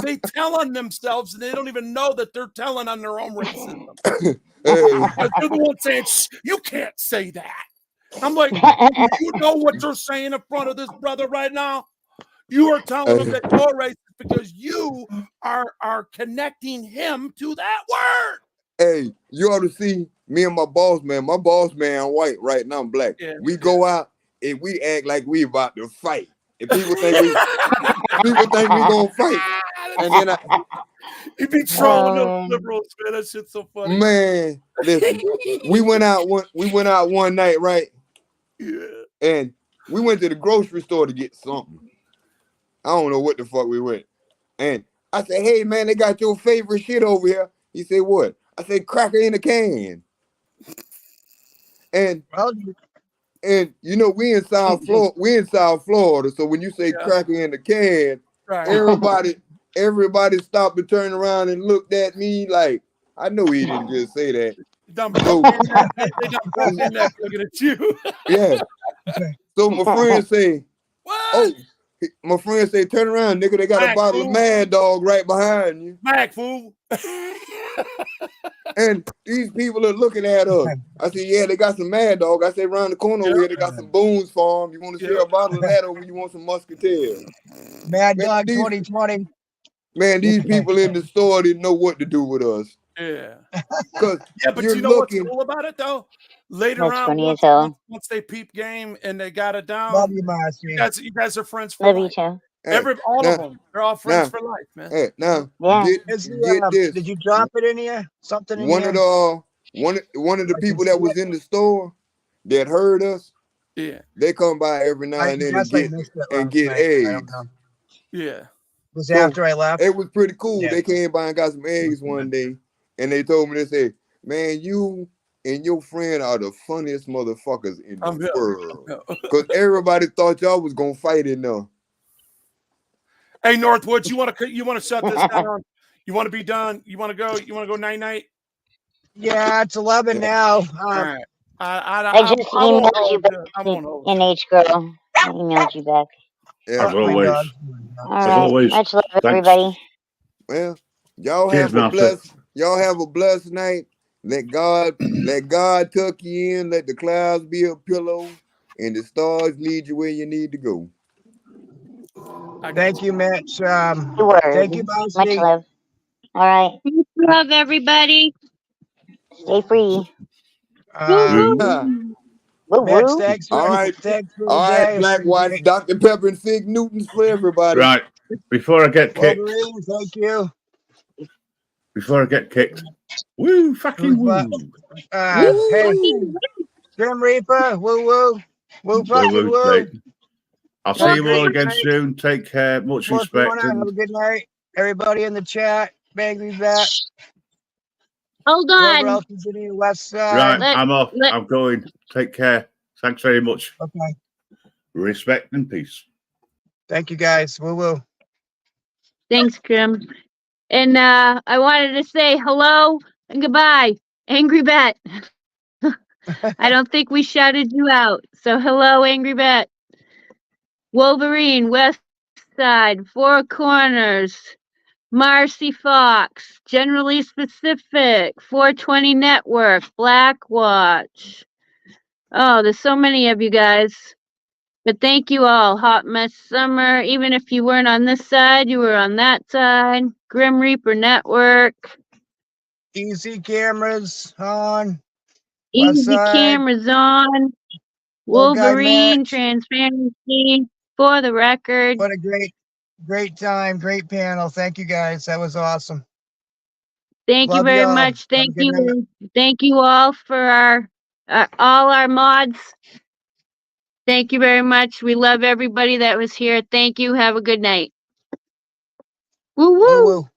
they tell on themselves and they don't even know that they're telling on their own racism. Because they're the ones saying, "Shh, you can't say that." I'm like, you know what you're saying in front of this brother right now? You are telling him that you're racist because you are connecting him to that word. Hey, you ought to see me and my boss man. My boss man white, right now I'm black. Yeah, we go out and we act like we about to fight. And people think we gonna fight. And then he be trolling those liberals, man. That shit's so funny. Man, listen, we went out one night, right? Yeah. And we went to the grocery store to get something. I don't know what the fuck we went. And I said, hey man, they got your favorite shit over here. He said, what? I said, cracker in a can. And you know, we in South Florida. So when you say cracker in the can, everybody stopped and turned around and looked at me like, I know he didn't just say that. They done broke in that looking at you. Yeah. So my friend say, my friend say, turn around, nigga. They got a bottle of Mad Dog right behind you. Mac, fool. And these people are looking at us. I said, yeah, they got some Mad Dog. I said, around the corner over here, they got some Boone's Farm. You want to share a bottle of that, or you want some Muscatel? Mad Dog 2020. Man, these people in the store didn't know what to do with us. Yeah. But you know what's cool about it though? Later on, once they peep game and they got it down, love you, Marcy. You guys are friends for life. All of them, they're all friends for life, man. Hey, now, get this. Did you drop it in here? Something in here? One of the people that was in the store that heard us, they come by every now and then and get eggs. Yeah. Was after I left? It was pretty cool. They came by and got some eggs one day, and they told me, they said, man, you and your friend are the funniest motherfuckers in the world. Because everybody thought y'all was gonna fight in there. Hey, Northwoods, you want to shut this down? You want to be done? You want to go? You want to go night? Yeah, it's 11 now. All right. I just emailed you back, NH girl. I emailed you back. Yeah, as always. As always. Much love, everybody. Well, y'all have a blessed night. Let God tuck you in. Let the clouds be a pillow, and the stars lead you where you need to go. Thank you, Mitch. Thank you, Mousy. Much love. All right. Love everybody. Stay free. Mitch, thanks. All right, Black Watch, Dr. Pepper, and Fig Newtons for everybody. Right. Before I get kicked. Wolverine, thank you. Before I get kicked. Woo, fucking woo. Hey, Grim Reaper, woo woo. Woo fucking woo. I'll see you all again soon. Take care. Much respect. Have a good night. Everybody in the chat. Angry Bat. Hold on. Whoever else is in the west side. Right, I'm off. I'm going. Take care. Thanks very much. Okay. Respect and peace. Thank you, guys. Woo woo. Thanks, Grim. And I wanted to say hello and goodbye, Angry Bat. I don't think we shouted you out. So hello, Angry Bat. Wolverine, West Side, Four Corners, Marcy Fox, Generally Specific, 420 Network, Black Watch. Oh, there's so many of you guys. But thank you all. Hot Mess Summer. Even if you weren't on this side, you were on that side. Grim Reaper Network. Easy cameras on. Easy cameras on. Wolverine, transparency for the record. What a great time, great panel. Thank you guys. That was awesome. Thank you very much. Thank you. Thank you all for our all our mods. Thank you very much. We love everybody that was here. Thank you. Have a good night. Woo woo.